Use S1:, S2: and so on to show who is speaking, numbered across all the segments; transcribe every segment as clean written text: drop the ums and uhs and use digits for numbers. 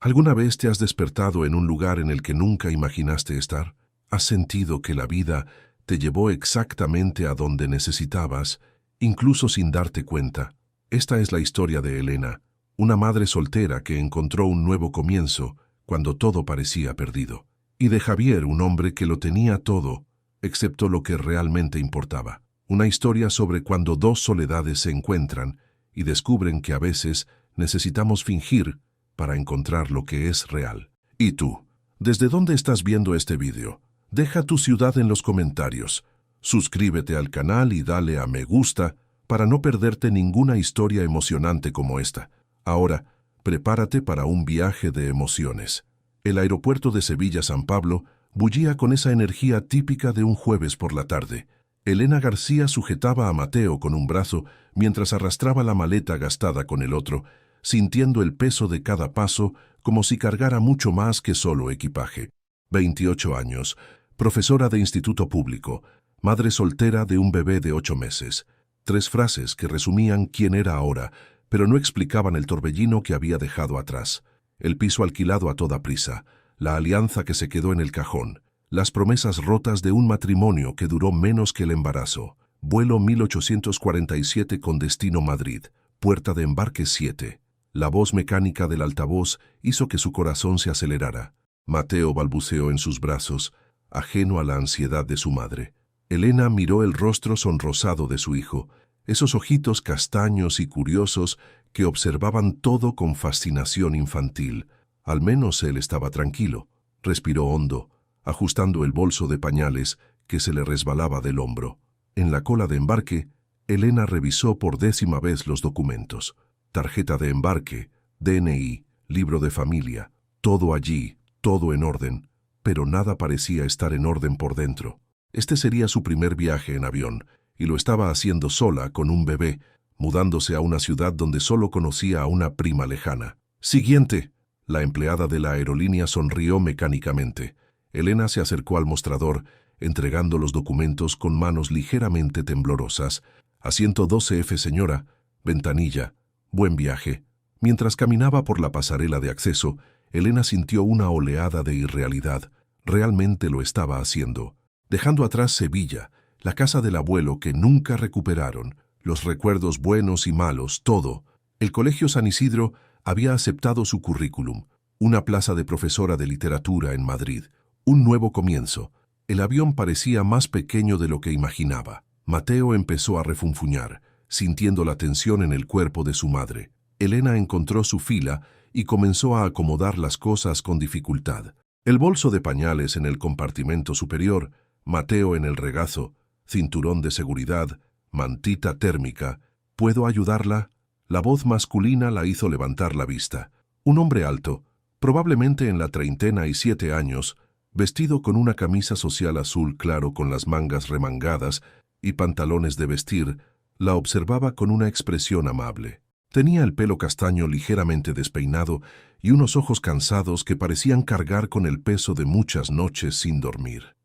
S1: ¿Alguna vez te has despertado en un lugar en el que nunca imaginaste estar? ¿Has sentido que la vida te llevó exactamente a donde necesitabas, incluso sin darte cuenta? Esta es la historia de Elena, una madre soltera que encontró un nuevo comienzo cuando todo parecía perdido, y de Javier, un hombre que lo tenía todo, excepto lo que realmente importaba. Una historia sobre cuando dos soledades se encuentran y descubren que a veces necesitamos fingir para encontrar lo que es real. ¿Y tú? ¿Desde dónde estás viendo este vídeo? Deja tu ciudad en los comentarios. Suscríbete al canal y dale a me gusta para no perderte ninguna historia emocionante como esta. Ahora, prepárate para un viaje de emociones. El aeropuerto de Sevilla-San Pablo bullía con esa energía típica de un jueves por la tarde. Elena García sujetaba a Mateo con un brazo mientras arrastraba la maleta gastada con el otro, sintiendo el peso de cada paso como si cargara mucho más que solo equipaje. 28 años, profesora de instituto público, madre soltera de un bebé de 8 meses. 3 frases que resumían quién era ahora, pero no explicaban el torbellino que había dejado atrás. El piso alquilado a toda prisa, la alianza que se quedó en el cajón, las promesas rotas de un matrimonio que duró menos que el embarazo. Vuelo 1847 con destino Madrid, puerta de embarque 7. La voz mecánica del altavoz hizo que su corazón se acelerara. Mateo balbuceó en sus brazos, ajeno a la ansiedad de su madre. Elena miró el rostro sonrosado de su hijo, esos ojitos castaños y curiosos que observaban todo con fascinación infantil. Al menos él estaba tranquilo. Respiró hondo, ajustando el bolso de pañales que se le resbalaba del hombro. En la cola de embarque, Elena revisó por 10ª vez los documentos. Tarjeta de embarque, DNI, libro de familia, todo allí, todo en orden, pero nada parecía estar en orden por dentro. Este sería su primer viaje en avión, y lo estaba haciendo sola con un bebé, mudándose a una ciudad donde solo conocía a una prima lejana. «Siguiente». La empleada de la aerolínea sonrió mecánicamente. Elena se acercó al mostrador, entregando los documentos con manos ligeramente temblorosas. «Asiento 12F, señora. Ventanilla. Buen viaje». Mientras caminaba por la pasarela de acceso, Elena sintió una oleada de irrealidad. Realmente lo estaba haciendo. Dejando atrás Sevilla, la casa del abuelo que nunca recuperaron, los recuerdos buenos y malos, todo. El Colegio San Isidro había aceptado su currículum, una plaza de profesora de literatura en Madrid, un nuevo comienzo. El avión parecía más pequeño de lo que imaginaba. Mateo empezó a refunfuñar, sintiendo la tensión en el cuerpo de su madre. Elena encontró su fila y comenzó a acomodar las cosas con dificultad. El bolso de pañales en el compartimento superior, Mateo en el regazo, cinturón de seguridad, mantita térmica. ¿Puedo ayudarla? La voz masculina la hizo levantar la vista. Un hombre alto, probablemente en la 37 años, vestido con una camisa social azul claro con las mangas remangadas y pantalones de vestir, la observaba con una expresión amable. Tenía el pelo castaño ligeramente despeinado y unos ojos cansados que parecían cargar con el peso de muchas noches sin dormir.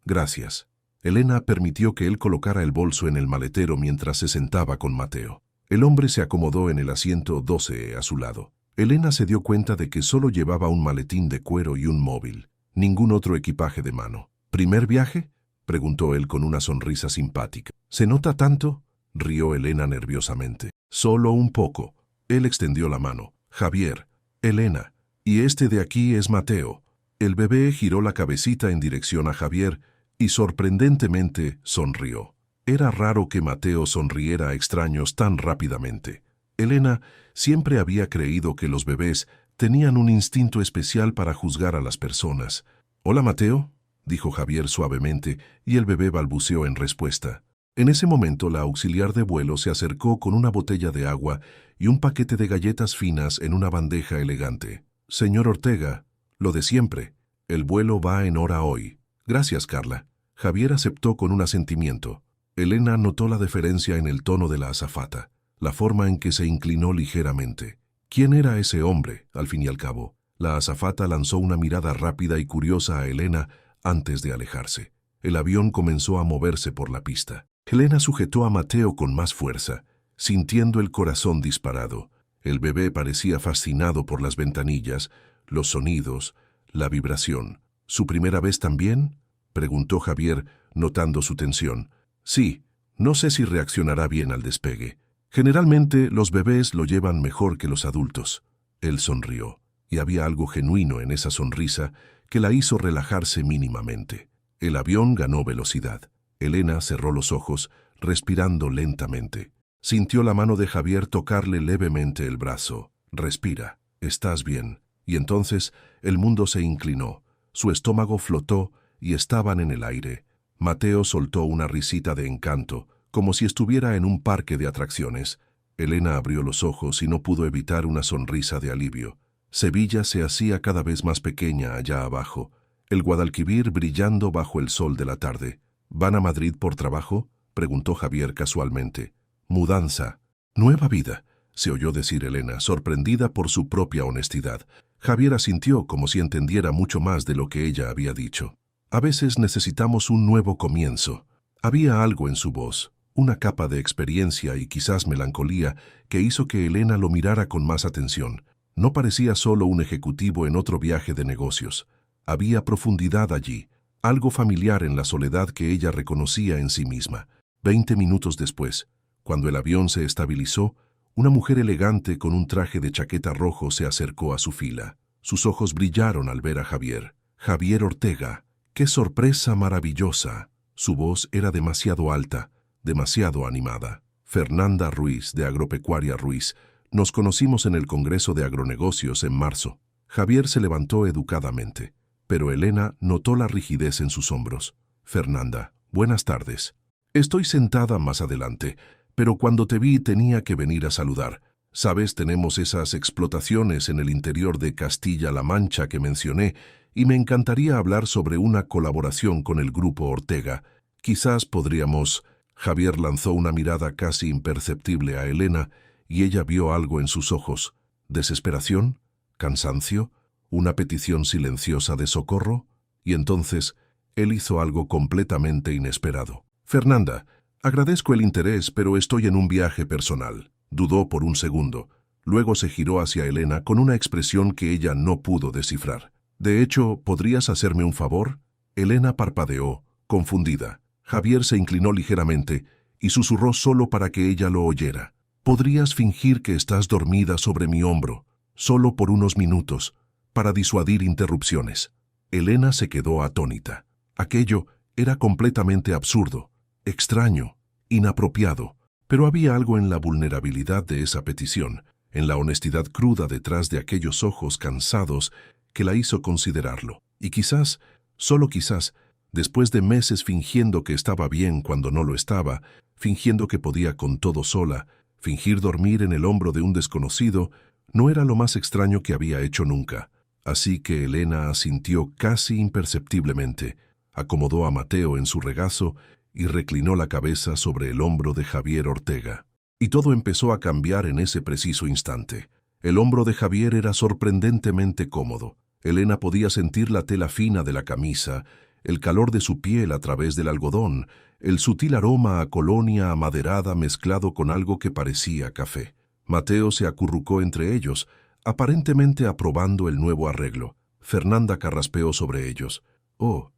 S1: Gracias. Elena permitió que él colocara el bolso en el maletero mientras se sentaba con Mateo. El hombre se acomodó en el asiento 12 a su lado. Elena se dio cuenta de que solo llevaba un maletín de cuero y un móvil, ningún otro equipaje de mano. ¿Primer viaje?, preguntó él con una sonrisa simpática. ¿Se nota tanto?, rió Elena nerviosamente. Solo un poco. Él extendió la mano. Javier, Elena, y este de aquí es Mateo. El bebé giró la cabecita en dirección a Javier y sorprendentemente sonrió. Era raro que Mateo sonriera a extraños tan rápidamente. Elena siempre había creído que los bebés tenían un instinto especial para juzgar a las personas. «Hola, Mateo», dijo Javier suavemente, y el bebé balbuceó en respuesta. En ese momento la auxiliar de vuelo se acercó con una botella de agua y un paquete de galletas finas en una bandeja elegante. «Señor Ortega, lo de siempre. El vuelo va en hora hoy». «Gracias, Carla». Javier aceptó con un asentimiento. Elena notó la deferencia en el tono de la azafata, la forma en que se inclinó ligeramente. ¿Quién era ese hombre, al fin y al cabo? La azafata lanzó una mirada rápida y curiosa a Elena antes de alejarse. El avión comenzó a moverse por la pista. Elena sujetó a Mateo con más fuerza, sintiendo el corazón disparado. El bebé parecía fascinado por las ventanillas, los sonidos, la vibración. ¿Su primera vez también?, preguntó Javier, notando su tensión. Sí, no sé si reaccionará bien al despegue. Generalmente los bebés lo llevan mejor que los adultos. Él sonrió, y había algo genuino en esa sonrisa que la hizo relajarse mínimamente. El avión ganó velocidad. Elena cerró los ojos, respirando lentamente. Sintió la mano de Javier tocarle levemente el brazo. Respira, estás bien. Y entonces el mundo se inclinó. Su estómago flotó y estaban en el aire. Mateo soltó una risita de encanto, como si estuviera en un parque de atracciones. Elena abrió los ojos y no pudo evitar una sonrisa de alivio. Sevilla se hacía cada vez más pequeña allá abajo, el Guadalquivir brillando bajo el sol de la tarde. ¿Van a Madrid por trabajo?, preguntó Javier casualmente. Mudanza. Nueva vida, se oyó decir Elena, sorprendida por su propia honestidad. Javier asintió como si entendiera mucho más de lo que ella había dicho. A veces necesitamos un nuevo comienzo. Había algo en su voz, una capa de experiencia y quizás melancolía, que hizo que Elena lo mirara con más atención. No parecía solo un ejecutivo en otro viaje de negocios. Había profundidad allí, algo familiar en la soledad que ella reconocía en sí misma. 20 minutos después, cuando el avión se estabilizó, una mujer elegante con un traje de chaqueta rojo se acercó a su fila. Sus ojos brillaron al ver a Javier. Javier Ortega. ¡Qué sorpresa maravillosa! Su voz era demasiado alta, demasiado animada. Fernanda Ruiz, de Agropecuaria Ruiz. Nos conocimos en el Congreso de Agronegocios en marzo. Javier se levantó educadamente, pero Elena notó la rigidez en sus hombros. Fernanda, buenas tardes. Estoy sentada más adelante, pero cuando te vi tenía que venir a saludar. Sabes, tenemos esas explotaciones en el interior de Castilla-La Mancha que mencioné, y me encantaría hablar sobre una colaboración con el Grupo Ortega. Quizás podríamos... Javier lanzó una mirada casi imperceptible a Elena, y ella vio algo en sus ojos. ¿Desesperación? ¿Cansancio? ¿Una petición silenciosa de socorro? Y entonces, él hizo algo completamente inesperado. Fernanda, agradezco el interés, pero estoy en un viaje personal. Dudó por un segundo. Luego se giró hacia Elena con una expresión que ella no pudo descifrar. De hecho, ¿podrías hacerme un favor? Elena parpadeó, confundida. Javier se inclinó ligeramente y susurró solo para que ella lo oyera. ¿Podrías fingir que estás dormida sobre mi hombro, solo por unos minutos, para disuadir interrupciones? Elena se quedó atónita. Aquello era completamente absurdo, extraño, inapropiado, pero había algo en la vulnerabilidad de esa petición, en la honestidad cruda detrás de aquellos ojos cansados que la hizo considerarlo. Y quizás, solo quizás, después de meses fingiendo que estaba bien cuando no lo estaba, fingiendo que podía con todo sola, fingir dormir en el hombro de un desconocido, no era lo más extraño que había hecho nunca. Así que Elena asintió casi imperceptiblemente, acomodó a Mateo en su regazo y reclinó la cabeza sobre el hombro de Javier Ortega. Y todo empezó a cambiar en ese preciso instante. El hombro de Javier era sorprendentemente cómodo. Elena podía sentir la tela fina de la camisa, el calor de su piel a través del algodón, el sutil aroma a colonia amaderada mezclado con algo que parecía café. Mateo se acurrucó entre ellos, aparentemente aprobando el nuevo arreglo. Fernanda carraspeó sobre ellos. «Oh,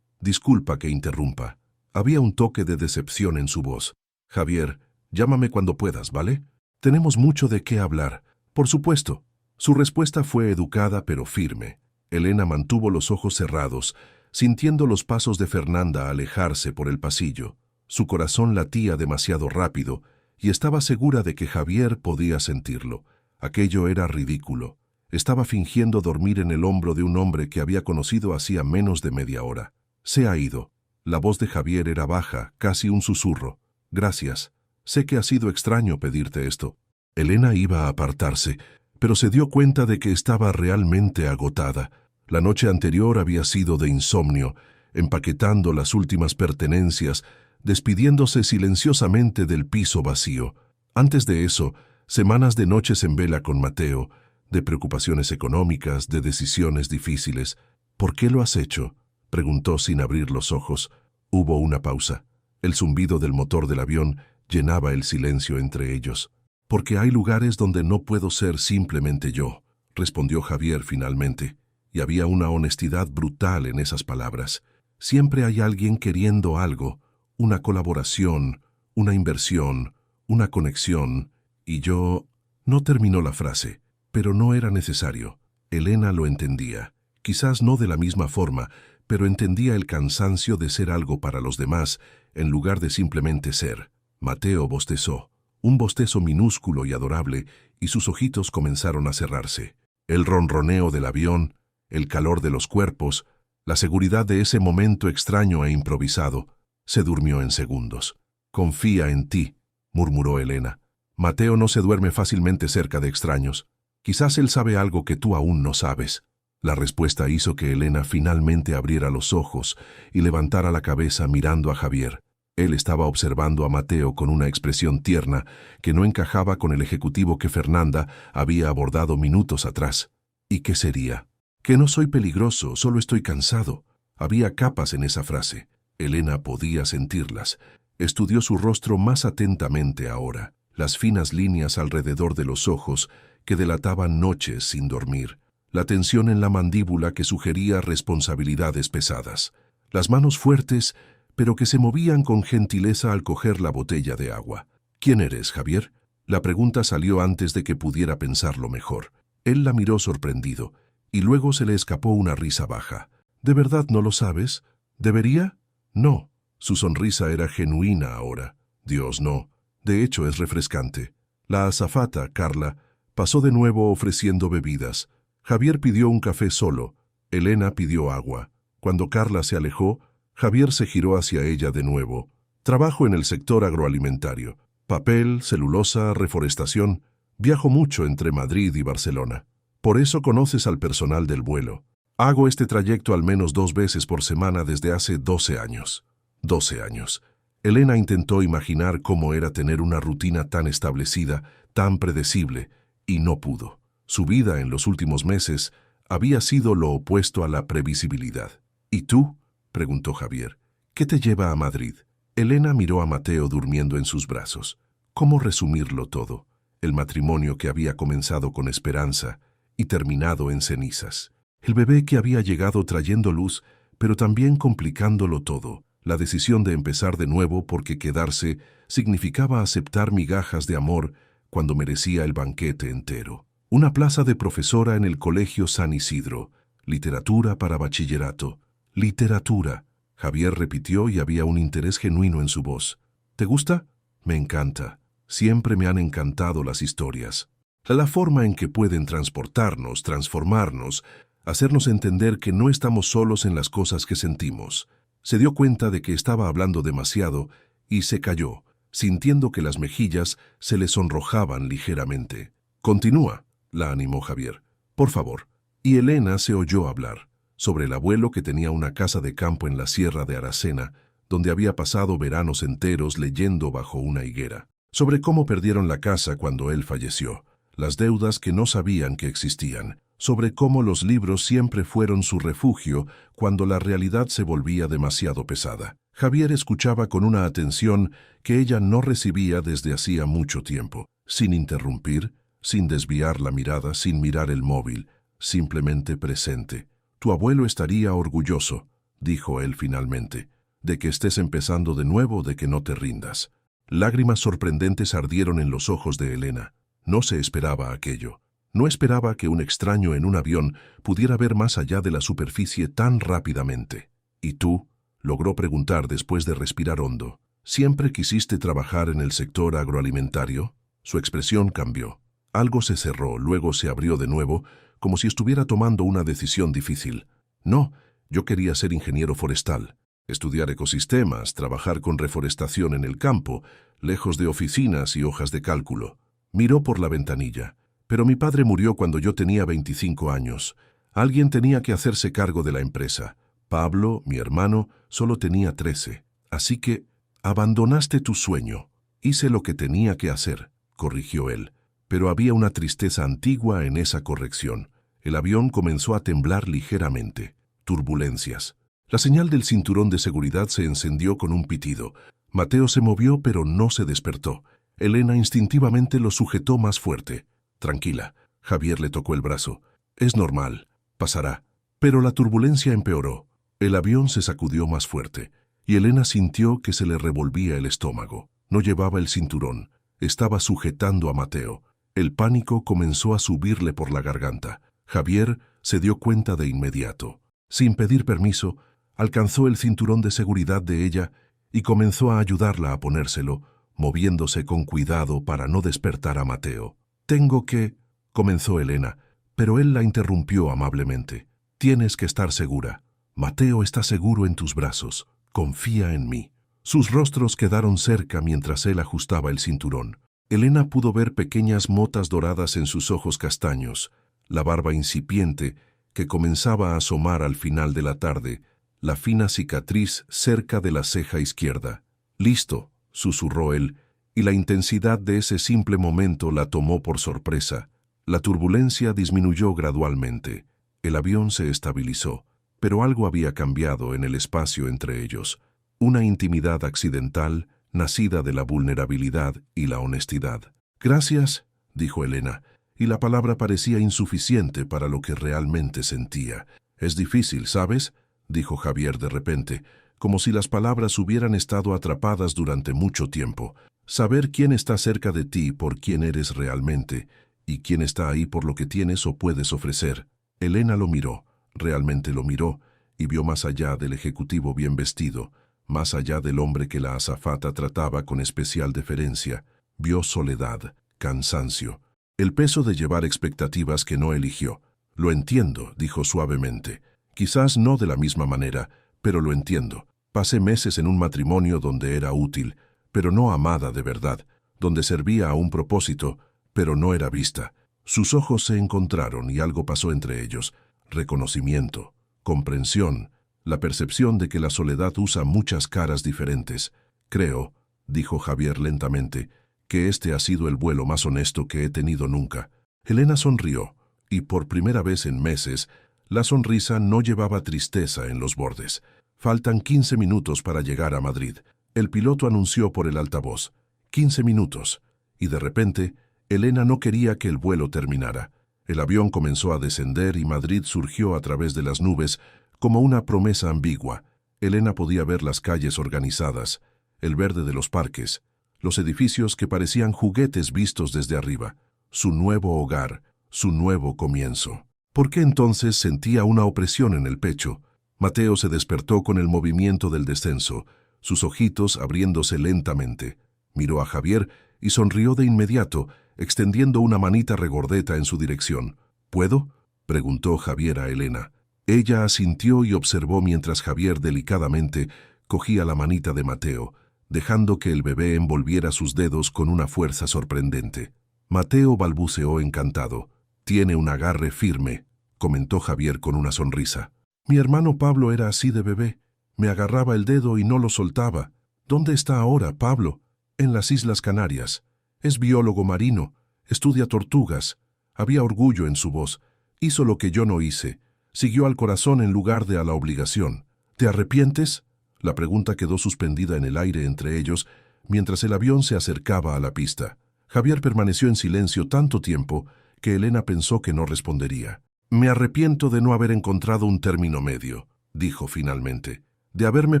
S1: disculpa que interrumpa». Había un toque de decepción en su voz. «Javier, llámame cuando puedas, ¿vale? Tenemos mucho de qué hablar». «Por supuesto». Su respuesta fue educada pero firme. Elena mantuvo los ojos cerrados, sintiendo los pasos de Fernanda alejarse por el pasillo. Su corazón latía demasiado rápido y estaba segura de que Javier podía sentirlo. Aquello era ridículo. Estaba fingiendo dormir en el hombro de un hombre que había conocido hacía menos de media hora. «Se ha ido». La voz de Javier era baja, casi un susurro. «Gracias. Sé que ha sido extraño pedirte esto». Elena iba a apartarse, pero se dio cuenta de que estaba realmente agotada. La noche anterior había sido de insomnio, empaquetando las últimas pertenencias, despidiéndose silenciosamente del piso vacío. Antes de eso, semanas de noches en vela con Mateo, de preocupaciones económicas, de decisiones difíciles. «¿Por qué lo has hecho?», preguntó sin abrir los ojos. Hubo una pausa. El zumbido del motor del avión llenaba el silencio entre ellos. Porque hay lugares donde no puedo ser simplemente yo, respondió Javier finalmente, y había una honestidad brutal en esas palabras. Siempre hay alguien queriendo algo, una colaboración, una inversión, una conexión, y yo... No terminó la frase, pero no era necesario. Elena lo entendía, quizás no de la misma forma, pero entendía el cansancio de ser algo para los demás, en lugar de simplemente ser. Mateo bostezó, un bostezo minúsculo y adorable, y sus ojitos comenzaron a cerrarse. El ronroneo del avión, el calor de los cuerpos, la seguridad de ese momento extraño e improvisado, se durmió en segundos. «Confía en ti», murmuró Elena. «Mateo no se duerme fácilmente cerca de extraños. Quizás él sabe algo que tú aún no sabes». La respuesta hizo que Elena finalmente abriera los ojos y levantara la cabeza mirando a Javier. Él estaba observando a Mateo con una expresión tierna que no encajaba con el ejecutivo que Fernanda había abordado minutos atrás. ¿Y qué sería? Que no soy peligroso, solo estoy cansado. Había capas en esa frase. Elena podía sentirlas. Estudió su rostro más atentamente ahora, las finas líneas alrededor de los ojos que delataban noches sin dormir, la tensión en la mandíbula que sugería responsabilidades pesadas, las manos fuertes, pero que se movían con gentileza al coger la botella de agua. «¿Quién eres, Javier?». La pregunta salió antes de que pudiera pensarlo mejor. Él la miró sorprendido, y luego se le escapó una risa baja. «¿De verdad no lo sabes? ¿Debería?». «No». Su sonrisa era genuina ahora. «Dios, no. De hecho, es refrescante». La azafata, Carla, pasó de nuevo ofreciendo bebidas. Javier pidió un café solo. Elena pidió agua. Cuando Carla se alejó, Javier se giró hacia ella de nuevo. «Trabajo en el sector agroalimentario. Papel, celulosa, reforestación. Viajo mucho entre Madrid y Barcelona. Por eso conoces al personal del vuelo. Hago este trayecto al menos 2 veces por semana desde hace 12 años». 12 años. Elena intentó imaginar cómo era tener una rutina tan establecida, tan predecible, y no pudo. Su vida en los últimos meses había sido lo opuesto a la previsibilidad. «¿Y tú?», preguntó Javier. «¿Qué te lleva a Madrid?». Elena miró a Mateo durmiendo en sus brazos. ¿Cómo resumirlo todo? El matrimonio que había comenzado con esperanza y terminado en cenizas. El bebé que había llegado trayendo luz, pero también complicándolo todo. La decisión de empezar de nuevo porque quedarse significaba aceptar migajas de amor cuando merecía el banquete entero. Una plaza de profesora en el Colegio San Isidro. Literatura para bachillerato. Literatura. Javier repitió y había un interés genuino en su voz. ¿Te gusta? Me encanta. Siempre me han encantado las historias. La forma en que pueden transportarnos, transformarnos, hacernos entender que no estamos solos en las cosas que sentimos. Se dio cuenta de que estaba hablando demasiado y se calló, sintiendo que las mejillas se le sonrojaban ligeramente. «Continúa», la animó Javier. «Por favor». Y Elena se oyó hablar sobre el abuelo que tenía una casa de campo en la sierra de Aracena, donde había pasado veranos enteros leyendo bajo una higuera. Sobre cómo perdieron la casa cuando él falleció, las deudas que no sabían que existían, sobre cómo los libros siempre fueron su refugio cuando la realidad se volvía demasiado pesada. Javier escuchaba con una atención que ella no recibía desde hacía mucho tiempo, sin interrumpir, sin desviar la mirada, sin mirar el móvil, simplemente presente. «Tu abuelo estaría orgulloso», dijo él finalmente, «de que estés empezando de nuevo, de que no te rindas». Lágrimas sorprendentes ardieron en los ojos de Elena. No se esperaba aquello. No esperaba que un extraño en un avión pudiera ver más allá de la superficie tan rápidamente. «¿Y tú?», logró preguntar después de respirar hondo. «¿Siempre quisiste trabajar en el sector agroalimentario?». Su expresión cambió. Algo se cerró, luego se abrió de nuevo, como si estuviera tomando una decisión difícil. «No, yo quería ser ingeniero forestal. Estudiar ecosistemas, trabajar con reforestación en el campo, lejos de oficinas y hojas de cálculo». Miró por la ventanilla. «Pero mi padre murió cuando yo tenía 25 años. Alguien tenía que hacerse cargo de la empresa. Pablo, mi hermano, solo tenía 13. Así que abandonaste tu sueño». «Hice lo que tenía que hacer», corrigió él. Pero había una tristeza antigua en esa corrección. El avión comenzó a temblar ligeramente. Turbulencias. La señal del cinturón de seguridad se encendió con un pitido. Mateo se movió, pero no se despertó. Elena instintivamente lo sujetó más fuerte. Tranquila, Javier le tocó el brazo. Es normal, pasará. Pero la turbulencia empeoró. El avión se sacudió más fuerte, y Elena sintió que se le revolvía el estómago. No llevaba el cinturón. Estaba sujetando a Mateo. El pánico comenzó a subirle por la garganta. Javier se dio cuenta de inmediato. Sin pedir permiso, alcanzó el cinturón de seguridad de ella y comenzó a ayudarla a ponérselo, moviéndose con cuidado para no despertar a Mateo. «Tengo que...» comenzó Elena, pero él la interrumpió amablemente. «Tienes que estar segura. Mateo está seguro en tus brazos. Confía en mí». Sus rostros quedaron cerca mientras él ajustaba el cinturón. Elena pudo ver pequeñas motas doradas en sus ojos castaños, la barba incipiente que comenzaba a asomar al final de la tarde, la fina cicatriz cerca de la ceja izquierda. «Listo», susurró él, y la intensidad de ese simple momento la tomó por sorpresa. La turbulencia disminuyó gradualmente. El avión se estabilizó, pero algo había cambiado en el espacio entre ellos. Una intimidad accidental, nacida de la vulnerabilidad y la honestidad. «Gracias», dijo Elena, y la palabra parecía insuficiente para lo que realmente sentía. «Es difícil, ¿sabes?», dijo Javier de repente, como si las palabras hubieran estado atrapadas durante mucho tiempo. «Saber quién está cerca de ti por quién eres realmente, y quién está ahí por lo que tienes o puedes ofrecer». Elena lo miró, realmente lo miró, y vio más allá del ejecutivo bien vestido, más allá del hombre que la azafata trataba con especial deferencia. Vio soledad, cansancio, el peso de llevar expectativas que no eligió. «Lo entiendo», dijo suavemente. «Quizás no de la misma manera, pero lo entiendo. Pasé meses en un matrimonio donde era útil, pero no amada de verdad, donde servía a un propósito, pero no era vista». Sus ojos se encontraron y algo pasó entre ellos. Reconocimiento, comprensión, la percepción de que la soledad usa muchas caras diferentes. «Creo», dijo Javier lentamente, «que este ha sido el vuelo más honesto que he tenido nunca». Elena sonrió, y por primera vez en meses, la sonrisa no llevaba tristeza en los bordes. «Faltan 15 minutos para llegar a Madrid». El piloto anunció por el altavoz. 15 minutos. Y de repente, Elena no quería que el vuelo terminara. El avión comenzó a descender y Madrid surgió a través de las nubes como una promesa ambigua. Elena podía ver las calles organizadas, el verde de los parques, los edificios que parecían juguetes vistos desde arriba, su nuevo hogar, su nuevo comienzo. ¿Por qué entonces sentía una opresión en el pecho? Mateo se despertó con el movimiento del descenso, sus ojitos abriéndose lentamente. Miró a Javier y sonrió de inmediato, extendiendo una manita regordeta en su dirección. «¿Puedo?», preguntó Javier a Elena. Ella asintió y observó mientras Javier delicadamente cogía la manita de Mateo, dejando que el bebé envolviera sus dedos con una fuerza sorprendente. Mateo balbuceó encantado. «Tiene un agarre firme», comentó Javier con una sonrisa. «Mi hermano Pablo era así de bebé. Me agarraba el dedo y no lo soltaba. ¿Dónde está ahora, Pablo?» «En las Islas Canarias. Es biólogo marino. Estudia tortugas». Había orgullo en su voz. «Hizo lo que yo no hice. Siguió al corazón en lugar de a la obligación». «¿Te arrepientes?». La pregunta quedó suspendida en el aire entre ellos mientras el avión se acercaba a la pista. Javier permaneció en silencio tanto tiempo que Elena pensó que no respondería. «Me arrepiento de no haber encontrado un término medio», dijo finalmente. «De haberme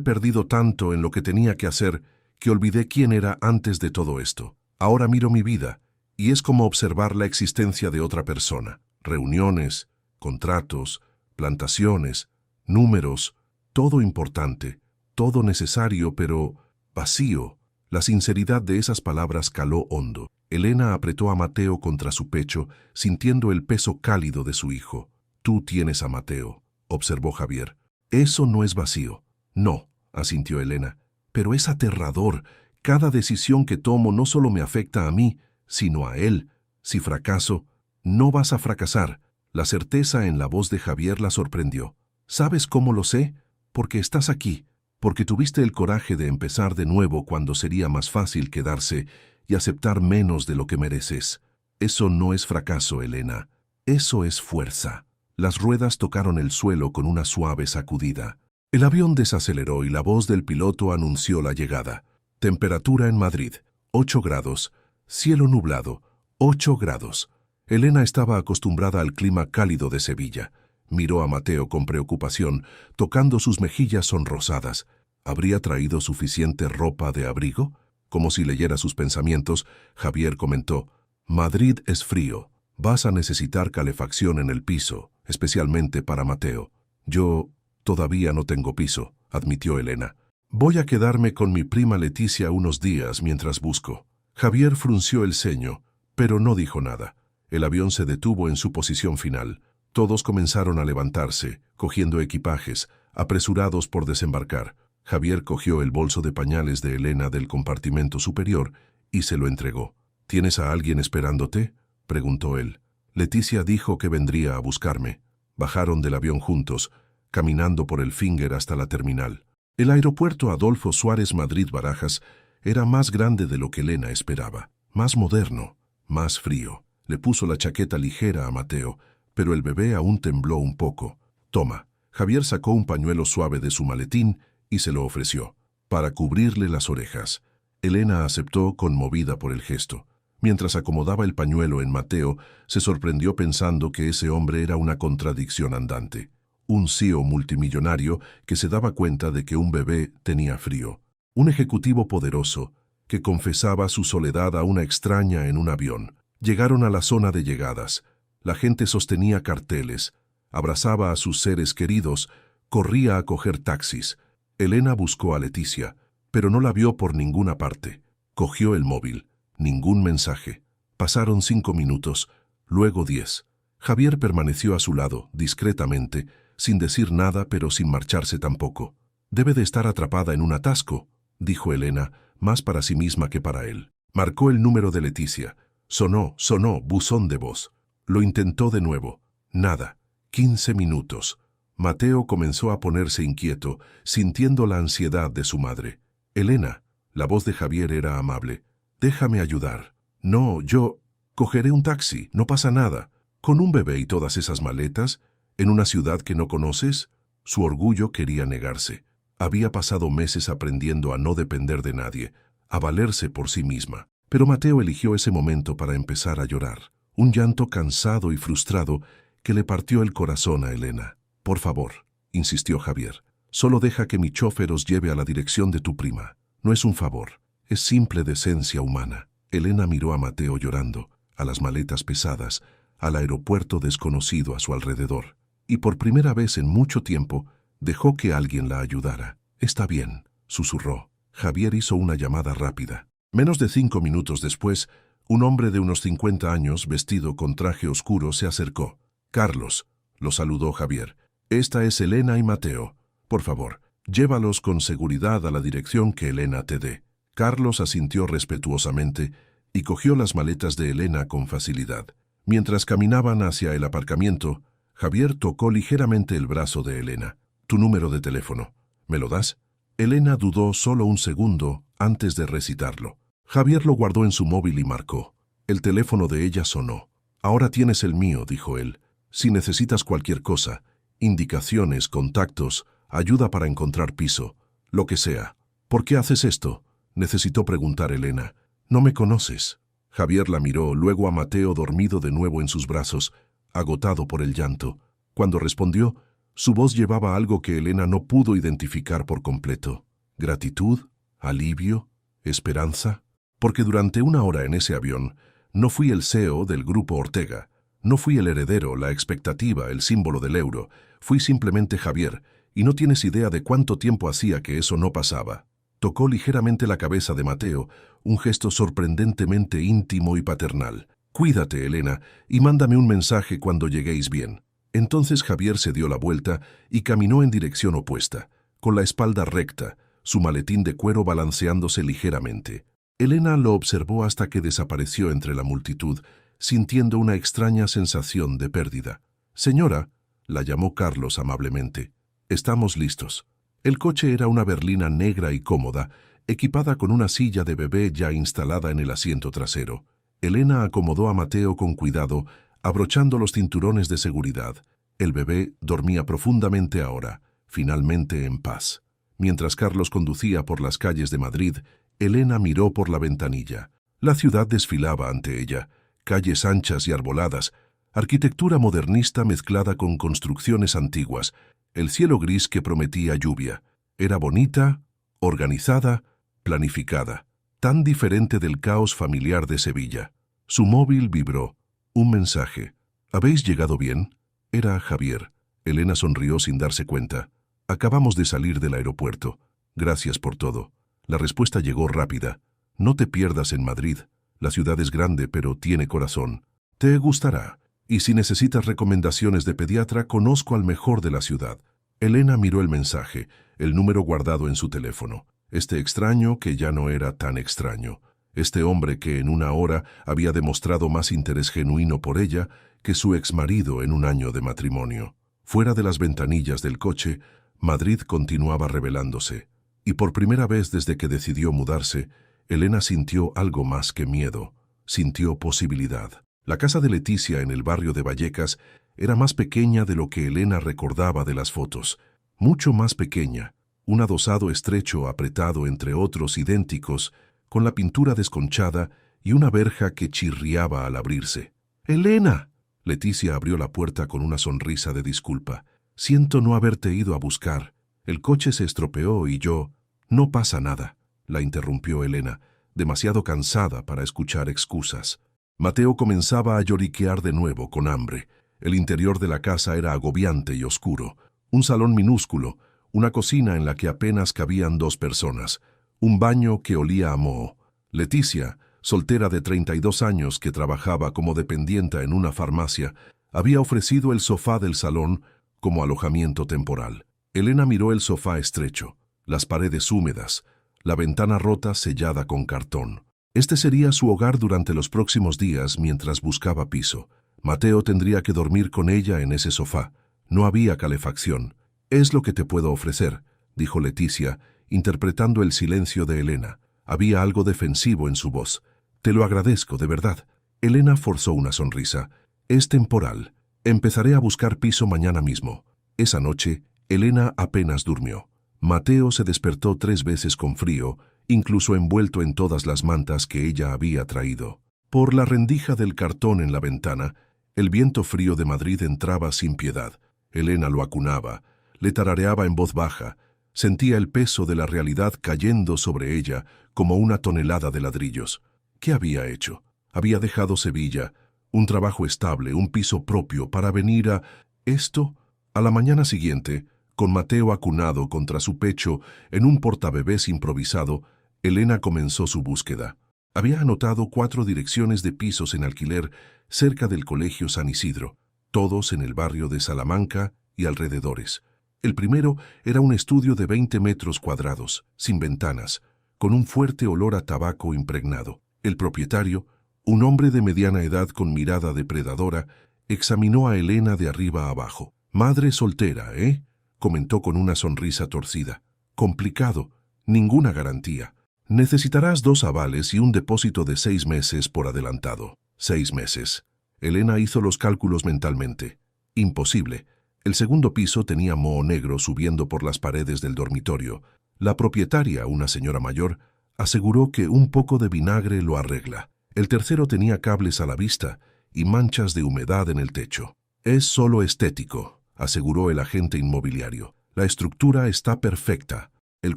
S1: perdido tanto en lo que tenía que hacer que olvidé quién era antes de todo esto. Ahora miro mi vida, y es como observar la existencia de otra persona. Reuniones, contratos, plantaciones, números, todo importante, todo necesario, pero vacío». La sinceridad de esas palabras caló hondo. Elena apretó a Mateo contra su pecho, sintiendo el peso cálido de su hijo. «Tú tienes a Mateo», observó Javier. «Eso no es vacío». «No», asintió Elena, «pero es aterrador. Cada decisión que tomo no solo me afecta a mí, sino a él. Si fracaso, no vas a fracasar». La certeza en la voz de Javier la sorprendió. «¿Sabes cómo lo sé? Porque estás aquí, porque tuviste el coraje de empezar de nuevo cuando sería más fácil quedarse y aceptar menos de lo que mereces. Eso no es fracaso, Elena. Eso es fuerza». Las ruedas tocaron el suelo con una suave sacudida. El avión desaceleró y la voz del piloto anunció la llegada. Temperatura en Madrid, 8 grados. Cielo nublado, 8 grados. Elena estaba acostumbrada al clima cálido de Sevilla. Miró a Mateo con preocupación, tocando sus mejillas sonrosadas. ¿Habría traído suficiente ropa de abrigo? Como si leyera sus pensamientos, Javier comentó: Madrid es frío. Vas a necesitar calefacción en el piso, especialmente para Mateo. Yo todavía no tengo piso, admitió Elena. Voy a quedarme con mi prima Leticia unos días mientras busco. Javier frunció el ceño, pero no dijo nada. El avión se detuvo en su posición final. Todos comenzaron a levantarse, cogiendo equipajes, apresurados por desembarcar. Javier cogió el bolso de pañales de Elena del compartimento superior y se lo entregó. ¿Tienes a alguien esperándote?, preguntó él. Leticia dijo que vendría a buscarme. Bajaron del avión juntos, caminando por el Finger hasta la terminal. El aeropuerto Adolfo Suárez Madrid-Barajas era más grande de lo que Elena esperaba, más moderno, más frío. Le puso la chaqueta ligera a Mateo, pero el bebé aún tembló un poco. Toma. Javier sacó un pañuelo suave de su maletín y se lo ofreció, para cubrirle las orejas. Elena aceptó, conmovida por el gesto. Mientras acomodaba el pañuelo en Mateo, se sorprendió pensando que ese hombre era una contradicción andante. Un CEO multimillonario que se daba cuenta de que un bebé tenía frío. Un ejecutivo poderoso que confesaba su soledad a una extraña en un avión. Llegaron a la zona de llegadas. La gente sostenía carteles, abrazaba a sus seres queridos, corría a coger taxis. Elena buscó a Leticia, pero no la vio por ninguna parte. Cogió el móvil. Ningún mensaje. Pasaron 5 minutos, luego 10. Javier permaneció a su lado, discretamente, sin decir nada pero sin marcharse tampoco. Debe de estar atrapada en un atasco, dijo Elena, más para sí misma que para él. Marcó el número de Leticia. Sonó, buzón de voz. Lo intentó de nuevo. Nada. 15 minutos. Mateo comenzó a ponerse inquieto, sintiendo la ansiedad de su madre. Elena, la voz de Javier era amable. Déjame ayudar. No, yo cogeré un taxi, no pasa nada. ¿Con un bebé y todas esas maletas? ¿En una ciudad que no conoces? Su orgullo quería negarse. Había pasado meses aprendiendo a no depender de nadie, a valerse por sí misma. Pero Mateo eligió ese momento para empezar a llorar. Un llanto cansado y frustrado que le partió el corazón a Elena. Por favor, insistió Javier, solo deja que mi chofer os lleve a la dirección de tu prima. No es un favor, es simple decencia humana. Elena miró a Mateo llorando, a las maletas pesadas, al aeropuerto desconocido a su alrededor. Y por primera vez en mucho tiempo, dejó que alguien la ayudara. Está bien, susurró. Javier hizo una llamada rápida. Menos de 5 minutos después, un hombre de unos 50 años, vestido con traje oscuro, se acercó. Carlos, lo saludó Javier. Esta es Elena y Mateo. Por favor, llévalos con seguridad a la dirección que Elena te dé. Carlos asintió respetuosamente y cogió las maletas de Elena con facilidad. Mientras caminaban hacia el aparcamiento, Javier tocó ligeramente el brazo de Elena. Tu número de teléfono. ¿Me lo das? Elena dudó solo un segundo antes de recitarlo. Javier lo guardó en su móvil y marcó. El teléfono de ella sonó. Ahora tienes el mío, dijo él. Si necesitas cualquier cosa, indicaciones, contactos, ayuda para encontrar piso, lo que sea. ¿Por qué haces esto?, necesitó preguntar Elena. No me conoces. Javier la miró, luego a Mateo dormido de nuevo en sus brazos, agotado por el llanto. Cuando respondió, su voz llevaba algo que Elena no pudo identificar por completo. ¿Gratitud? ¿Alivio? ¿Esperanza? Porque durante 1 hora en ese avión, no fui el CEO del Grupo Ortega, no fui el heredero, la expectativa, el símbolo del euro, fui simplemente Javier, y no tienes idea de cuánto tiempo hacía que eso no pasaba. Tocó ligeramente la cabeza de Mateo, un gesto sorprendentemente íntimo y paternal. Cuídate, Elena, y mándame un mensaje cuando lleguéis bien. Entonces Javier se dio la vuelta y caminó en dirección opuesta, con la espalda recta, su maletín de cuero balanceándose ligeramente. Elena lo observó hasta que desapareció entre la multitud, sintiendo una extraña sensación de pérdida. Señora, la llamó Carlos amablemente. Estamos listos. El coche era una berlina negra y cómoda, equipada con una silla de bebé ya instalada en el asiento trasero. Elena acomodó a Mateo con cuidado, abrochando los cinturones de seguridad. El bebé dormía profundamente ahora, finalmente en paz. Mientras Carlos conducía por las calles de Madrid, Elena miró por la ventanilla. La ciudad desfilaba ante ella, calles anchas y arboladas, arquitectura modernista mezclada con construcciones antiguas, el cielo gris que prometía lluvia. Era bonita, organizada, planificada, tan diferente del caos familiar de Sevilla. Su móvil vibró. Un mensaje. ¿Habéis llegado bien? Era Javier. Elena sonrió sin darse cuenta. Acabamos de salir del aeropuerto. Gracias por todo. La respuesta llegó rápida. No te pierdas en Madrid. La ciudad es grande, pero tiene corazón. Te gustará. Y si necesitas recomendaciones de pediatra, conozco al mejor de la ciudad. Elena miró el mensaje, el número guardado en su teléfono. Este extraño que ya no era tan extraño. Este hombre que en una hora había demostrado más interés genuino por ella que su exmarido en un año de matrimonio. Fuera de las ventanillas del coche, Madrid continuaba revelándose. Y por primera vez desde que decidió mudarse, Elena sintió algo más que miedo. Sintió posibilidad. La casa de Leticia en el barrio de Vallecas era más pequeña de lo que Elena recordaba de las fotos. Mucho más pequeña. Un adosado estrecho apretado entre otros idénticos, con la pintura desconchada y una verja que chirriaba al abrirse. ¡Elena! Leticia abrió la puerta con una sonrisa de disculpa. Siento no haberte ido a buscar. El coche se estropeó y yo... No pasa nada, la interrumpió Elena, demasiado cansada para escuchar excusas. Mateo comenzaba a lloriquear de nuevo con hambre. El interior de la casa era agobiante y oscuro. Un salón minúsculo, una cocina en la que apenas cabían 2 personas, un baño que olía a moho. Leticia, soltera de 32 años que trabajaba como dependienta en una farmacia, había ofrecido el sofá del salón como alojamiento temporal. Elena miró el sofá estrecho, las paredes húmedas, la ventana rota sellada con cartón. Este sería su hogar durante los próximos días mientras buscaba piso. Mateo tendría que dormir con ella en ese sofá. No había calefacción. «Es lo que te puedo ofrecer», dijo Leticia, interpretando el silencio de Elena. Había algo defensivo en su voz. «Te lo agradezco, de verdad». Elena forzó una sonrisa. «Es temporal. Empezaré a buscar piso mañana mismo». Esa noche, Elena apenas durmió. Mateo se despertó 3 veces con frío, incluso envuelto en todas las mantas que ella había traído. Por la rendija del cartón en la ventana, el viento frío de Madrid entraba sin piedad. Elena lo acunaba, le tarareaba en voz baja, sentía el peso de la realidad cayendo sobre ella como una tonelada de ladrillos. ¿Qué había hecho? Había dejado Sevilla, un trabajo estable, un piso propio, para venir a... ¿Esto? A la mañana siguiente, con Mateo acunado contra su pecho en un portabebés improvisado, Elena comenzó su búsqueda. Había anotado 4 direcciones de pisos en alquiler cerca del Colegio San Isidro, todos en el barrio de Salamanca y alrededores. El primero era un estudio de 20 metros cuadrados, sin ventanas, con un fuerte olor a tabaco impregnado. El propietario, un hombre de mediana edad con mirada depredadora, examinó a Elena de arriba a abajo. «Madre soltera, ¿eh?», comentó con una sonrisa torcida. «Complicado, ninguna garantía. Necesitarás 2 avales y un depósito de 6 meses por adelantado». 6 meses. Elena hizo los cálculos mentalmente. Imposible. El segundo piso tenía moho negro subiendo por las paredes del dormitorio. La propietaria, una señora mayor, aseguró que un poco de vinagre lo arregla. El tercero tenía cables a la vista y manchas de humedad en el techo. «Es solo estético», aseguró el agente inmobiliario. «La estructura está perfecta». El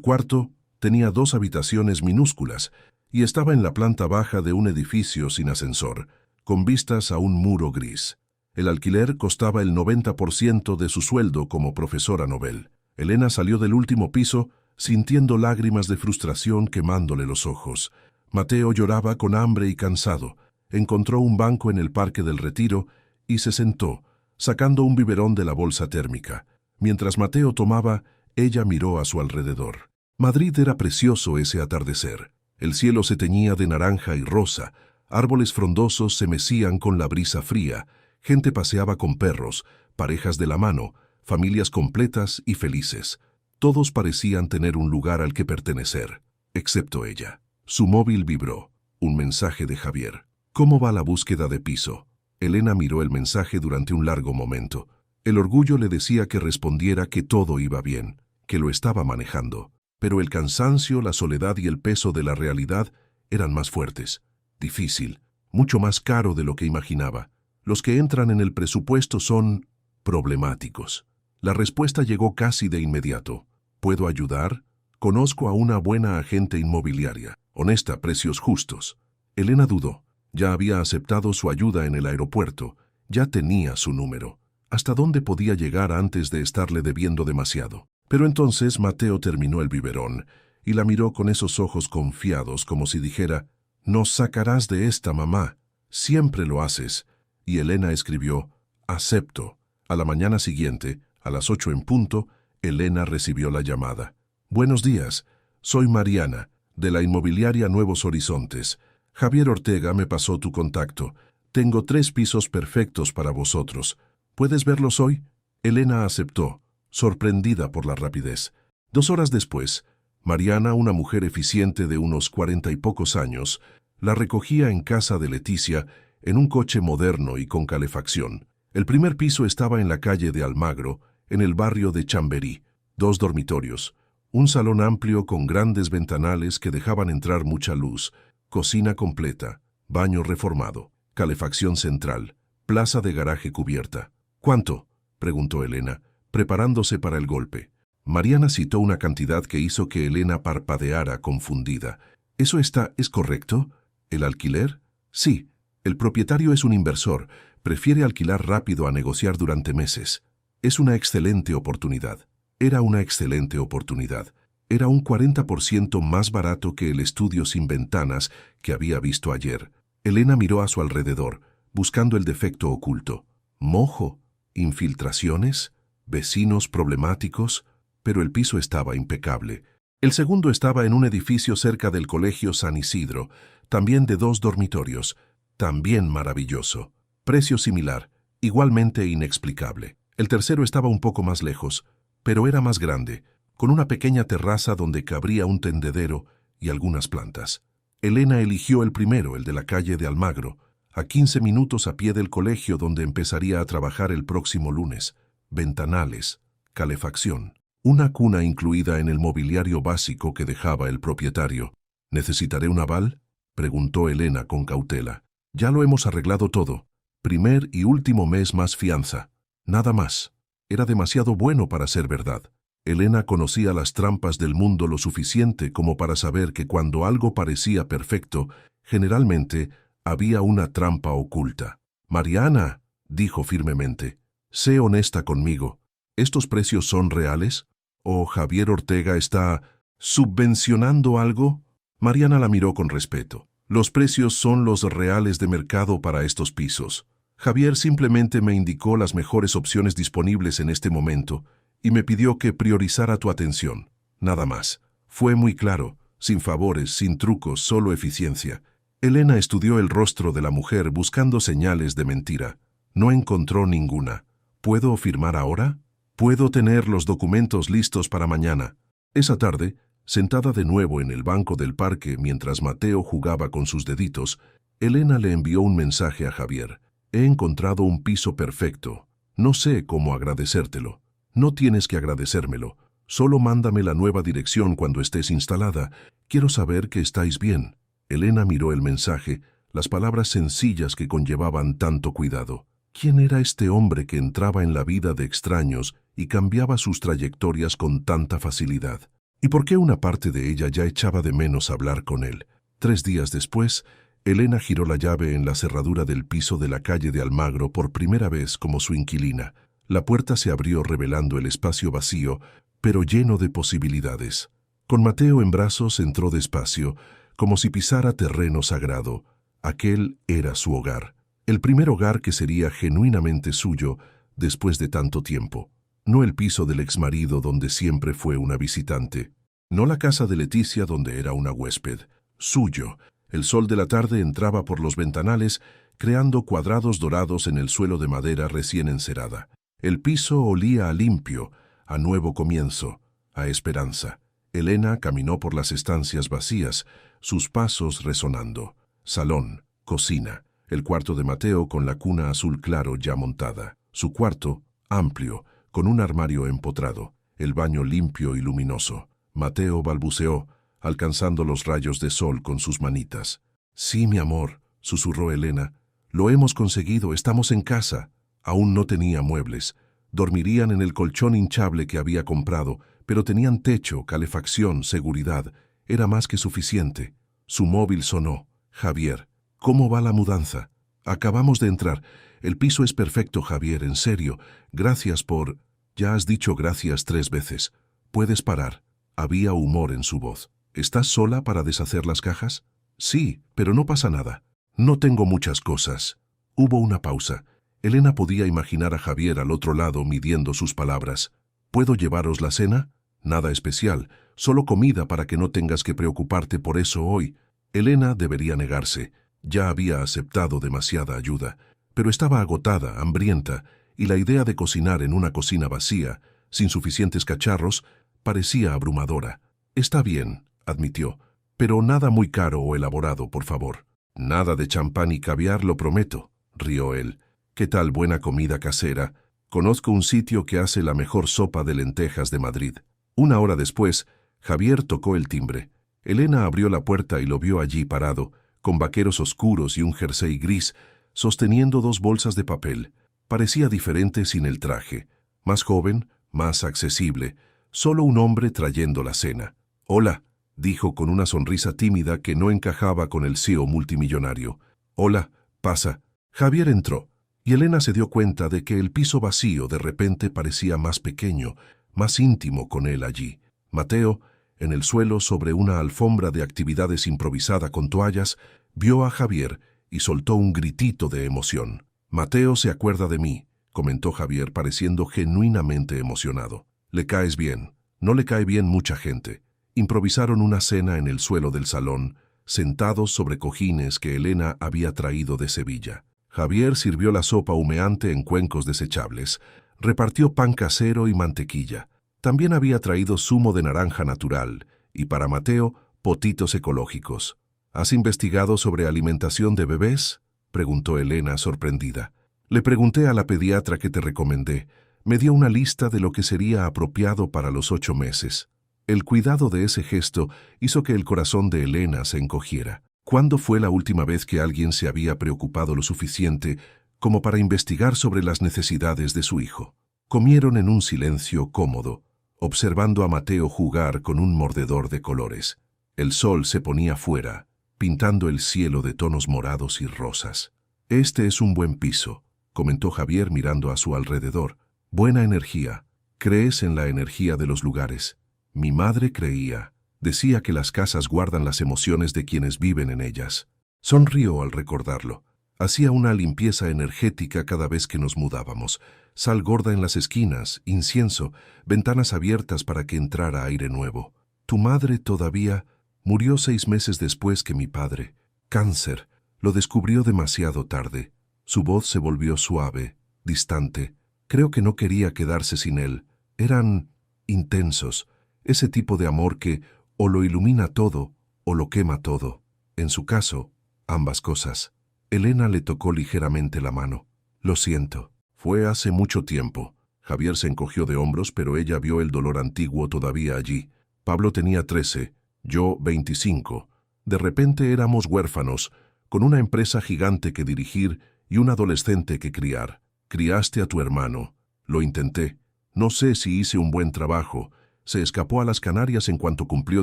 S1: cuarto tenía 2 habitaciones minúsculas y estaba en la planta baja de un edificio sin ascensor, con vistas a un muro gris. El alquiler costaba el 90% de su sueldo como profesora novel. Elena salió del último piso sintiendo lágrimas de frustración quemándole los ojos. Mateo lloraba con hambre y cansado. Encontró un banco en el Parque del Retiro y se sentó, sacando un biberón de la bolsa térmica. Mientras Mateo tomaba, ella miró a su alrededor. Madrid era precioso ese atardecer. El cielo se teñía de naranja y rosa, árboles frondosos se mecían con la brisa fría, gente paseaba con perros, parejas de la mano, familias completas y felices. Todos parecían tener un lugar al que pertenecer, excepto ella. Su móvil vibró. Un mensaje de Javier. «¿Cómo va la búsqueda de piso?». Elena miró el mensaje durante un largo momento. El orgullo le decía que respondiera que todo iba bien, que lo estaba manejando. Pero el cansancio, la soledad y el peso de la realidad eran más fuertes. difícil, mucho más caro de lo que imaginaba. Los que entran en el presupuesto son problemáticos. La respuesta llegó casi de inmediato. ¿Puedo ayudar? Conozco a una buena agente inmobiliaria. Honesta, precios justos. Elena dudó. Ya había aceptado su ayuda en el aeropuerto. Ya tenía su número. ¿Hasta dónde podía llegar antes de estarle debiendo demasiado? Pero entonces Mateo terminó el biberón y la miró con esos ojos confiados como si dijera: «Nos sacarás de esta, mamá. Siempre lo haces». Y Elena escribió: «Acepto». A la mañana siguiente, a las 8 en punto, Elena recibió la llamada. «Buenos días. Soy Mariana, de la inmobiliaria Nuevos Horizontes. Javier Ortega me pasó tu contacto. Tengo 3 pisos perfectos para vosotros. ¿Puedes verlos hoy?» Elena aceptó, sorprendida por la rapidez. 2 horas después, Mariana, una mujer eficiente de unos 40 y pocos años, la recogía en casa de Leticia en un coche moderno y con calefacción. El primer piso estaba en la calle de Almagro, en el barrio de Chamberí. 2 dormitorios, un salón amplio con grandes ventanales que dejaban entrar mucha luz, cocina completa, baño reformado, calefacción central, plaza de garaje cubierta. «¿Cuánto?», preguntó Elena, preparándose para el golpe. Mariana citó una cantidad que hizo que Elena parpadeara confundida. «¿Eso es correcto? ¿El alquiler?» «Sí. El propietario es un inversor. Prefiere alquilar rápido a negociar durante meses. Es una excelente oportunidad». Era una excelente oportunidad. Era un 40% más barato que el estudio sin ventanas que había visto ayer. Elena miró a su alrededor, buscando el defecto oculto. ¿Mojo? ¿Infiltraciones? ¿Vecinos problemáticos? Pero el piso estaba impecable. El segundo estaba en un edificio cerca del Colegio San Isidro, también de 2 dormitorios, también maravilloso. Precio similar, igualmente inexplicable. El tercero estaba un poco más lejos, pero era más grande, con una pequeña terraza donde cabría un tendedero y algunas plantas. Elena eligió el primero, el de la calle de Almagro, a 15 minutos a pie del colegio donde empezaría a trabajar el próximo lunes. Ventanales, calefacción, una cuna incluida en el mobiliario básico que dejaba el propietario. «¿Necesitaré un aval?», preguntó Elena con cautela. «Ya lo hemos arreglado todo. Primer y último mes más fianza. Nada más». Era demasiado bueno para ser verdad. Elena conocía las trampas del mundo lo suficiente como para saber que cuando algo parecía perfecto, generalmente había una trampa oculta. «Mariana», dijo firmemente, «sé honesta conmigo. ¿Estos precios son reales? ¿O Javier Ortega está subvencionando algo?» Mariana la miró con respeto. «Los precios son los reales de mercado para estos pisos. Javier simplemente me indicó las mejores opciones disponibles en este momento y me pidió que priorizara tu atención. Nada más. Fue muy claro, sin favores, sin trucos, solo eficiencia». Elena estudió el rostro de la mujer buscando señales de mentira. No encontró ninguna. «¿Puedo firmar ahora? Puedo tener los documentos listos para mañana». Esa tarde, sentada de nuevo en el banco del parque mientras Mateo jugaba con sus deditos, Elena le envió un mensaje a Javier. «He encontrado un piso perfecto. No sé cómo agradecértelo. No tienes que agradecérmelo. Solo mándame la nueva dirección cuando estés instalada. Quiero saber que estáis bien». Elena miró el mensaje, las palabras sencillas que conllevaban tanto cuidado. ¿Quién era este hombre que entraba en la vida de extraños y cambiaba sus trayectorias con tanta facilidad? ¿Y por qué una parte de ella ya echaba de menos hablar con él? 3 días después, Elena giró la llave en la cerradura del piso de la calle de Almagro por primera vez como su inquilina. La puerta se abrió revelando el espacio vacío, pero lleno de posibilidades. Con Mateo en brazos entró despacio, como si pisara terreno sagrado. Aquel era su hogar. El primer hogar que sería genuinamente suyo después de tanto tiempo. No el piso del exmarido donde siempre fue una visitante. No la casa de Leticia donde era una huésped. Suyo. El sol de la tarde entraba por los ventanales, creando cuadrados dorados en el suelo de madera recién encerada. El piso olía a limpio, a nuevo comienzo, a esperanza. Elena caminó por las estancias vacías, sus pasos resonando. Salón, cocina, el cuarto de Mateo con la cuna azul claro ya montada. Su cuarto, amplio, con un armario empotrado. El baño limpio y luminoso. Mateo balbuceó, alcanzando los rayos de sol con sus manitas. Sí, mi amor, susurró Elena. Lo hemos conseguido, estamos en casa. Aún no tenía muebles. Dormirían en el colchón hinchable que había comprado, pero tenían techo, calefacción, seguridad. Era más que suficiente. Su móvil sonó. Javier, ¿cómo va la mudanza? Acabamos de entrar. El piso es perfecto, Javier, en serio. Gracias por... Ya has dicho gracias 3 veces. Puedes parar. Había humor en su voz. ¿Estás sola para deshacer las cajas? Sí, pero no pasa nada. No tengo muchas cosas. Hubo una pausa. Elena podía imaginar a Javier al otro lado midiendo sus palabras. ¿Puedo llevaros la cena? Nada especial, solo comida para que no tengas que preocuparte por eso hoy. Elena debería negarse. Ya había aceptado demasiada ayuda, pero estaba agotada, hambrienta, y la idea de cocinar en una cocina vacía, sin suficientes cacharros, parecía abrumadora. Está bien, admitió, pero nada muy caro o elaborado, por favor. Nada de champán y caviar, lo prometo, rió él. ¿Qué tal buena comida casera? Conozco un sitio que hace la mejor sopa de lentejas de Madrid. 1 hora después, Javier tocó el timbre. Elena abrió la puerta y lo vio allí parado, con vaqueros oscuros y un jersey gris, sosteniendo 2 bolsas de papel. Parecía diferente sin el traje. Más joven, más accesible. Solo un hombre trayendo la cena. «Hola», dijo con una sonrisa tímida que no encajaba con el CEO multimillonario. «Hola, pasa». Javier entró, y Elena se dio cuenta de que el piso vacío de repente parecía más pequeño, más íntimo con él allí. Mateo, en el suelo sobre una alfombra de actividades improvisada con toallas, vio a Javier y soltó un gritito de emoción. «Mateo se acuerda de mí», comentó Javier pareciendo genuinamente emocionado. «Le caes bien. No le cae bien mucha gente». Improvisaron una cena en el suelo del salón, sentados sobre cojines que Elena había traído de Sevilla. Javier sirvió la sopa humeante en cuencos desechables, repartió pan casero y mantequilla. También había traído zumo de naranja natural y, para Mateo, potitos ecológicos. ¿Has investigado sobre alimentación de bebés?, preguntó Elena sorprendida. Le pregunté a la pediatra que te recomendé. Me dio una lista de lo que sería apropiado para los 8 meses. El cuidado de ese gesto hizo que el corazón de Elena se encogiera. ¿Cuándo fue la última vez que alguien se había preocupado lo suficiente como para investigar sobre las necesidades de su hijo? Comieron en un silencio cómodo, observando a Mateo jugar con un mordedor de colores. El sol se ponía fuera, pintando el cielo de tonos morados y rosas. «Este es un buen piso», comentó Javier mirando a su alrededor. «Buena energía. ¿Crees en la energía de los lugares?» Mi madre creía. Decía que las casas guardan las emociones de quienes viven en ellas. Sonrió al recordarlo. Hacía una limpieza energética cada vez que nos mudábamos. Sal gorda en las esquinas, incienso, ventanas abiertas para que entrara aire nuevo. Tu madre todavía murió 6 meses después que mi padre. Cáncer. Lo descubrió demasiado tarde. Su voz se volvió suave, distante. Creo que no quería quedarse sin él. Eran intensos. Ese tipo de amor que o lo ilumina todo o lo quema todo. En su caso, ambas cosas. Elena le tocó ligeramente la mano. Lo siento. Fue hace mucho tiempo. Javier se encogió de hombros, pero ella vio el dolor antiguo todavía allí. Pablo tenía 13, yo 25. De repente éramos huérfanos, con una empresa gigante que dirigir y un adolescente que criar. Criaste a tu hermano. Lo intenté. No sé si hice un buen trabajo. Se escapó a las Canarias en cuanto cumplió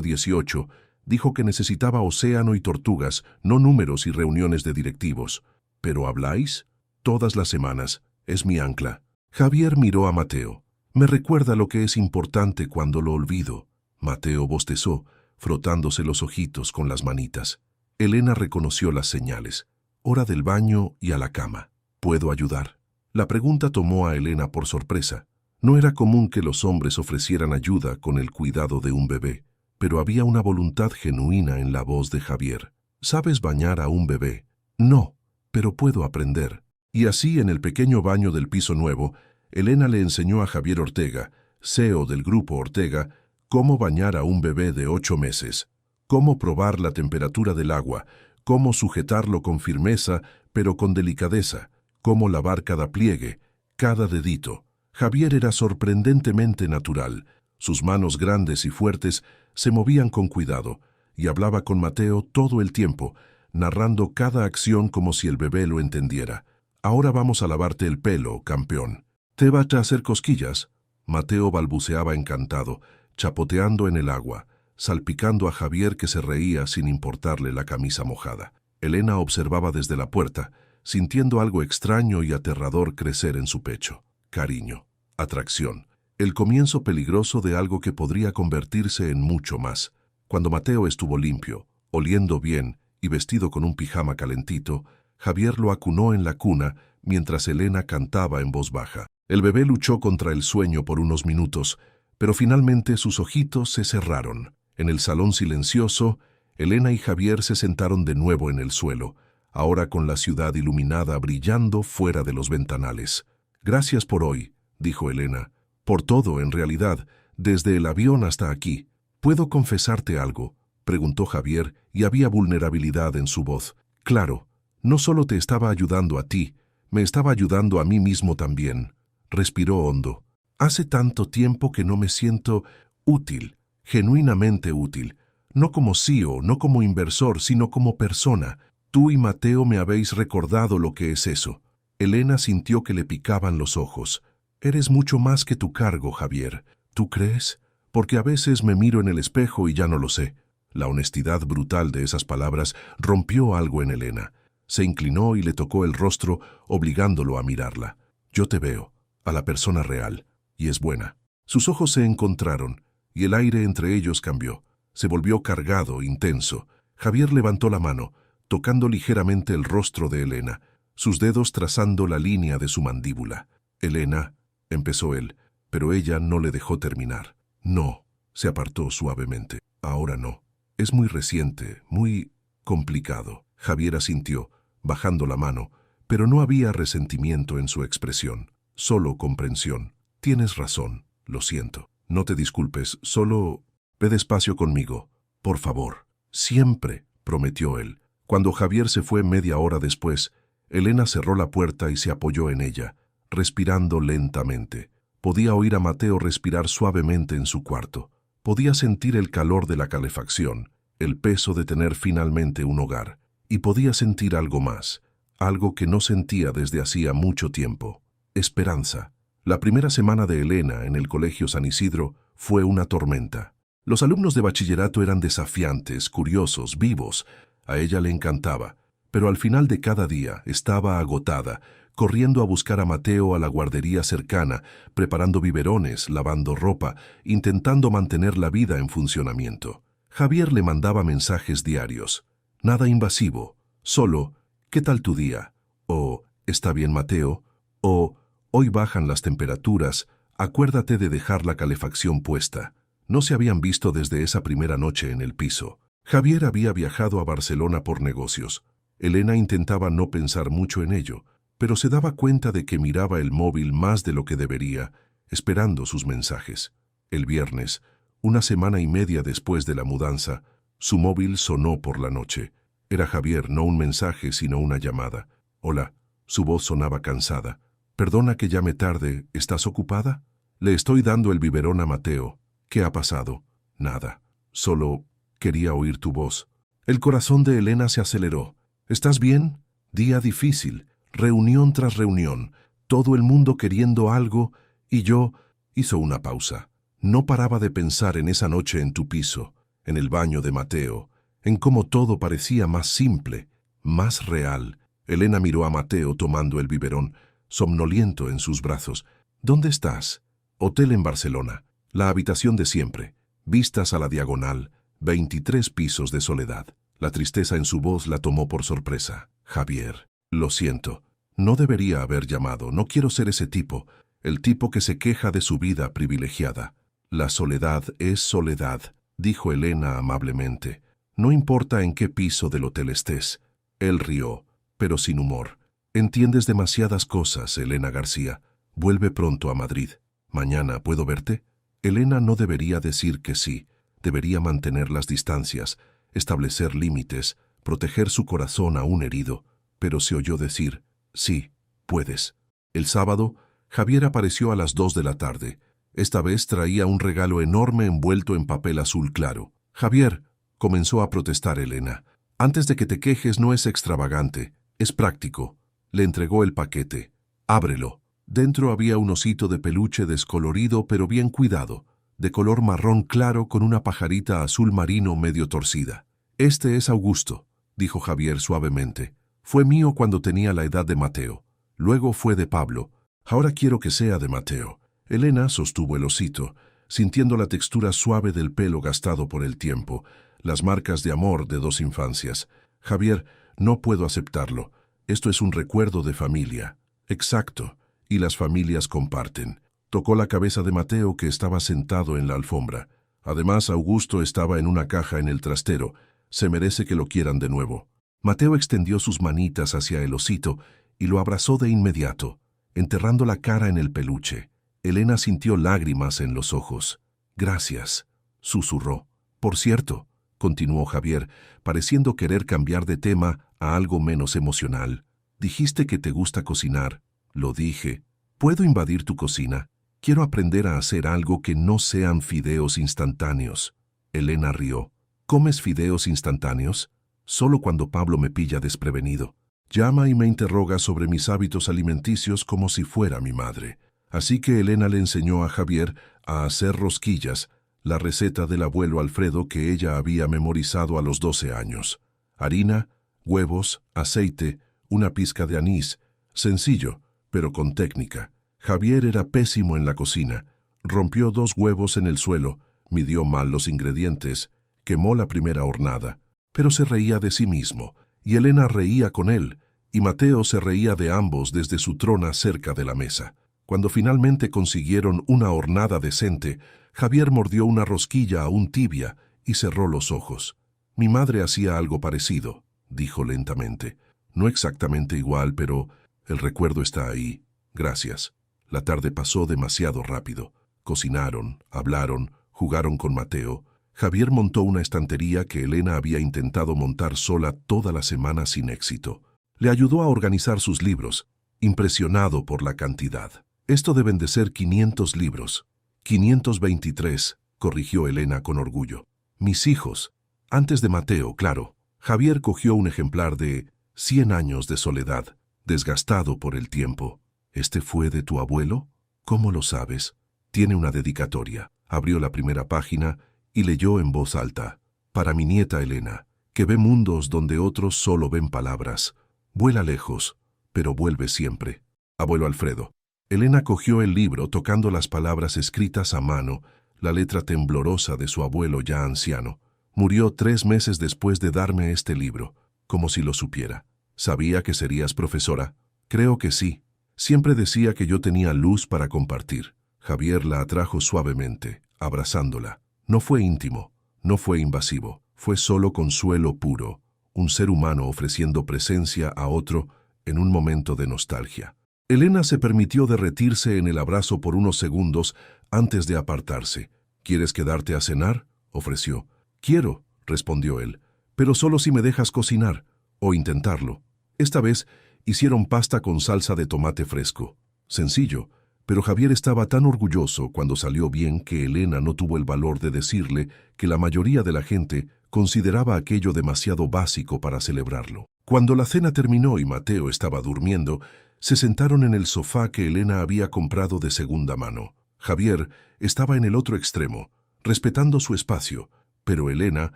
S1: 18. Dijo que necesitaba océano y tortugas, no números y reuniones de directivos. ¿Pero habláis? Todas las semanas. Es mi ancla. Javier miró a Mateo. Me recuerda lo que es importante cuando lo olvido. Mateo bostezó, frotándose los ojitos con las manitas. Elena reconoció las señales. Hora del baño y a la cama. ¿Puedo ayudar? La pregunta tomó a Elena por sorpresa. No era común que los hombres ofrecieran ayuda con el cuidado de un bebé, pero había una voluntad genuina en la voz de Javier. ¿Sabes bañar a un bebé? No, pero puedo aprender. Y así, en el pequeño baño del piso nuevo, Elena le enseñó a Javier Ortega, CEO del Grupo Ortega, cómo bañar a un bebé de 8 meses, cómo probar la temperatura del agua, cómo sujetarlo con firmeza, pero con delicadeza, cómo lavar cada pliegue, cada dedito. Javier era sorprendentemente natural. Sus manos grandes y fuertes se movían con cuidado, y hablaba con Mateo todo el tiempo, narrando cada acción como si el bebé lo entendiera. «Ahora vamos a lavarte el pelo, campeón. ¿Te vas a hacer cosquillas?» Mateo balbuceaba encantado, chapoteando en el agua, salpicando a Javier, que se reía sin importarle la camisa mojada. Elena observaba desde la puerta, sintiendo algo extraño y aterrador crecer en su pecho. Cariño, atracción, el comienzo peligroso de algo que podría convertirse en mucho más. Cuando Mateo estuvo limpio, oliendo bien y vestido con un pijama calentito, Javier lo acunó en la cuna mientras Elena cantaba en voz baja. El bebé luchó contra el sueño por unos minutos, pero finalmente sus ojitos se cerraron. En el salón silencioso, Elena y Javier se sentaron de nuevo en el suelo, ahora con la ciudad iluminada brillando fuera de los ventanales. «Gracias por hoy», dijo Elena. «Por todo, en realidad, desde el avión hasta aquí». «¿Puedo confesarte algo?», preguntó Javier, y había vulnerabilidad en su voz. «Claro, no solo te estaba ayudando a ti, me estaba ayudando a mí mismo también». Respiró hondo. «Hace tanto tiempo que no me siento útil, genuinamente útil. No como CEO, no como inversor, sino como persona. Tú y Mateo me habéis recordado lo que es eso». Elena sintió que le picaban los ojos. «Eres mucho más que tu cargo, Javier. ¿Tú crees? Porque a veces me miro en el espejo y ya no lo sé». La honestidad brutal de esas palabras rompió algo en Elena. Se inclinó y le tocó el rostro, obligándolo a mirarla. «Yo te veo, a la persona real, y es buena». Sus ojos se encontraron, y el aire entre ellos cambió. Se volvió cargado, intenso. Javier levantó la mano, tocando ligeramente el rostro de Elena, sus dedos trazando la línea de su mandíbula. «Elena», empezó él, pero ella no le dejó terminar. «No», se apartó suavemente. «Ahora no. Es muy reciente, muy complicado». Javier asintió, bajando la mano, pero no había resentimiento en su expresión, solo comprensión. «Tienes razón, lo siento. No te disculpes, solo ve despacio conmigo, por favor». «Siempre», prometió él. Cuando Javier se fue media hora después, Elena cerró la puerta y se apoyó en ella, respirando lentamente. Podía oír a Mateo respirar suavemente en su cuarto. Podía sentir el calor de la calefacción, el peso de tener finalmente un hogar. Y podía sentir algo más, algo que no sentía desde hacía mucho tiempo: esperanza. La primera semana de Elena en el Colegio San Isidro fue una tormenta. Los alumnos de bachillerato eran desafiantes, curiosos, vivos. A ella le encantaba, pero al final de cada día estaba agotada, corriendo a buscar a Mateo a la guardería cercana, preparando biberones, lavando ropa, intentando mantener la vida en funcionamiento. Javier le mandaba mensajes diarios. Nada invasivo, solo «¿Qué tal tu día?», o «¿Está bien, Mateo?», o «Hoy bajan las temperaturas, acuérdate de dejar la calefacción puesta». No se habían visto desde esa primera noche en el piso. Javier había viajado a Barcelona por negocios. Elena intentaba no pensar mucho en ello, pero se daba cuenta de que miraba el móvil más de lo que debería, esperando sus mensajes. El viernes, una semana y media después de la mudanza, su móvil sonó por la noche. Era Javier, no un mensaje, sino una llamada. «Hola». Su voz sonaba cansada. «Perdona que llame tarde, ¿estás ocupada? Le estoy dando el biberón a Mateo». «¿Qué ha pasado?» «Nada. Solo quería oír tu voz». El corazón de Elena se aceleró. «¿Estás bien?» Día difícil, reunión tras reunión, todo el mundo queriendo algo, y yo... Hizo una pausa. No paraba de pensar en esa noche en tu piso, en el baño de Mateo, en cómo todo parecía más simple, más real. Elena miró a Mateo tomando el biberón, somnoliento en sus brazos. «¿Dónde estás?» «Hotel en Barcelona. La habitación de siempre. Vistas a la diagonal. 23 pisos de soledad». La tristeza en su voz la tomó por sorpresa. «Javier, lo siento. No debería haber llamado. No quiero ser ese tipo, el tipo que se queja de su vida privilegiada». «La soledad es soledad», dijo Elena amablemente. «No importa en qué piso del hotel estés». Él rió, pero sin humor. «Entiendes demasiadas cosas, Elena García. Vuelve pronto a Madrid. ¿Mañana puedo verte?» Elena no debería decir que sí. Debería mantener las distancias, establecer límites, proteger su corazón aún herido. Pero se oyó decir: «Sí, puedes». El sábado, Javier apareció a las 2 de la tarde. Esta vez traía un regalo enorme envuelto en papel azul claro. «Javier», comenzó a protestar Elena. Antes de que te quejes, no es extravagante, es práctico. Le entregó el paquete. Ábrelo. Dentro había un osito de peluche descolorido pero bien cuidado, de color marrón claro con una pajarita azul marino medio torcida. Este es Augusto, dijo Javier suavemente. Fue mío cuando tenía la edad de Mateo. Luego fue de Pablo. Ahora quiero que sea de Mateo. Elena sostuvo el osito, sintiendo la textura suave del pelo gastado por el tiempo, las marcas de amor de dos infancias. Javier, no puedo aceptarlo. Esto es un recuerdo de familia. Exacto. Y las familias comparten. Tocó la cabeza de Mateo, que estaba sentado en la alfombra. Además, Augusto estaba en una caja en el trastero. Se merece que lo quieran de nuevo. Mateo extendió sus manitas hacia el osito y lo abrazó de inmediato, enterrando la cara en el peluche. Elena sintió lágrimas en los ojos. Gracias, susurró. Por cierto, continuó Javier, pareciendo querer cambiar de tema a algo menos emocional. Dijiste que te gusta cocinar. Lo dije. ¿Puedo invadir tu cocina? Quiero aprender a hacer algo que no sean fideos instantáneos. Elena rió. ¿Comes fideos instantáneos? Solo cuando Pablo me pilla desprevenido. Llama y me interroga sobre mis hábitos alimenticios como si fuera mi madre. Así que Elena le enseñó a Javier a hacer rosquillas, la receta del abuelo Alfredo que ella había memorizado a los 12 años. Harina, huevos, aceite, una pizca de anís. Sencillo, pero con técnica. Javier era pésimo en la cocina. Rompió 2 huevos en el suelo, midió mal los ingredientes, quemó la primera hornada, pero se reía de sí mismo, y Elena reía con él, y Mateo se reía de ambos desde su trona cerca de la mesa. Cuando finalmente consiguieron una hornada decente, Javier mordió una rosquilla aún tibia y cerró los ojos. Mi madre hacía algo parecido, dijo lentamente. No exactamente igual, pero el recuerdo está ahí. Gracias. La tarde pasó demasiado rápido. Cocinaron, hablaron, jugaron con Mateo. Javier montó una estantería que Elena había intentado montar sola toda la semana sin éxito. Le ayudó a organizar sus libros, impresionado por la cantidad. Esto deben de ser 500 libros. 523, corrigió Elena con orgullo. Mis hijos. Antes de Mateo, claro. Javier cogió un ejemplar de 100 años de soledad, desgastado por el tiempo. ¿Este fue de tu abuelo? ¿Cómo lo sabes? Tiene una dedicatoria. Abrió la primera página y leyó en voz alta. Para mi nieta Elena, que ve mundos donde otros solo ven palabras. Vuela lejos, pero vuelve siempre. Abuelo Alfredo. Elena cogió el libro tocando las palabras escritas a mano, la letra temblorosa de su abuelo ya anciano. Murió 3 meses después de darme este libro, como si lo supiera. ¿Sabía que serías profesora? Creo que sí. Siempre decía que yo tenía luz para compartir. Javier la atrajo suavemente, abrazándola. No fue íntimo, no fue invasivo, fue solo consuelo puro, un ser humano ofreciendo presencia a otro en un momento de nostalgia. Elena se permitió derretirse en el abrazo por unos segundos antes de apartarse. ¿Quieres quedarte a cenar?, ofreció. Quiero, respondió él, pero solo si me dejas cocinar, o intentarlo. Esta vez hicieron pasta con salsa de tomate fresco. Sencillo, pero Javier estaba tan orgulloso cuando salió bien que Elena no tuvo el valor de decirle que la mayoría de la gente consideraba aquello demasiado básico para celebrarlo. Cuando la cena terminó y Mateo estaba durmiendo, se sentaron en el sofá que Elena había comprado de segunda mano. Javier estaba en el otro extremo, respetando su espacio, pero Elena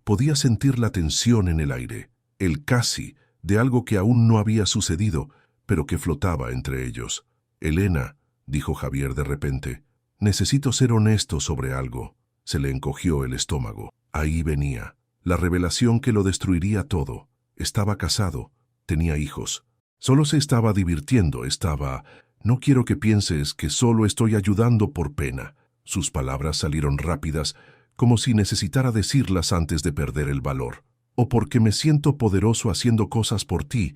S1: podía sentir la tensión en el aire, el casi, de algo que aún no había sucedido, pero que flotaba entre ellos. Elena, dijo Javier de repente, necesito ser honesto sobre algo. Se le encogió el estómago. Ahí venía, la revelación que lo destruiría todo. Estaba casado, tenía hijos. Solo se estaba divirtiendo, No quiero que pienses que solo estoy ayudando por pena. Sus palabras salieron rápidas, como si necesitara decirlas antes de perder el valor. O porque me siento poderoso haciendo cosas por ti.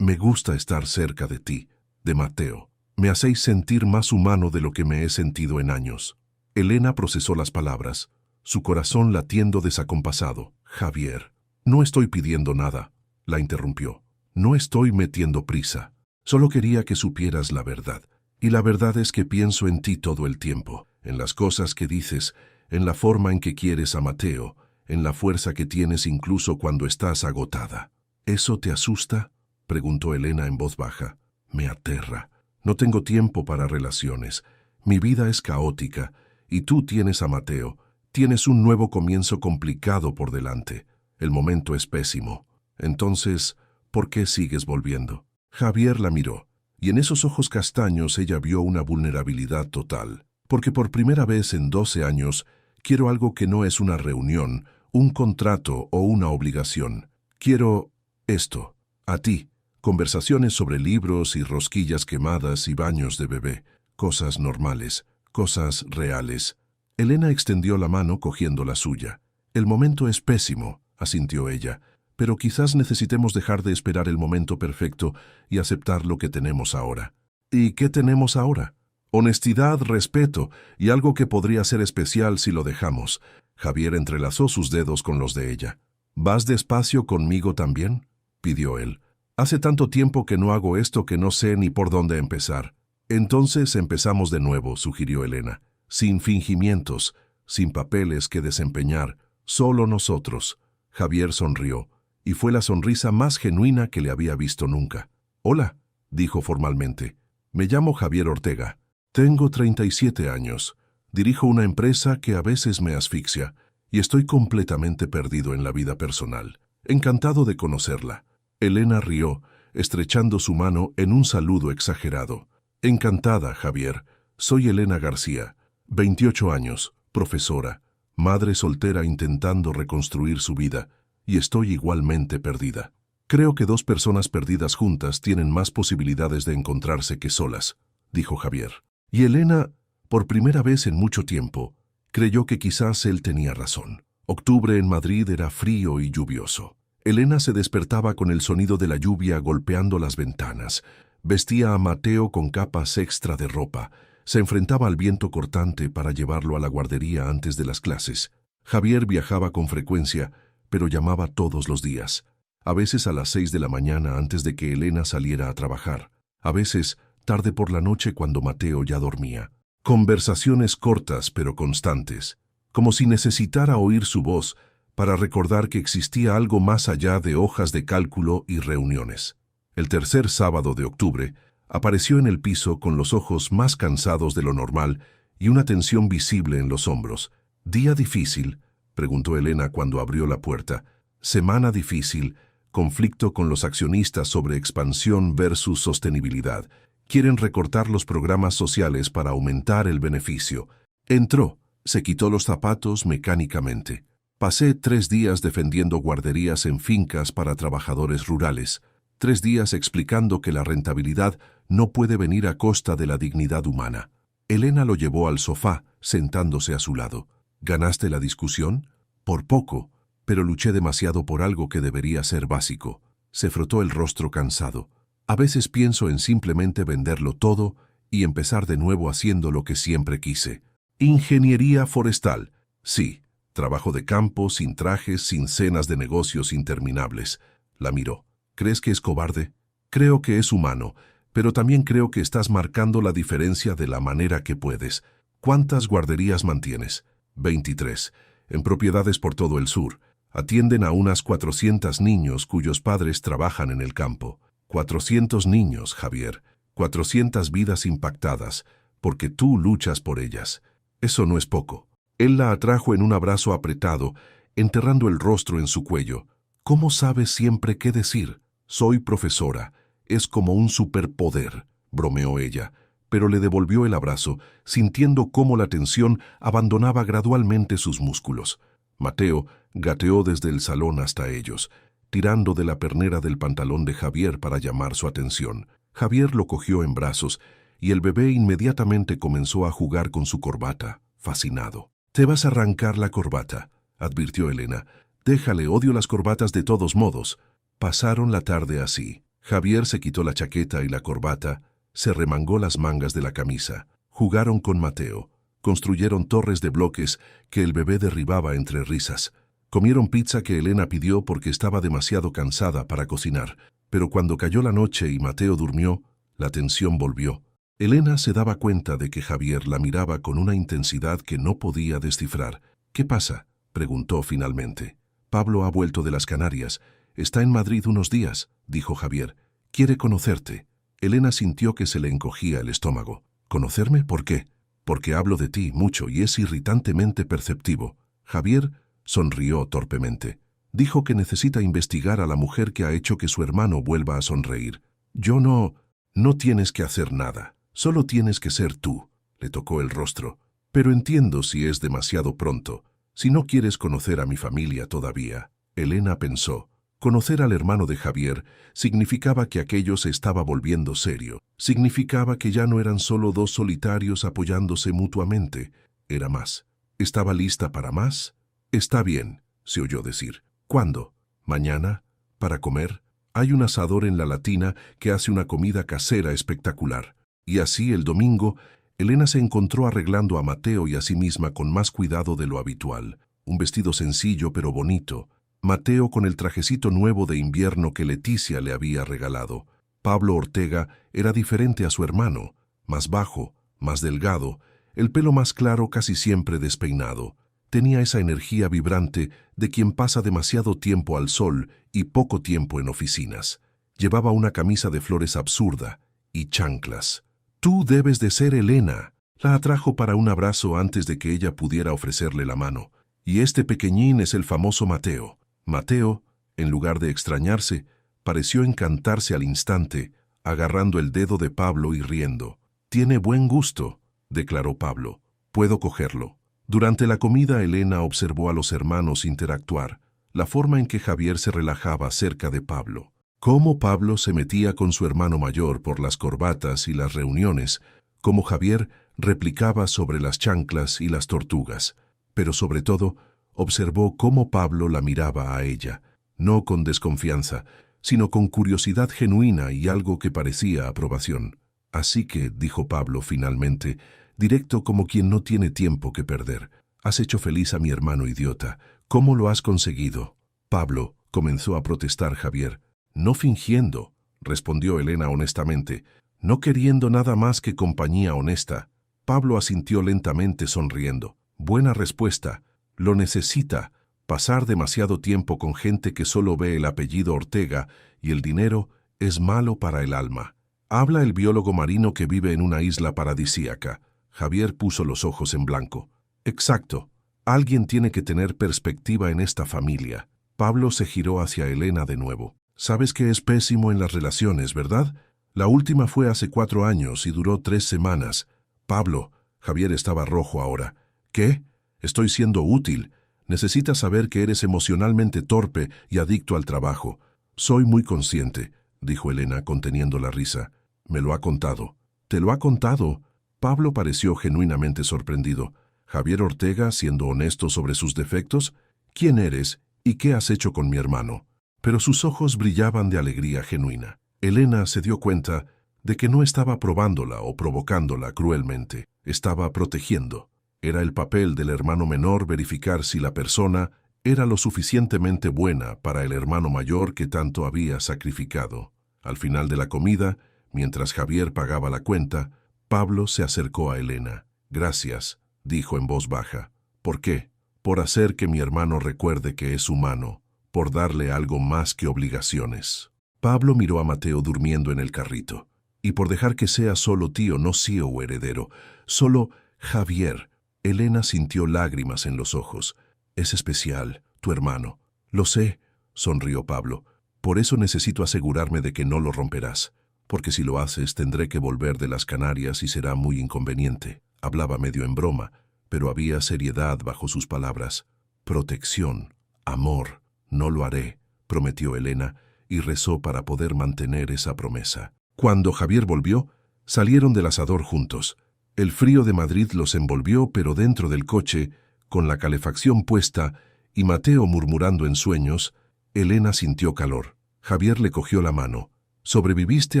S1: Me gusta estar cerca de ti, de Mateo. Me hacéis sentir más humano de lo que me he sentido en años. Elena procesó las palabras, su corazón latiendo desacompasado. Javier, no estoy pidiendo nada, la interrumpió. No estoy metiendo prisa. Solo quería que supieras la verdad. Y la verdad es que pienso en ti todo el tiempo, en las cosas que dices, en la forma en que quieres a Mateo, en la fuerza que tienes incluso cuando estás agotada. ¿Eso te asusta?, preguntó Elena en voz baja. Me aterra. No tengo tiempo para relaciones. Mi vida es caótica, y tú tienes a Mateo. Tienes un nuevo comienzo complicado por delante. El momento es pésimo. Entonces, ¿por qué sigues volviendo? Javier la miró, y en esos ojos castaños ella vio una vulnerabilidad total. Porque por primera vez en 12 años, quiero algo que no es una reunión, un contrato o una obligación. Quiero esto, a ti. Conversaciones sobre libros y rosquillas quemadas y baños de bebé. Cosas normales, cosas reales. Elena extendió la mano cogiendo la suya. El momento es pésimo, asintió ella, pero quizás necesitemos dejar de esperar el momento perfecto y aceptar lo que tenemos ahora. ¿Y qué tenemos ahora? Honestidad, respeto y algo que podría ser especial si lo dejamos. Javier entrelazó sus dedos con los de ella. ¿Vas despacio conmigo también?, pidió él. Hace tanto tiempo que no hago esto que no sé ni por dónde empezar. Entonces empezamos de nuevo, sugirió Elena. Sin fingimientos, sin papeles que desempeñar, solo nosotros. Javier sonrió, y fue la sonrisa más genuina que le había visto nunca. Hola, dijo formalmente. Me llamo Javier Ortega. Tengo 37 años. Dirijo una empresa que a veces me asfixia, y estoy completamente perdido en la vida personal. Encantado de conocerla. Elena rió, estrechando su mano en un saludo exagerado. Encantada, Javier. Soy Elena García, 28 años, profesora, madre soltera intentando reconstruir su vida, y estoy igualmente perdida. Creo que dos personas perdidas juntas tienen más posibilidades de encontrarse que solas, dijo Javier. Y Elena, por primera vez en mucho tiempo, creyó que quizás él tenía razón. Octubre en Madrid era frío y lluvioso. Elena se despertaba con el sonido de la lluvia golpeando las ventanas. Vestía a Mateo con capas extra de ropa. Se enfrentaba al viento cortante para llevarlo a la guardería antes de las clases. Javier viajaba con frecuencia, pero llamaba todos los días. A veces a las 6 de la mañana antes de que Elena saliera a trabajar. A veces tarde por la noche cuando Mateo ya dormía. Conversaciones cortas pero constantes, como si necesitara oír su voz para recordar que existía algo más allá de hojas de cálculo y reuniones. El tercer sábado de octubre, apareció en el piso con los ojos más cansados de lo normal y una tensión visible en los hombros. ¿Día difícil?, preguntó Elena cuando abrió la puerta. Semana difícil, conflicto con los accionistas sobre expansión versus sostenibilidad. Quieren recortar los programas sociales para aumentar el beneficio. Entró, se quitó los zapatos mecánicamente. Pasé 3 días defendiendo guarderías en fincas para trabajadores rurales. 3 días explicando que la rentabilidad no puede venir a costa de la dignidad humana. Elena lo llevó al sofá, sentándose a su lado. ¿Ganaste la discusión? Por poco, pero luché demasiado por algo que debería ser básico. Se frotó el rostro cansado. A veces pienso en simplemente venderlo todo y empezar de nuevo haciendo lo que siempre quise. Ingeniería forestal. Sí, trabajo de campo, sin trajes, sin cenas de negocios interminables. La miró. ¿Crees que es cobarde? Creo que es humano, pero también creo que estás marcando la diferencia de la manera que puedes. ¿Cuántas guarderías mantienes? 23. En propiedades por todo el sur. Atienden a unas 400 niños cuyos padres trabajan en el campo. 400 niños, Javier. 400 vidas impactadas, porque tú luchas por ellas. Eso no es poco. Él la atrajo en un abrazo apretado, enterrando el rostro en su cuello. ¿Cómo sabes siempre qué decir? Soy profesora. Es como un superpoder, bromeó ella, pero le devolvió el abrazo, sintiendo cómo la tensión abandonaba gradualmente sus músculos. Mateo gateó desde el salón hasta ellos, tirando de la pernera del pantalón de Javier para llamar su atención. Javier lo cogió en brazos, y el bebé inmediatamente comenzó a jugar con su corbata, fascinado. «Te vas a arrancar la corbata», advirtió Elena. «Déjale, odio las corbatas de todos modos». Pasaron la tarde así. Javier se quitó la chaqueta y la corbata, se remangó las mangas de la camisa. Jugaron con Mateo. Construyeron torres de bloques que el bebé derribaba entre risas. Comieron pizza que Elena pidió porque estaba demasiado cansada para cocinar. Pero cuando cayó la noche y Mateo durmió, la tensión volvió. Elena se daba cuenta de que Javier la miraba con una intensidad que no podía descifrar. «¿Qué pasa?», preguntó finalmente. Pablo ha vuelto de las Canarias. Está en Madrid unos días, dijo Javier. Quiere conocerte. Elena sintió que se le encogía el estómago. ¿Conocerme? ¿Por qué? Porque hablo de ti mucho y es irritantemente perceptivo. Javier sonrió torpemente. Dijo que necesita investigar a la mujer que ha hecho que su hermano vuelva a sonreír. No tienes que hacer nada. Solo tienes que ser tú. Le tocó el rostro. Pero entiendo si es demasiado pronto. Si no quieres conocer a mi familia todavía. Elena pensó. Conocer al hermano de Javier significaba que aquello se estaba volviendo serio. Significaba que ya no eran solo dos solitarios apoyándose mutuamente. Era más. ¿Estaba lista para más? Está bien, se oyó decir. ¿Cuándo? ¿Mañana? ¿Para comer? Hay un asador en la Latina que hace una comida casera espectacular. Y así el domingo, Elena se encontró arreglando a Mateo y a sí misma con más cuidado de lo habitual. Un vestido sencillo pero bonito. Mateo con el trajecito nuevo de invierno que Leticia le había regalado. Pablo Ortega era diferente a su hermano, más bajo, más delgado, el pelo más claro casi siempre despeinado. Tenía esa energía vibrante de quien pasa demasiado tiempo al sol y poco tiempo en oficinas. Llevaba una camisa de flores absurda y chanclas. «Tú debes de ser Elena», la atrajo para un abrazo antes de que ella pudiera ofrecerle la mano. «Y este pequeñín es el famoso Mateo». Mateo, en lugar de extrañarse, pareció encantarse al instante, agarrando el dedo de Pablo y riendo. «Tiene buen gusto», declaró Pablo. «Puedo cogerlo». Durante la comida, Elena observó a los hermanos interactuar, la forma en que Javier se relajaba cerca de Pablo. Cómo Pablo se metía con su hermano mayor por las corbatas y las reuniones, cómo Javier replicaba sobre las chanclas y las tortugas, pero sobre todo, observó cómo Pablo la miraba a ella, no con desconfianza, sino con curiosidad genuina y algo que parecía aprobación. «Así que», dijo Pablo finalmente, directo como quien no tiene tiempo que perder, «has hecho feliz a mi hermano idiota. ¿Cómo lo has conseguido?» «Pablo», comenzó a protestar Javier. «No fingiendo», respondió Elena honestamente, «no queriendo nada más que compañía honesta». Pablo asintió lentamente sonriendo. «Buena respuesta. Lo necesita. Pasar demasiado tiempo con gente que solo ve el apellido Ortega y el dinero es malo para el alma». Habla el biólogo marino que vive en una isla paradisíaca. Javier puso los ojos en blanco. «Exacto. Alguien tiene que tener perspectiva en esta familia». Pablo se giró hacia Elena de nuevo. «Sabes que es pésimo en las relaciones, ¿verdad? La última fue hace 4 años y duró 3 semanas. Pablo», Javier estaba rojo ahora. «¿Qué? Estoy siendo útil. Necesitas saber que eres emocionalmente torpe y adicto al trabajo». «Soy muy consciente», dijo Elena conteniendo la risa. «Me lo ha contado». «¿Te lo ha contado?» Pablo pareció genuinamente sorprendido. «¿Javier Ortega, siendo honesto sobre sus defectos? ¿Quién eres y qué has hecho con mi hermano?» Pero sus ojos brillaban de alegría genuina. Elena se dio cuenta de que no estaba probándola o provocándola cruelmente. Estaba protegiendo. Era el papel del hermano menor verificar si la persona era lo suficientemente buena para el hermano mayor que tanto había sacrificado. Al final de la comida, mientras Javier pagaba la cuenta, Pablo se acercó a Elena. «Gracias», dijo en voz baja. «¿Por qué?» «Por hacer que mi hermano recuerde que es humano, por darle algo más que obligaciones». Pablo miró a Mateo durmiendo en el carrito. «Y por dejar que sea solo tío, no CEO o heredero, solo Javier». Elena sintió lágrimas en los ojos. «Es especial, tu hermano». «Lo sé», sonrió Pablo. «Por eso necesito asegurarme de que no lo romperás. Porque si lo haces, tendré que volver de las Canarias y será muy inconveniente». Hablaba medio en broma, pero había seriedad bajo sus palabras. «Protección, amor, no lo haré», prometió Elena, y rezó para poder mantener esa promesa. Cuando Javier volvió, salieron del asador juntos. El frío de Madrid los envolvió, pero dentro del coche, con la calefacción puesta y Mateo murmurando en sueños, Elena sintió calor. Javier le cogió la mano. «¿Sobreviviste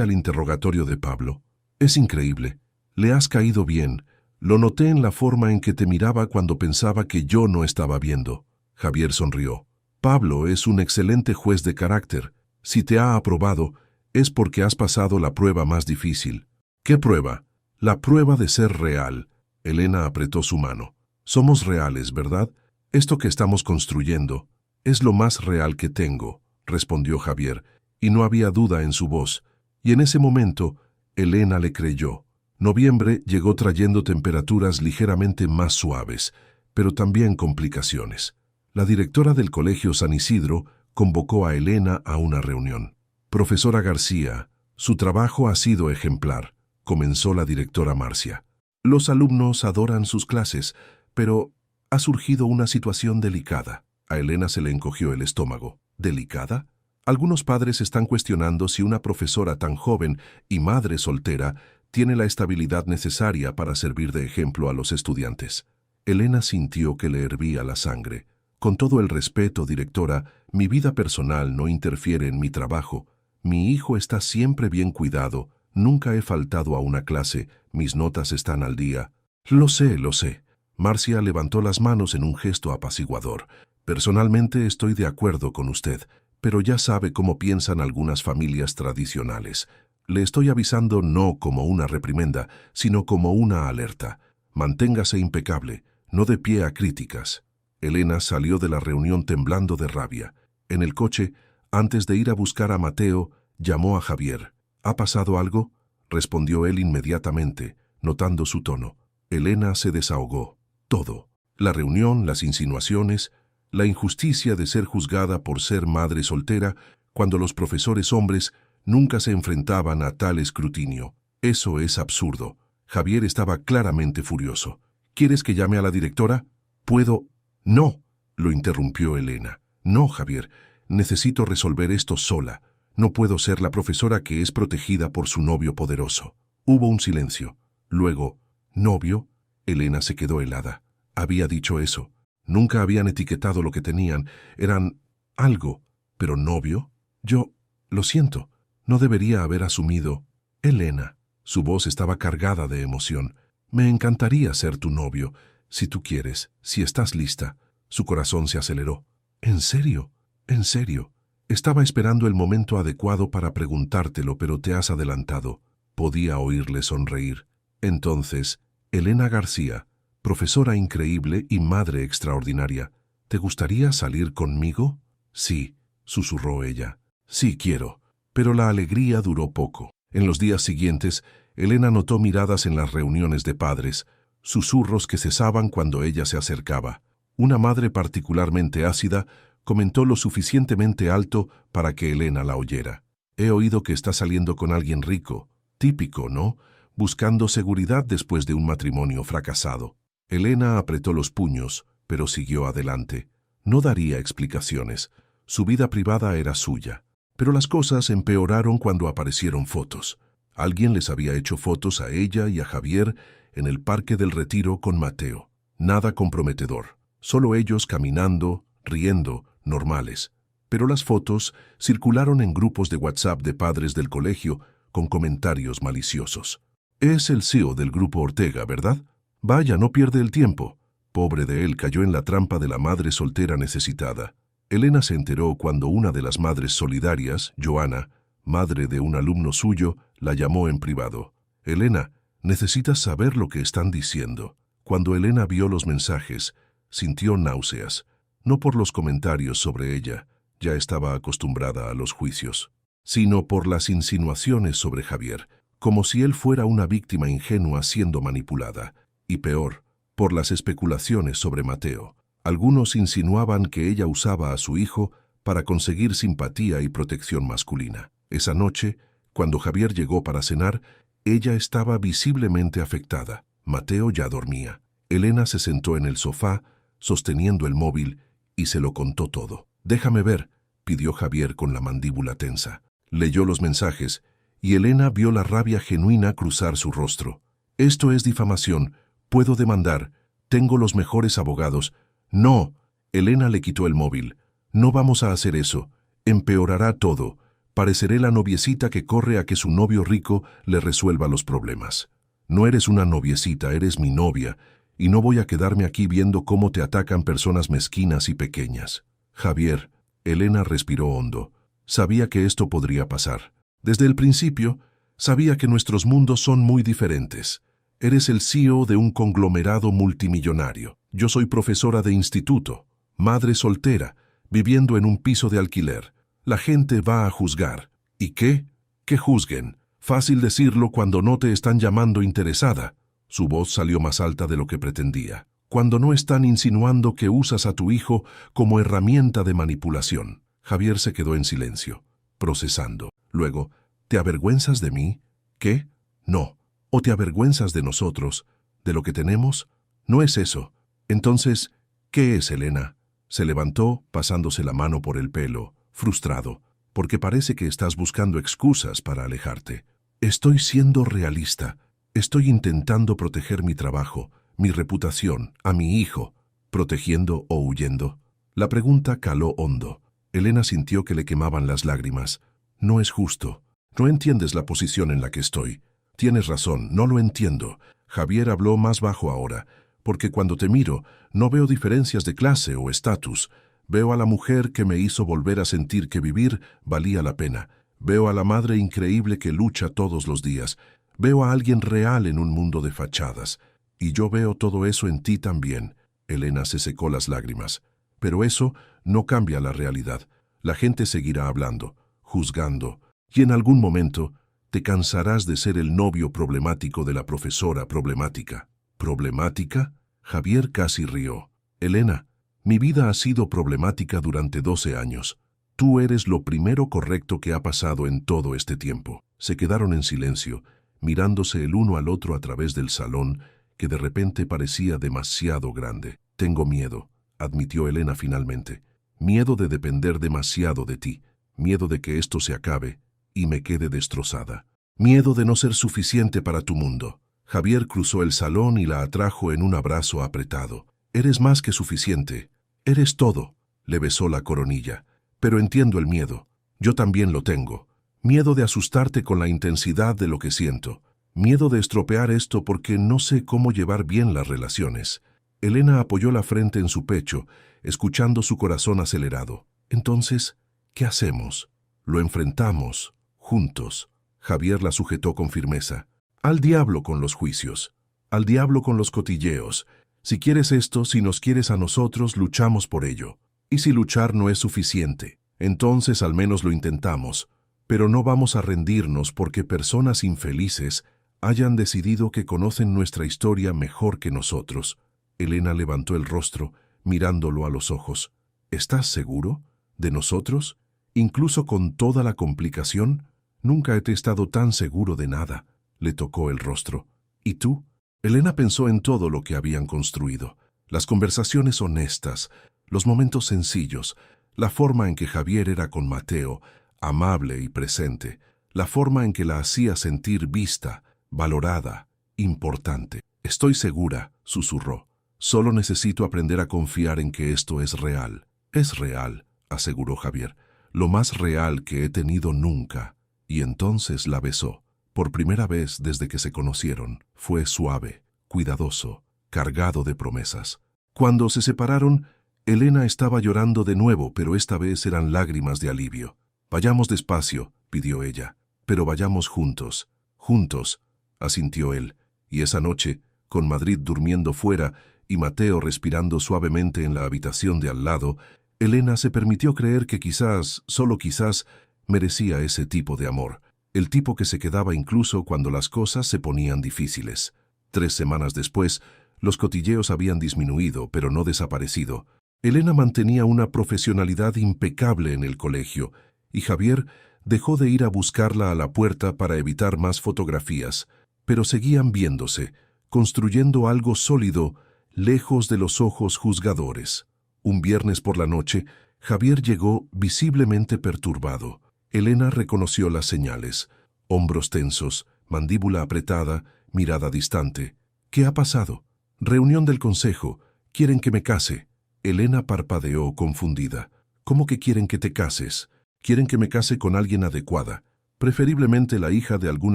S1: al interrogatorio de Pablo? Es increíble. Le has caído bien. Lo noté en la forma en que te miraba cuando pensaba que yo no estaba viendo». Javier sonrió. «Pablo es un excelente juez de carácter. Si te ha aprobado, es porque has pasado la prueba más difícil». «¿Qué prueba?» «La prueba de ser real». Elena apretó su mano. «Somos reales, ¿verdad? Esto que estamos construyendo es lo más real que tengo, respondió Javier, y no había duda en su voz. Y en ese momento, Elena le creyó. Noviembre llegó trayendo temperaturas ligeramente más suaves, pero también complicaciones. La directora del Colegio San Isidro convocó a Elena a una reunión. Profesora García, su trabajo ha sido ejemplar, comenzó la directora Marcia. Los alumnos adoran sus clases, pero ha surgido una situación delicada. A Elena se le encogió el estómago. ¿Delicada? Algunos padres están cuestionando si una profesora tan joven y madre soltera tiene la estabilidad necesaria para servir de ejemplo a los estudiantes. Elena sintió que le hervía la sangre. Con todo el respeto, directora, mi vida personal no interfiere en mi trabajo. Mi hijo está siempre bien cuidado, nunca he faltado a una clase, mis notas están al día. Lo sé, lo sé. Marcia levantó las manos en un gesto apaciguador. Personalmente estoy de acuerdo con usted, pero ya sabe cómo piensan algunas familias tradicionales. Le estoy avisando no como una reprimenda, sino como una alerta. Manténgase impecable, no dé pie a críticas. Elena salió de la reunión temblando de rabia. En el coche, antes de ir a buscar a Mateo, llamó a Javier. ¿Ha pasado algo?, respondió él inmediatamente, notando su tono. Elena se desahogó. Todo. La reunión, las insinuaciones, la injusticia de ser juzgada por ser madre soltera, cuando los profesores hombres nunca se enfrentaban a tal escrutinio. Eso es absurdo. Javier estaba claramente furioso. ¿Quieres que llame a la directora? ¿Puedo? No, lo interrumpió Elena. No, Javier, necesito resolver esto sola. No puedo ser la profesora que es protegida por su novio poderoso. Hubo un silencio. Luego, ¿novio? Elena se quedó helada. Había dicho eso. Nunca habían etiquetado lo que tenían. Eran algo. ¿Pero novio? Yo, lo siento, no debería haber asumido. Elena, su voz estaba cargada de emoción. Me encantaría ser tu novio, si tú quieres, si estás lista. Su corazón se aceleró. ¿En serio? ¿En serio? Estaba esperando el momento adecuado para preguntártelo, pero te has adelantado. Podía oírle sonreír. Entonces, Elena García, profesora increíble y madre extraordinaria, ¿te gustaría salir conmigo? Sí, susurró ella. Sí quiero. Pero la alegría duró poco. En los días siguientes, Elena notó miradas en las reuniones de padres, susurros que cesaban cuando ella se acercaba. Una madre particularmente ácida comentó lo suficientemente alto para que Elena la oyera. He oído que está saliendo con alguien rico. Típico, ¿no? Buscando seguridad después de un matrimonio fracasado. Elena apretó los puños, pero siguió adelante. No daría explicaciones. Su vida privada era suya. Pero las cosas empeoraron cuando aparecieron fotos. Alguien les había hecho fotos a ella y a Javier en el Parque del Retiro con Mateo. Nada comprometedor. Solo ellos caminando, riendo, normales. Pero las fotos circularon en grupos de WhatsApp de padres del colegio con comentarios maliciosos. Es el CEO del grupo Ortega, ¿verdad? Vaya, no pierde el tiempo. Pobre de él, cayó en la trampa de la madre soltera necesitada. Elena se enteró cuando una de las madres solidarias, Joana, madre de un alumno suyo, la llamó en privado. Elena, necesitas saber lo que están diciendo. Cuando Elena vio los mensajes, sintió náuseas. No por los comentarios sobre ella, ya estaba acostumbrada a los juicios, sino por las insinuaciones sobre Javier, como si él fuera una víctima ingenua siendo manipulada, y peor, por las especulaciones sobre Mateo. Algunos insinuaban que ella usaba a su hijo para conseguir simpatía y protección masculina. Esa noche, cuando Javier llegó para cenar, ella estaba visiblemente afectada. Mateo ya dormía. Elena se sentó en el sofá, sosteniendo el móvil, y se lo contó todo. «Déjame ver», pidió Javier con la mandíbula tensa. Leyó los mensajes, y Elena vio la rabia genuina cruzar su rostro. «Esto es difamación. Puedo demandar. Tengo los mejores abogados». «No», Elena le quitó el móvil. «No vamos a hacer eso. Empeorará todo. Pareceré la noviecita que corre a que su novio rico le resuelva los problemas. No eres una noviecita, eres mi novia, y no voy a quedarme aquí viendo cómo te atacan personas mezquinas y pequeñas». Javier, Elena respiró hondo. Sabía que esto podría pasar. Desde el principio, sabía que nuestros mundos son muy diferentes. Eres el CEO de un conglomerado multimillonario. Yo soy profesora de instituto, madre soltera, viviendo en un piso de alquiler. La gente va a juzgar. ¿Y qué? ¿Qué juzguen? Fácil decirlo cuando no te están llamando interesada. Su voz salió más alta de lo que pretendía. Cuando no están insinuando que usas a tu hijo como herramienta de manipulación. Javier se quedó en silencio, procesando. Luego, ¿te avergüenzas de mí? ¿Qué? No. ¿O te avergüenzas de nosotros? ¿De lo que tenemos? No es eso. Entonces, ¿qué es, Elena? Se levantó, pasándose la mano por el pelo, frustrado, porque parece que estás buscando excusas para alejarte. Estoy siendo realista. Estoy intentando proteger mi trabajo, mi reputación, a mi hijo. ¿Protegiendo o huyendo? La pregunta caló hondo. Elena sintió que le quemaban las lágrimas. No es justo. No entiendes la posición en la que estoy. Tienes razón, no lo entiendo. Javier habló más bajo ahora, porque cuando te miro, no veo diferencias de clase o estatus. Veo a la mujer que me hizo volver a sentir que vivir valía la pena. Veo a la madre increíble que lucha todos los días. Veo a alguien real en un mundo de fachadas. Y yo veo todo eso en ti también. Elena se secó las lágrimas. Pero eso no cambia la realidad. La gente seguirá hablando, juzgando, y en algún momento te cansarás de ser el novio problemático de la profesora problemática. ¿Problemática? Javier casi rió. Elena, mi vida ha sido problemática durante 12 años. Tú eres lo primero correcto que ha pasado en todo este tiempo. Se quedaron en silencio, mirándose el uno al otro a través del salón, que de repente parecía demasiado grande. Tengo miedo, admitió Elena finalmente. Miedo de depender demasiado de ti. Miedo de que esto se acabe y me quede destrozada. Miedo de no ser suficiente para tu mundo. Javier cruzó el salón y la atrajo en un abrazo apretado. Eres más que suficiente. Eres todo. Le besó la coronilla. Pero entiendo el miedo. Yo también lo tengo. Miedo de asustarte con la intensidad de lo que siento. Miedo de estropear esto porque no sé cómo llevar bien las relaciones. Elena apoyó la frente en su pecho, escuchando su corazón acelerado. Entonces, ¿qué hacemos? Lo enfrentamos, juntos. Javier la sujetó con firmeza. Al diablo con los juicios. Al diablo con los cotilleos. Si quieres esto, si nos quieres a nosotros, luchamos por ello. Y si luchar no es suficiente, entonces al menos lo intentamos. Pero no vamos a rendirnos porque personas infelices hayan decidido que conocen nuestra historia mejor que nosotros. Elena levantó el rostro, mirándolo a los ojos. ¿Estás seguro? ¿De nosotros? Incluso con toda la complicación, nunca he estado tan seguro de nada. Le tocó el rostro. ¿Y tú? Elena pensó en todo lo que habían construido. Las conversaciones honestas, los momentos sencillos, la forma en que Javier era con Mateo, amable y presente, la forma en que la hacía sentir vista, valorada, importante. Estoy segura, susurró. Solo necesito aprender a confiar en que esto es real. Es real, aseguró Javier. Lo más real que he tenido nunca. Y entonces la besó. Por primera vez desde que se conocieron. Fue suave, cuidadoso, cargado de promesas. Cuando se separaron, Elena estaba llorando de nuevo, pero esta vez eran lágrimas de alivio. Vayamos despacio, pidió ella, pero vayamos juntos. Juntos, asintió él. Y esa noche, con Madrid durmiendo fuera y Mateo respirando suavemente en la habitación de al lado, Elena se permitió creer que quizás, solo quizás, merecía ese tipo de amor. El tipo que se quedaba incluso cuando las cosas se ponían difíciles. 3 semanas después, los cotilleos habían disminuido, pero no desaparecido. Elena mantenía una profesionalidad impecable en el colegio, y Javier dejó de ir a buscarla a la puerta para evitar más fotografías, pero seguían viéndose, construyendo algo sólido, lejos de los ojos juzgadores. Un viernes por la noche, Javier llegó visiblemente perturbado. Elena reconoció las señales. Hombros tensos, mandíbula apretada, mirada distante. ¿Qué ha pasado? Reunión del consejo. ¿Quieren que me case? Elena parpadeó confundida. ¿Cómo que quieren que te cases? Quieren que me case con alguien adecuada, preferiblemente la hija de algún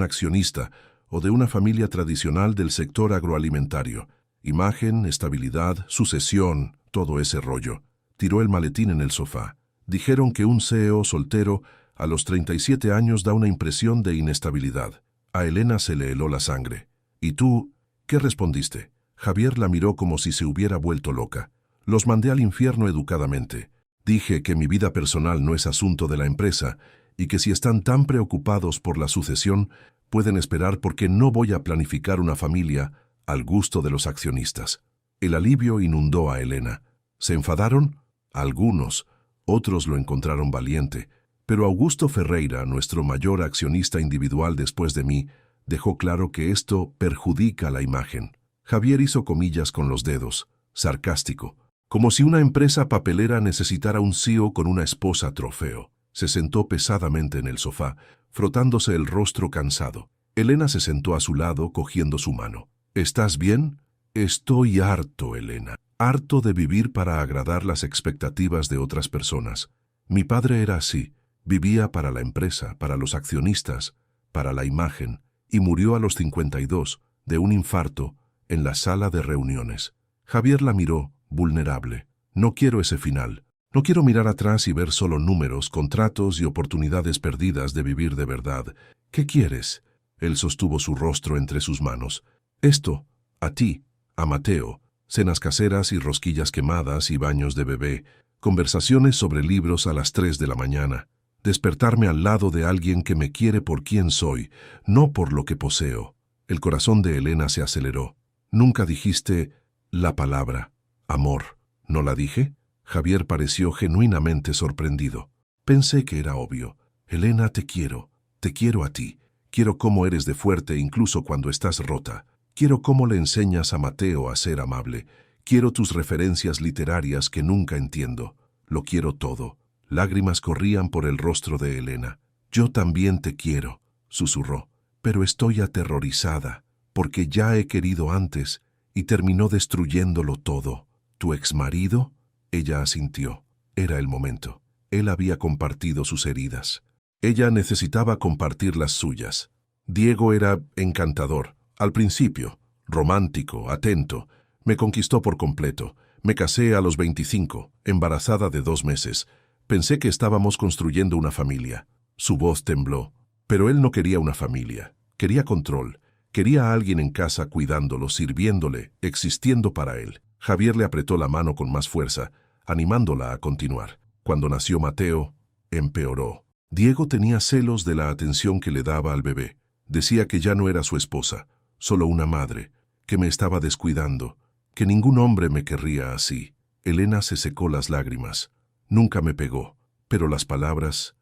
S1: accionista o de una familia tradicional del sector agroalimentario. Imagen, estabilidad, sucesión, todo ese rollo. Tiró el maletín en el sofá. Dijeron que un CEO soltero a los 37 años da una impresión de inestabilidad. A Elena se le heló la sangre. ¿Y tú? ¿Qué respondiste? Javier la miró como si se hubiera vuelto loca. Los mandé al infierno educadamente. Dije que mi vida personal no es asunto de la empresa y que si están tan preocupados por la sucesión, pueden esperar porque no voy a planificar una familia al gusto de los accionistas. El alivio inundó a Elena. ¿Se enfadaron? Algunos. Otros lo encontraron valiente. Pero Augusto Ferreira, nuestro mayor accionista individual después de mí, dejó claro que esto perjudica la imagen. Javier hizo comillas con los dedos, sarcástico, como si una empresa papelera necesitara un CEO con una esposa trofeo. Se sentó pesadamente en el sofá, frotándose el rostro cansado. Elena se sentó a su lado, cogiendo su mano. ¿Estás bien? Estoy harto, Elena. Harto de vivir para agradar las expectativas de otras personas. Mi padre era así. Vivía para la empresa, para los accionistas, para la imagen, y murió a los 52, de un infarto, en la sala de reuniones. Javier la miró, vulnerable. No quiero ese final. No quiero mirar atrás y ver solo números, contratos y oportunidades perdidas de vivir de verdad. ¿Qué quieres? Él sostuvo su rostro entre sus manos. Esto, a ti, a Mateo, cenas caseras y rosquillas quemadas y baños de bebé, conversaciones sobre libros a las 3 de la mañana. Despertarme al lado de alguien que me quiere por quien soy, no por lo que poseo. El corazón de Elena se aceleró. Nunca dijiste la palabra amor. ¿No la dije? Javier pareció genuinamente sorprendido. Pensé que era obvio. Elena, te quiero a ti. Quiero cómo eres de fuerte incluso cuando estás rota. Quiero cómo le enseñas a Mateo a ser amable. Quiero tus referencias literarias que nunca entiendo. Lo quiero todo. Lágrimas corrían por el rostro de Elena. Yo también te quiero, susurró, pero estoy aterrorizada, porque ya he querido antes y terminó destruyéndolo todo. ¿Tu exmarido? Ella asintió. Era el momento. Él había compartido sus heridas. Ella necesitaba compartir las suyas. Diego era encantador. Al principio, romántico, atento. Me conquistó por completo. Me casé a los 25, embarazada de 2 meses. Pensé que estábamos construyendo una familia. Su voz tembló. Pero él no quería una familia. Quería control. Quería a alguien en casa cuidándolo, sirviéndole, existiendo para él. Javier le apretó la mano con más fuerza, animándola a continuar. Cuando nació Mateo, empeoró. Diego tenía celos de la atención que le daba al bebé. Decía que ya no era su esposa, solo una madre, que me estaba descuidando, que ningún hombre me querría así. Elena se secó las lágrimas. Nunca me pegó, pero las palabras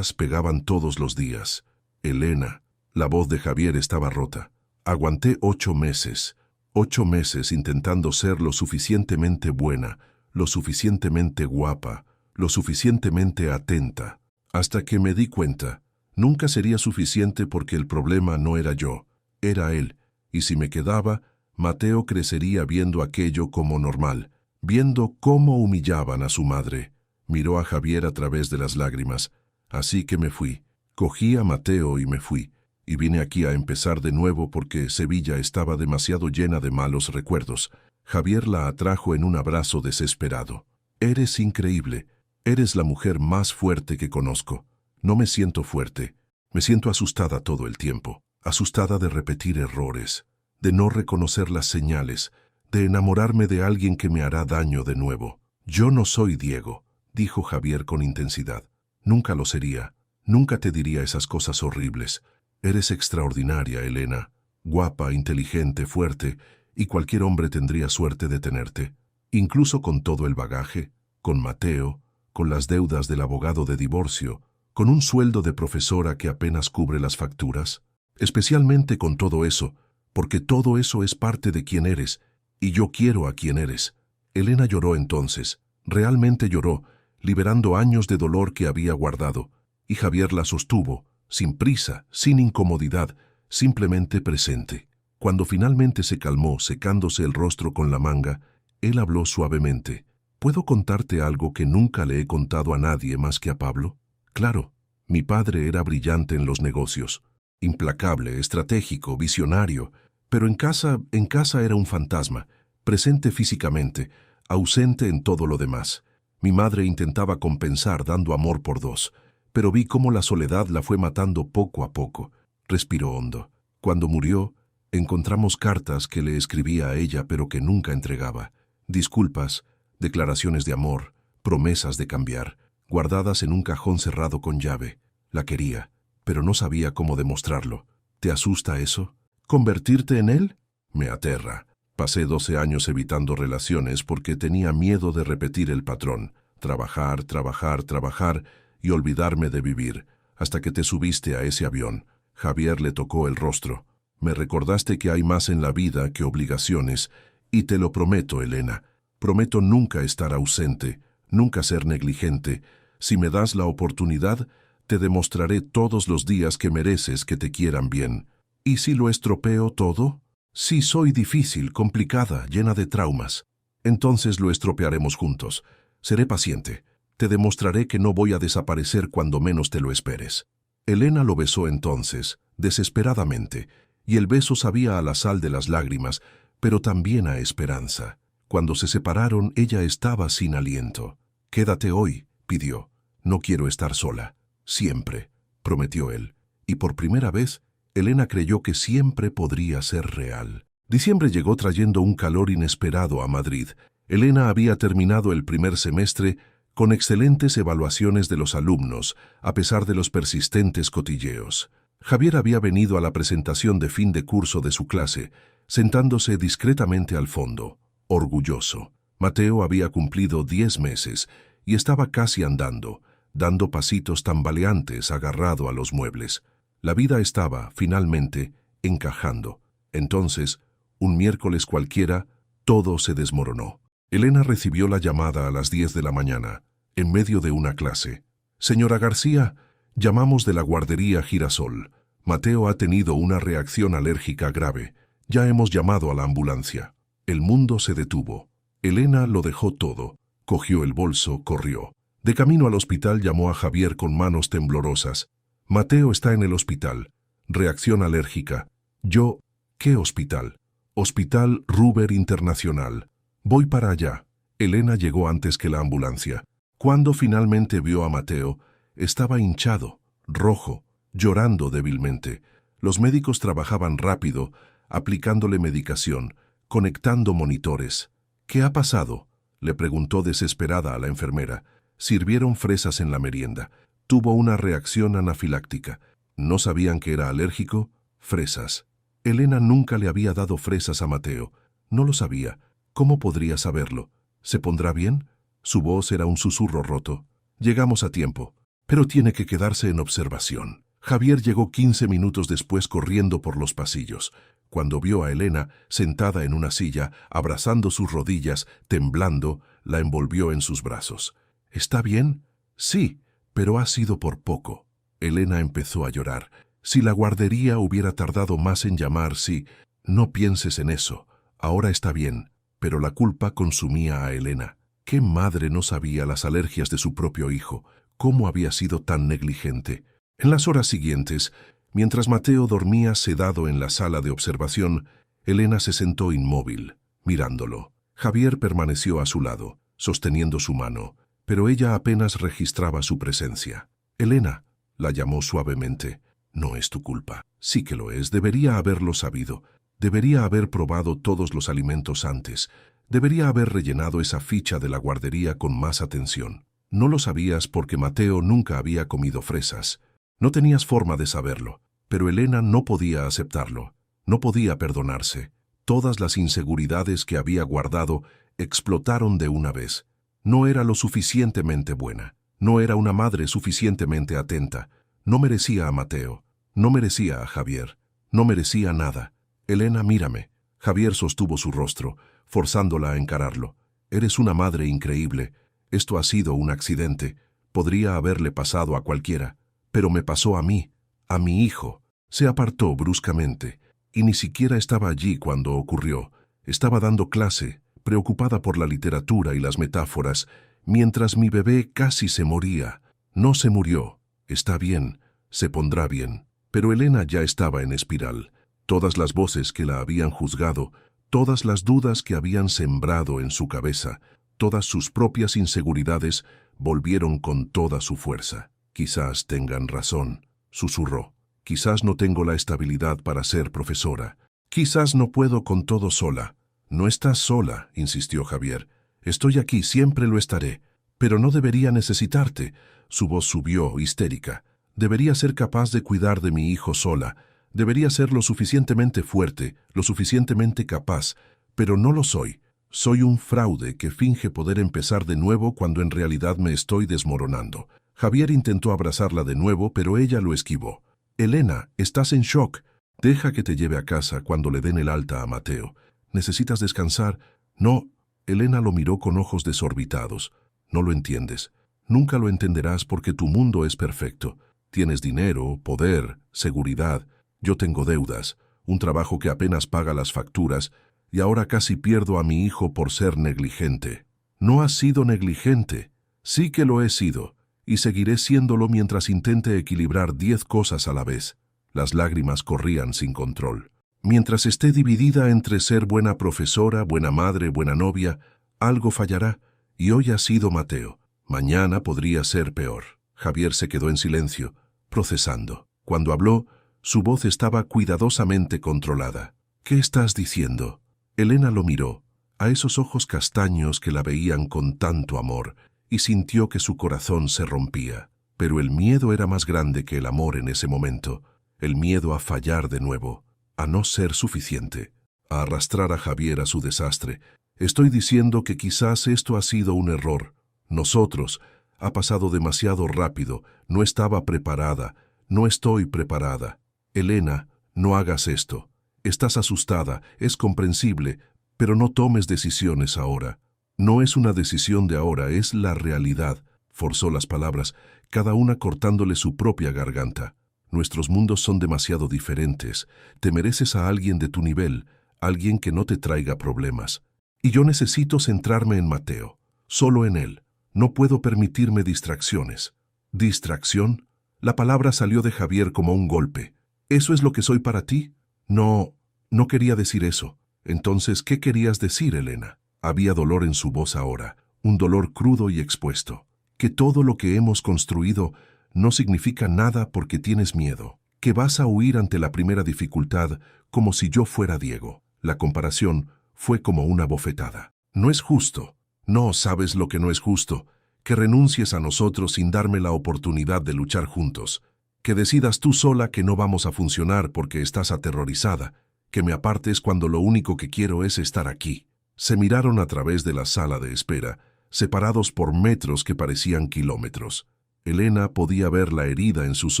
S1: pegaban todos los días. Elena, la voz de Javier estaba rota. Aguanté 8 meses. 8 meses intentando ser lo suficientemente buena, lo suficientemente guapa, lo suficientemente atenta, hasta que me di cuenta, nunca sería suficiente porque el problema no era yo, era él, y si me quedaba, Mateo crecería viendo aquello como normal, viendo cómo humillaban a su madre. Miró a Javier a través de las lágrimas, así que me fui, cogí a Mateo y me fui. Y vine aquí a empezar de nuevo porque Sevilla estaba demasiado llena de malos recuerdos. Javier la atrajo en un abrazo desesperado. Eres increíble. Eres la mujer más fuerte que conozco. No me siento fuerte. Me siento asustada todo el tiempo. Asustada de repetir errores, de no reconocer las señales, de enamorarme de alguien que me hará daño de nuevo. Yo no soy Diego, dijo Javier con intensidad. Nunca lo sería. Nunca te diría esas cosas horribles. Eres extraordinaria, Elena, guapa, inteligente, fuerte, y cualquier hombre tendría suerte de tenerte, incluso con todo el bagaje, con Mateo, con las deudas del abogado de divorcio, con un sueldo de profesora que apenas cubre las facturas, especialmente con todo eso, porque todo eso es parte de quien eres, y yo quiero a quien eres. Elena lloró entonces, realmente lloró, liberando años de dolor que había guardado, y Javier la sostuvo, sin prisa, sin incomodidad, simplemente presente. Cuando finalmente se calmó, secándose el rostro con la manga, él habló suavemente. ¿Puedo contarte algo que nunca le he contado a nadie más que a Pablo? Claro, mi padre era brillante en los negocios, implacable, estratégico, visionario, pero en casa era un fantasma, presente físicamente, ausente en todo lo demás. Mi madre intentaba compensar dando amor por 2, pero vi cómo la soledad la fue matando poco a poco. Respiró hondo. Cuando murió, Encontramos cartas que le escribía a ella pero que nunca entregaba. Disculpas, declaraciones de amor, promesas de cambiar, guardadas en un cajón cerrado con llave. La quería, pero no sabía cómo demostrarlo. ¿Te asusta eso? ¿Convertirte en él? Me aterra. Pasé 12 años evitando relaciones porque tenía miedo de repetir el patrón. Trabajar, trabajar, trabajar y olvidarme de vivir, hasta que te subiste a ese avión. Javier le tocó el rostro. Me recordaste que hay más en la vida que obligaciones, y te lo prometo, Elena. Prometo nunca estar ausente, nunca ser negligente. Si me das la oportunidad, te demostraré todos los días que mereces que te quieran bien. ¿Y si lo estropeo todo? Si soy difícil, complicada, llena de traumas. Entonces lo estropearemos juntos. Seré paciente. Te demostraré que no voy a desaparecer cuando menos te lo esperes. Elena lo besó entonces, desesperadamente, y el beso sabía a la sal de las lágrimas, pero también a esperanza. Cuando se separaron, ella estaba sin aliento. «Quédate hoy», pidió. «No quiero estar sola». «Siempre», prometió él. Y por primera vez, Elena creyó que siempre podría ser real. Diciembre llegó trayendo un calor inesperado a Madrid. Elena había terminado el primer semestre con excelentes evaluaciones de los alumnos, a pesar de los persistentes cotilleos. Javier había venido a la presentación de fin de curso de su clase, sentándose discretamente al fondo, orgulloso. Mateo había cumplido 10 meses y estaba casi andando, dando pasitos tambaleantes agarrado a los muebles. La vida estaba, finalmente, encajando. Entonces, un miércoles cualquiera, todo se desmoronó. Elena recibió la llamada a las 10 de la mañana, en medio de una clase. «Señora García, llamamos de la guardería Girasol. Mateo ha tenido una reacción alérgica grave. Ya hemos llamado a la ambulancia». El mundo se detuvo. Elena lo dejó todo. Cogió el bolso, corrió. De camino al hospital llamó a Javier con manos temblorosas. «Mateo está en el hospital. Reacción alérgica». «Yo, ¿qué hospital?» «Hospital Ruber Internacional. Voy para allá». Elena llegó antes que la ambulancia. Cuando finalmente vio a Mateo, estaba hinchado, rojo, llorando débilmente. Los médicos trabajaban rápido, aplicándole medicación, conectando monitores. «¿Qué ha pasado?», le preguntó desesperada a la enfermera. Sirvieron fresas en la merienda. Tuvo una reacción anafiláctica. ¿No sabían que era alérgico? Fresas. Elena nunca le había dado fresas a Mateo. No lo sabía. ¿Cómo podría saberlo? ¿Se pondrá bien? Su voz era un susurro roto. «Llegamos a tiempo, pero tiene que quedarse en observación». Javier llegó 15 minutos después corriendo por los pasillos. Cuando vio a Elena sentada en una silla, abrazando sus rodillas, temblando, la envolvió en sus brazos. «¿Está bien?» «Sí, pero ha sido por poco». Elena empezó a llorar. Si la guardería hubiera tardado más en llamar, sí. «No pienses en eso. Ahora está bien». Pero la culpa consumía a Elena. ¿Qué madre no sabía las alergias de su propio hijo? ¿Cómo había sido tan negligente? En las horas siguientes, mientras Mateo dormía sedado en la sala de observación, Elena se sentó inmóvil, mirándolo. Javier permaneció a su lado, sosteniendo su mano, pero ella apenas registraba su presencia. «Elena», la llamó suavemente. «No es tu culpa». «Sí que lo es, debería haberlo sabido. Debería haber probado todos los alimentos antes. Debería haber rellenado esa ficha de la guardería con más atención. No lo sabías porque Mateo nunca había comido fresas. No tenías forma de saberlo, pero Elena no podía aceptarlo. No podía perdonarse. Todas las inseguridades que había guardado explotaron de una vez. No era lo suficientemente buena. No era una madre suficientemente atenta. No merecía a Mateo. No merecía a Javier. No merecía nada. «Elena, mírame». Javier sostuvo su rostro, forzándola a encararlo. «Eres una madre increíble. Esto ha sido un accidente. Podría haberle pasado a cualquiera. Pero me pasó a mí, a mi hijo». Se apartó bruscamente, y ni siquiera estaba allí cuando ocurrió. Estaba dando clase, preocupada por la literatura y las metáforas, mientras mi bebé casi se moría. No se murió. Está bien, se pondrá bien. Pero Elena ya estaba en espiral. Todas las voces que la habían juzgado, todas las dudas que habían sembrado en su cabeza, todas sus propias inseguridades volvieron con toda su fuerza. «Quizás tengan razón», susurró. «Quizás no tengo la estabilidad para ser profesora. Quizás no puedo con todo sola. No estás sola, insistió Javier. Estoy aquí, siempre lo estaré. Pero no debería necesitarte. Su voz subió, histérica. Debería ser capaz de cuidar de mi hijo sola. Debería ser lo suficientemente fuerte, lo suficientemente capaz. Pero no lo soy. Soy un fraude que finge poder empezar de nuevo cuando en realidad me estoy desmoronando. Javier intentó abrazarla de nuevo, pero ella lo esquivó. Elena, estás en shock. Deja que te lleve a casa cuando le den el alta a Mateo. ¿Necesitas descansar? No. Elena lo miró con ojos desorbitados. No lo entiendes. Nunca lo entenderás porque tu mundo es perfecto. Tienes dinero, poder, seguridad. Yo tengo deudas, un trabajo que apenas paga las facturas, y ahora casi pierdo a mi hijo por ser negligente. No has sido negligente. Sí que lo he sido, y seguiré siéndolo mientras intente equilibrar 10 cosas a la vez. Las lágrimas corrían sin control. Mientras esté dividida entre ser buena profesora, buena madre, buena novia, algo fallará, y hoy ha sido Mateo. Mañana podría ser peor. Javier se quedó en silencio, procesando. Cuando habló, su voz estaba cuidadosamente controlada. ¿Qué estás diciendo? Elena lo miró, a esos ojos castaños que la veían con tanto amor, y sintió que su corazón se rompía. Pero el miedo era más grande que el amor en ese momento. El miedo a fallar de nuevo, a no ser suficiente, a arrastrar a Javier a su desastre. Estoy diciendo que quizás esto ha sido un error. Nosotros, ha pasado demasiado rápido, no estaba preparada, no estoy preparada. Elena, no hagas esto. Estás asustada, es comprensible, pero no tomes decisiones ahora. No es una decisión de ahora, es la realidad. Forzó las palabras, cada una cortándole su propia garganta. Nuestros mundos son demasiado diferentes. Te mereces a alguien de tu nivel, alguien que no te traiga problemas. Y yo necesito centrarme en Mateo, solo en él. No puedo permitirme distracciones. ¿Distracción? La palabra salió de Javier como un golpe. ¿Eso es lo que soy para ti? No, no quería decir eso. Entonces, ¿qué querías decir, Elena? Había dolor en su voz ahora, un dolor crudo y expuesto. Que todo lo que hemos construido no significa nada porque tienes miedo. Que vas a huir ante la primera dificultad como si yo fuera Diego. La comparación fue como una bofetada. No es justo. No sabes lo que no es justo. Que renuncies a nosotros sin darme la oportunidad de luchar juntos. Que decidas tú sola que no vamos a funcionar porque estás aterrorizada. Que me apartes cuando lo único que quiero es estar aquí. Se miraron a través de la sala de espera, separados por metros que parecían kilómetros. Elena podía ver la herida en sus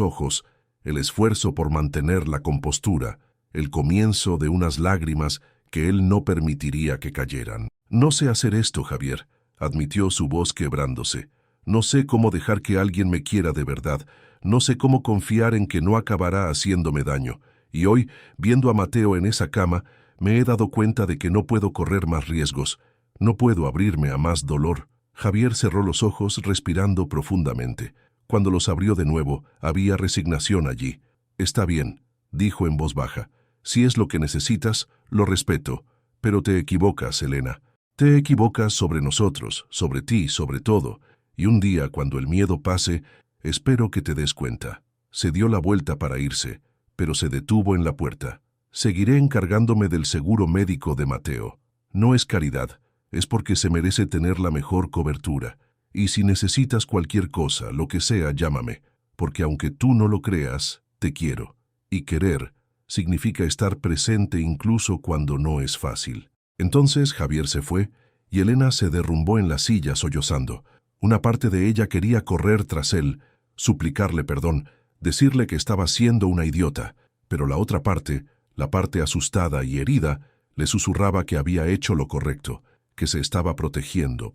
S1: ojos, el esfuerzo por mantener la compostura, el comienzo de unas lágrimas que él no permitiría que cayeran. No sé hacer esto, Javier, admitió su voz quebrándose. No sé cómo dejar que alguien me quiera de verdad. No sé cómo confiar en que no acabará haciéndome daño. Y hoy, viendo a Mateo en esa cama, me he dado cuenta de que no puedo correr más riesgos. No puedo abrirme a más dolor. Javier cerró los ojos respirando profundamente. Cuando los abrió de nuevo, había resignación allí. Está bien, dijo en voz baja. Si es lo que necesitas, lo respeto. Pero te equivocas, Elena. Te equivocas sobre nosotros, sobre ti, sobre todo. Y un día, cuando el miedo pase, espero que te des cuenta. Se dio la vuelta para irse, pero se detuvo en la puerta. Seguiré encargándome del seguro médico de Mateo. No es caridad, es porque se merece tener la mejor cobertura. Y si necesitas cualquier cosa, lo que sea, llámame, porque aunque tú no lo creas, te quiero. Y querer significa estar presente incluso cuando no es fácil. Entonces Javier se fue, y Elena se derrumbó en la silla sollozando. Una parte de ella quería correr tras él, suplicarle perdón, decirle que estaba siendo una idiota, pero la otra parte, la parte asustada y herida, le susurraba que había hecho lo correcto, que se estaba protegiendo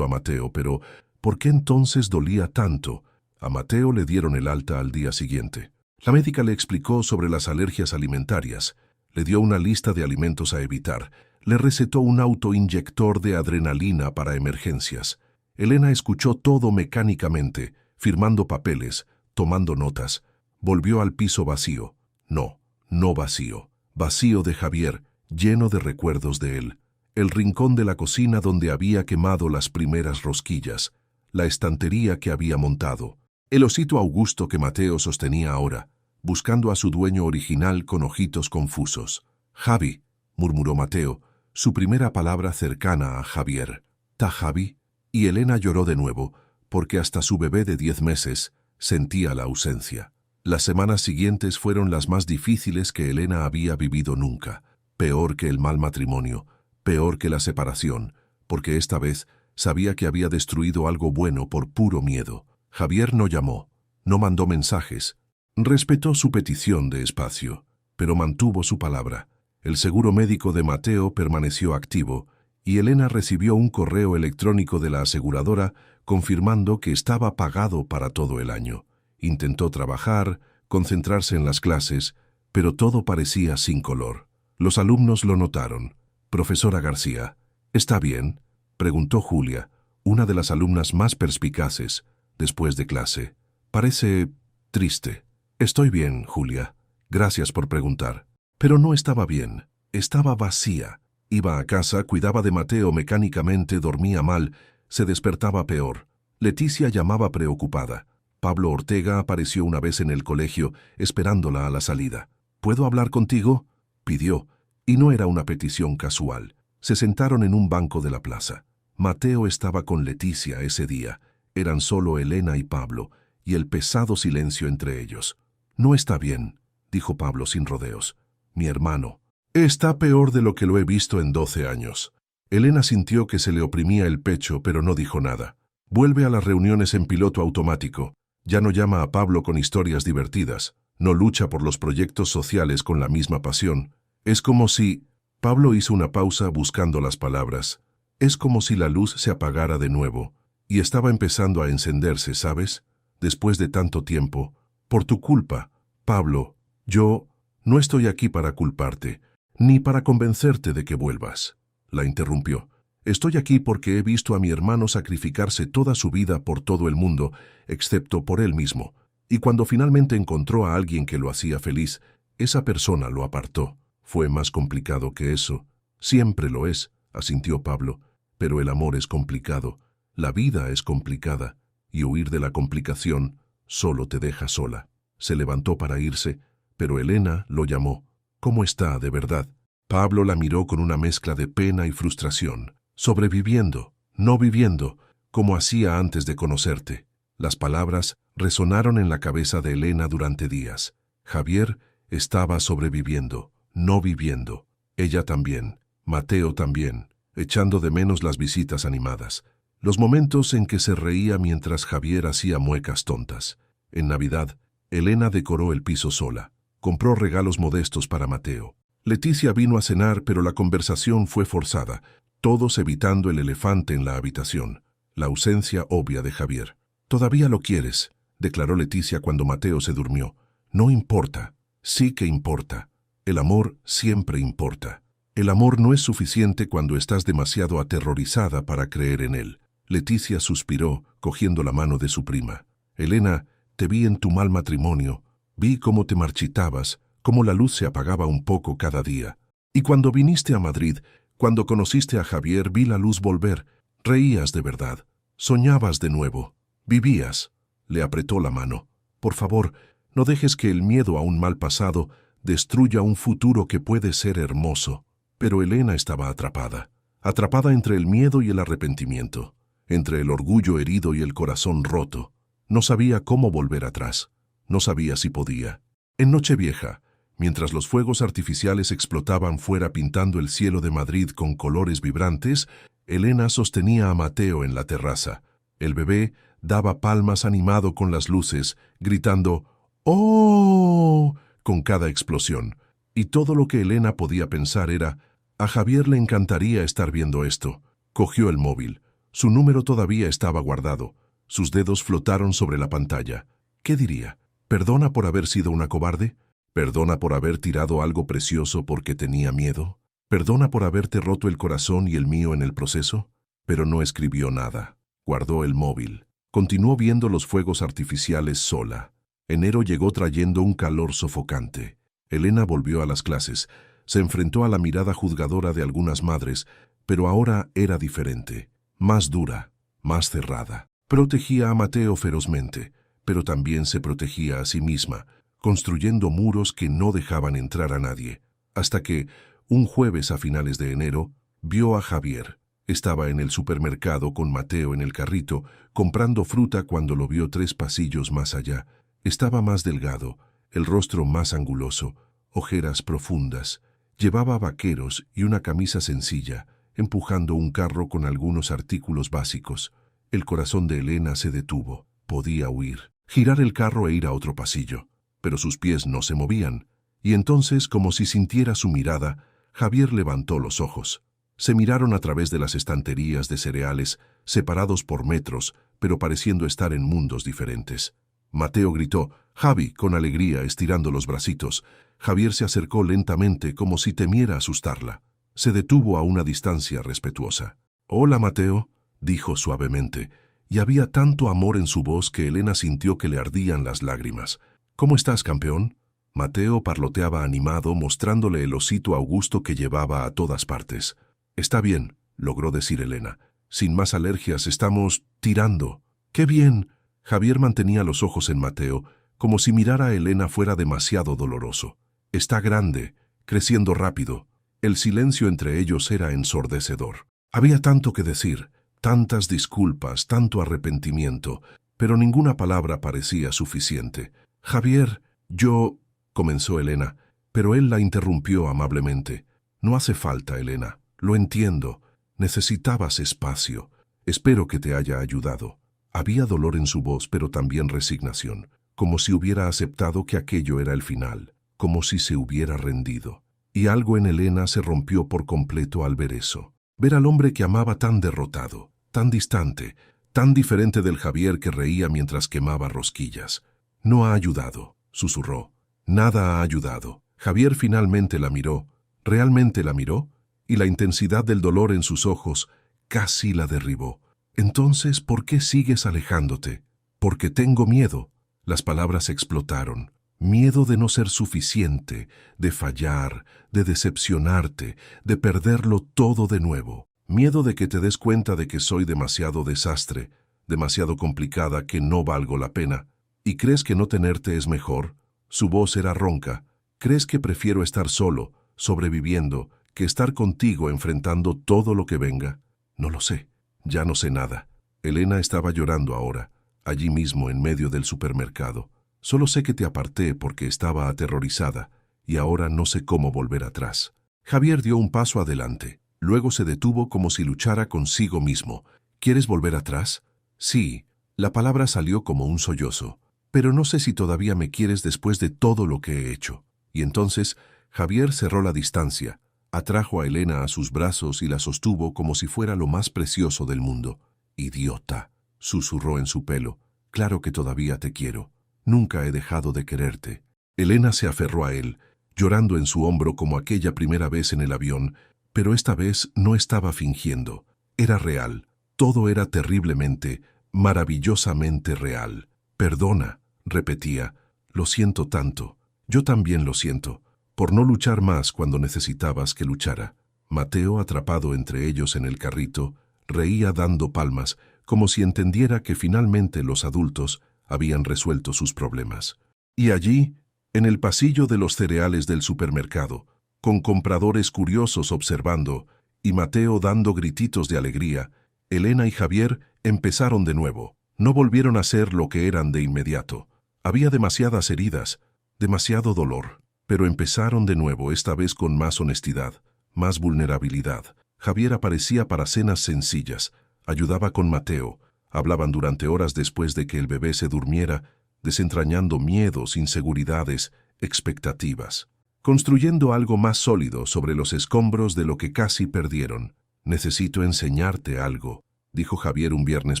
S1: a Mateo, pero ¿por qué entonces dolía tanto? A Mateo le dieron el alta al día siguiente. La médica le explicó sobre las alergias alimentarias, le dio una lista de alimentos a evitar, le recetó un autoinyector de adrenalina para emergencias. Elena escuchó todo mecánicamente, firmando papeles, tomando notas. Volvió al piso vacío. No vacío. Vacío de Javier, lleno de recuerdos de él. El rincón de la cocina donde había quemado las primeras rosquillas. La estantería que había montado. El osito Augusto que Mateo sostenía ahora, buscando a su dueño original con ojitos confusos. Javi, murmuró Mateo, su primera palabra cercana a Javier. ¿Ta Javi? Y Elena lloró de nuevo, porque hasta su bebé de 10 meses sentía la ausencia. Las semanas siguientes fueron las más difíciles que Elena había vivido nunca. Peor que el mal matrimonio, peor que la separación, porque esta vez sabía que había destruido algo bueno por puro miedo. Javier no llamó, no mandó mensajes, respetó su petición de espacio, pero mantuvo su palabra. El seguro médico de Mateo permaneció activo y Elena recibió un correo electrónico de la aseguradora confirmando que estaba pagado para todo el año. Intentó trabajar, concentrarse en las clases, pero todo parecía sin color. Los alumnos lo notaron. Profesora García, ¿está bien?, preguntó Julia, una de las alumnas más perspicaces, después de clase. Parece triste. Estoy bien, Julia. Gracias por preguntar. Pero no estaba bien. Estaba vacía. Iba a casa, cuidaba de Mateo mecánicamente, dormía mal, se despertaba peor. Leticia llamaba preocupada. Pablo Ortega apareció una vez en el colegio, esperándola a la salida. ¿Puedo hablar contigo?, pidió, y no era una petición casual. Se sentaron en un banco de la plaza. Mateo estaba con Leticia ese día. Eran solo Elena y Pablo, y el pesado silencio entre ellos. «No está bien», dijo Pablo sin rodeos. «Mi hermano. Está peor de lo que lo he visto en 12 años». Elena sintió que se le oprimía el pecho, pero no dijo nada. «Vuelve a las reuniones en piloto automático. Ya no llama a Pablo con historias divertidas. No lucha por los proyectos sociales con la misma pasión. Es como si...» Pablo hizo una pausa buscando las palabras. «Es como si la luz se apagara de nuevo. Y estaba empezando a encenderse, ¿sabes? Después de tanto tiempo. Por tu culpa, Pablo. Yo no estoy aquí para culparte, ni para convencerte de que vuelvas». La interrumpió. «Estoy aquí porque he visto a mi hermano sacrificarse toda su vida por todo el mundo, excepto por él mismo. Y cuando finalmente encontró a alguien que lo hacía feliz, esa persona lo apartó. Fue más complicado que eso». «Siempre lo es», asintió Pablo. «Pero el amor es complicado. La vida es complicada. Y huir de la complicación solo te deja sola». Se levantó para irse, pero Elena lo llamó. «¿Cómo está, de verdad?». Pablo la miró con una mezcla de pena y frustración. «Sobreviviendo, no viviendo, como hacía antes de conocerte». Las palabras resonaron en la cabeza de Elena durante días. Javier estaba sobreviviendo, no viviendo. Ella también, Mateo también, echando de menos las visitas animadas. Los momentos en que se reía mientras Javier hacía muecas tontas. En Navidad, Elena decoró el piso sola. Compró regalos modestos para Mateo. Leticia vino a cenar, pero la conversación fue forzada, todos evitando el elefante en la habitación, la ausencia obvia de Javier. «Todavía lo quieres», declaró Leticia cuando Mateo se durmió. «No importa». «Sí que importa. El amor siempre importa. El amor no es suficiente cuando estás demasiado aterrorizada para creer en él». Leticia suspiró, cogiendo la mano de su prima. «Elena, te vi en tu mal matrimonio. Vi cómo te marchitabas, cómo la luz se apagaba un poco cada día. Y cuando viniste a Madrid, cuando conociste a Javier, vi la luz volver. Reías de verdad. Soñabas de nuevo. Vivías». Le apretó la mano. «Por favor, no dejes que el miedo a un mal pasado destruya un futuro que puede ser hermoso». Pero Elena estaba atrapada entre el miedo y el arrepentimiento, entre el orgullo herido y el corazón roto. No sabía cómo volver atrás. No sabía si podía. En Nochevieja, mientras los fuegos artificiales explotaban fuera pintando el cielo de Madrid con colores vibrantes, Elena sostenía a Mateo en la terraza. El bebé daba palmas animado con las luces, gritando «¡Oh!» con cada explosión. Y todo lo que Elena podía pensar era: a Javier le encantaría estar viendo esto. Cogió el móvil. Su número todavía estaba guardado. Sus dedos flotaron sobre la pantalla. ¿Qué diría? ¿Perdona por haber sido una cobarde? ¿Perdona por haber tirado algo precioso porque tenía miedo? ¿Perdona por haberte roto el corazón y el mío en el proceso? Pero no escribió nada. Guardó el móvil. Continuó viendo los fuegos artificiales sola. Enero llegó trayendo un calor sofocante. Elena volvió a las clases. Se enfrentó a la mirada juzgadora de algunas madres, pero ahora era diferente. Más dura, más cerrada. Protegía a Mateo ferozmente, pero también se protegía a sí misma, construyendo muros que no dejaban entrar a nadie. Hasta que, Un jueves a finales de enero, vio a Javier. Estaba en el supermercado con Mateo en el carrito, comprando fruta cuando lo vio 3 pasillos más allá. Estaba más delgado, el rostro más anguloso, ojeras profundas. Llevaba vaqueros y una camisa sencilla, empujando un carro con algunos artículos básicos. El corazón de Elena se detuvo. Podía huir, girar el carro e ir a otro pasillo. Pero sus pies no se movían. Y entonces, como si sintiera su mirada, Javier levantó los ojos. Se miraron a través de las estanterías de cereales, separados por metros, pero pareciendo estar en mundos diferentes. Mateo gritó, «Javi», con alegría, estirando los bracitos. Javier se acercó lentamente, como si temiera asustarla. Se detuvo a una distancia respetuosa. «Hola, Mateo», dijo suavemente, y había tanto amor en su voz que Elena sintió que le ardían las lágrimas. «¿Cómo estás, campeón?» Mateo parloteaba animado, mostrándole el osito Augusto que llevaba a todas partes. «Está bien», logró decir Elena. «Sin más alergias, estamos tirando». «¡Qué bien!» Javier mantenía los ojos en Mateo, como si mirar a Elena fuera demasiado doloroso. «Está grande, creciendo rápido». El silencio entre ellos era ensordecedor. Había tanto que decir, tantas disculpas, tanto arrepentimiento, pero ninguna palabra parecía suficiente. «Javier, yo...» comenzó Elena, pero él la interrumpió amablemente. «No hace falta, Elena. Lo entiendo. Necesitabas espacio. Espero que te haya ayudado». Había dolor en su voz, pero también resignación, como si hubiera aceptado que aquello era el final, como si se hubiera rendido. Y algo en Elena se rompió por completo al ver eso. Ver al hombre que amaba tan derrotado, tan distante, tan diferente del Javier que reía mientras quemaba rosquillas. «No ha ayudado», susurró. «Nada ha ayudado». Javier finalmente la miró, realmente la miró, y la intensidad del dolor en sus ojos casi la derribó. «Entonces, ¿por qué sigues alejándote?» «Porque tengo miedo». Las palabras explotaron. Miedo de no ser suficiente, de fallar, de decepcionarte, de perderlo todo de nuevo. Miedo de que te des cuenta de que soy demasiado desastre, demasiado complicada, que no valgo la pena. ¿Y crees que no tenerte es mejor? Su voz era ronca. ¿Crees que prefiero estar solo, sobreviviendo, que estar contigo enfrentando todo lo que venga? No lo sé. Ya no sé nada. Elena estaba llorando ahora, allí mismo en medio del supermercado. Solo sé que te aparté porque estaba aterrorizada, y ahora no sé cómo volver atrás. Javier dio un paso adelante. Luego se detuvo como si luchara consigo mismo. ¿Quieres volver atrás? Sí. La palabra salió como un sollozo. Pero no sé si todavía me quieres después de todo lo que he hecho. Y entonces Javier cerró la distancia. Atrajo a Elena a sus brazos y la sostuvo como si fuera lo más precioso del mundo. «Idiota», susurró en su pelo. «Claro que todavía te quiero. Nunca he dejado de quererte». Elena se aferró a él, llorando en su hombro como aquella primera vez en el avión, pero esta vez no estaba fingiendo. Era real. Todo era terriblemente, maravillosamente real. «Perdona», repetía. «Lo siento tanto. Yo también lo siento. Por no luchar más cuando necesitabas que luchara». Mateo, atrapado entre ellos en el carrito, reía dando palmas, como si entendiera que finalmente los adultos habían resuelto sus problemas. Y allí, en el pasillo de los cereales del supermercado, con compradores curiosos observando y Mateo dando grititos de alegría, Elena y Javier empezaron de nuevo. No volvieron a ser lo que eran de inmediato. Había demasiadas heridas, demasiado dolor. Pero empezaron de nuevo, esta vez con más honestidad, más vulnerabilidad. Javier aparecía para cenas sencillas, ayudaba con Mateo, hablaban durante horas después de que el bebé se durmiera, desentrañando miedos, inseguridades, expectativas, construyendo algo más sólido sobre los escombros de lo que casi perdieron. «Necesito enseñarte algo», dijo Javier un viernes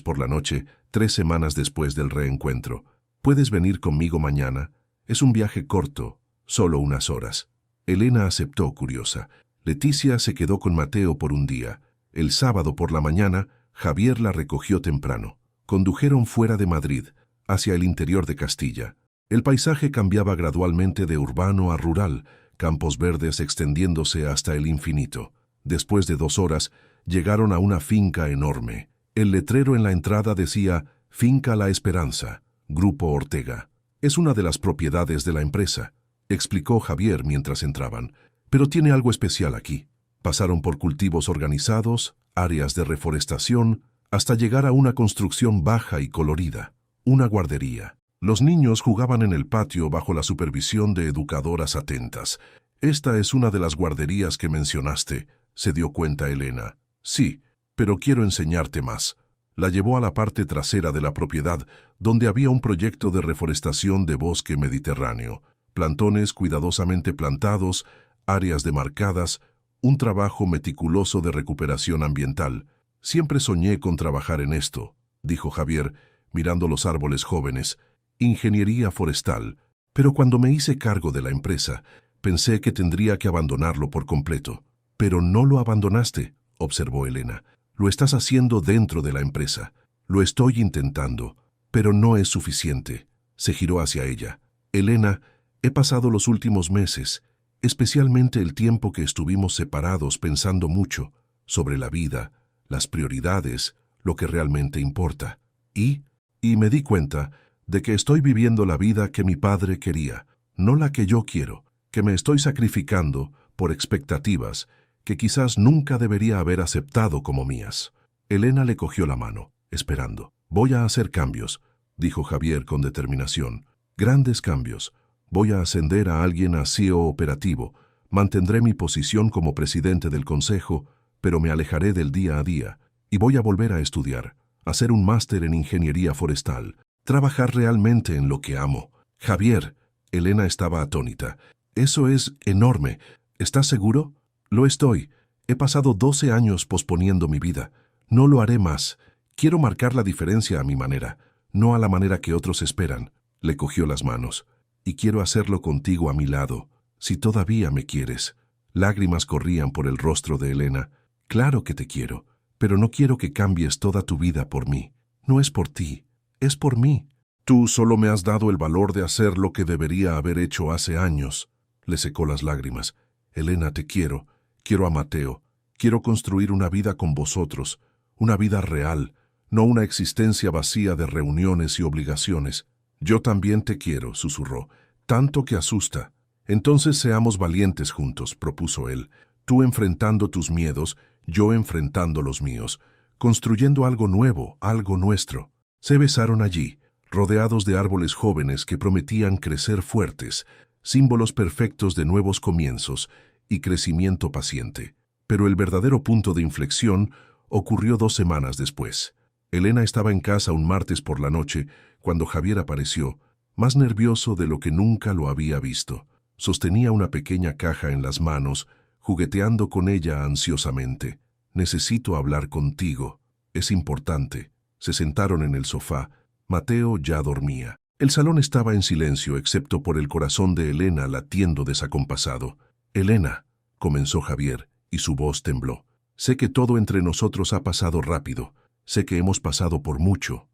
S1: por la noche, 3 semanas después del reencuentro. «¿Puedes venir conmigo mañana? Es un viaje corto. Solo unas horas». Elena aceptó curiosa. Leticia se quedó con Mateo por un día. El sábado por la mañana, Javier la recogió temprano. Condujeron fuera de Madrid, hacia el interior de Castilla. El paisaje cambiaba gradualmente de urbano a rural, campos verdes extendiéndose hasta el infinito. Después de 2 horas, llegaron a una finca enorme. El letrero en la entrada decía «Finca La Esperanza, Grupo Ortega». «Es una de las propiedades de la empresa», explicó Javier mientras entraban. Pero tiene algo especial aquí. Pasaron por cultivos organizados, áreas de reforestación, hasta llegar a una construcción baja y colorida, una guardería. Los niños jugaban en el patio bajo la supervisión de educadoras atentas. «Esta es una de las guarderías que mencionaste», se dio cuenta Elena. «Sí, pero quiero enseñarte más». La llevó a la parte trasera de la propiedad, donde había un proyecto de reforestación de bosque mediterráneo. Plantones cuidadosamente plantados, áreas demarcadas, un trabajo meticuloso de recuperación ambiental. «Siempre soñé con trabajar en esto», dijo Javier, mirando los árboles jóvenes. «Ingeniería forestal. Pero cuando me hice cargo de la empresa, pensé que tendría que abandonarlo por completo». «Pero no lo abandonaste», observó Elena. «Lo estás haciendo dentro de la empresa. Lo estoy intentando, pero no es suficiente». Se giró hacia ella. «Elena, he pasado los últimos meses, especialmente el tiempo que estuvimos separados, pensando mucho sobre la vida, las prioridades, lo que realmente importa. Y me di cuenta de que estoy viviendo la vida que mi padre quería, no la que yo quiero, que me estoy sacrificando por expectativas que quizás nunca debería haber aceptado como mías». Elena le cogió la mano, esperando. «Voy a hacer cambios», dijo Javier con determinación. «Grandes cambios. Voy a ascender a alguien a CEO operativo. Mantendré mi posición como presidente del consejo, pero me alejaré del día a día. Y voy a volver a estudiar, hacer un máster en ingeniería forestal, trabajar realmente en lo que amo». «Javier», Elena estaba atónita. «Eso es enorme. ¿Estás seguro?» «Lo estoy. He pasado 12 años posponiendo mi vida. No lo haré más. Quiero marcar la diferencia a mi manera, no a la manera que otros esperan». Le cogió las manos. «Y quiero hacerlo contigo a mi lado, si todavía me quieres». Lágrimas corrían por el rostro de Elena. «Claro que te quiero, pero no quiero que cambies toda tu vida por mí. No es por ti, es por mí. Tú solo me has dado el valor de hacer lo que debería haber hecho hace años». Le secó las lágrimas. «Elena, te quiero. Quiero a Mateo. Quiero construir una vida con vosotros, una vida real, no una existencia vacía de reuniones y obligaciones». «Yo también te quiero», susurró, «tanto que asusta». «Entonces seamos valientes juntos», propuso él. «Tú enfrentando tus miedos, yo enfrentando los míos, construyendo algo nuevo, algo nuestro». Se besaron allí, rodeados de árboles jóvenes que prometían crecer fuertes, símbolos perfectos de nuevos comienzos y crecimiento paciente. Pero el verdadero punto de inflexión ocurrió 2 semanas después. Elena estaba en casa un martes por la noche cuando Javier apareció, más nervioso de lo que nunca lo había visto. Sostenía una pequeña caja en las manos, jugueteando con ella ansiosamente. «Necesito hablar contigo. Es importante». Se sentaron en el sofá. Mateo ya dormía. El salón estaba en silencio, excepto por el corazón de Elena latiendo desacompasado. «Elena», comenzó Javier, y su voz tembló. «Sé que todo entre nosotros ha pasado rápido. Sé que hemos pasado por mucho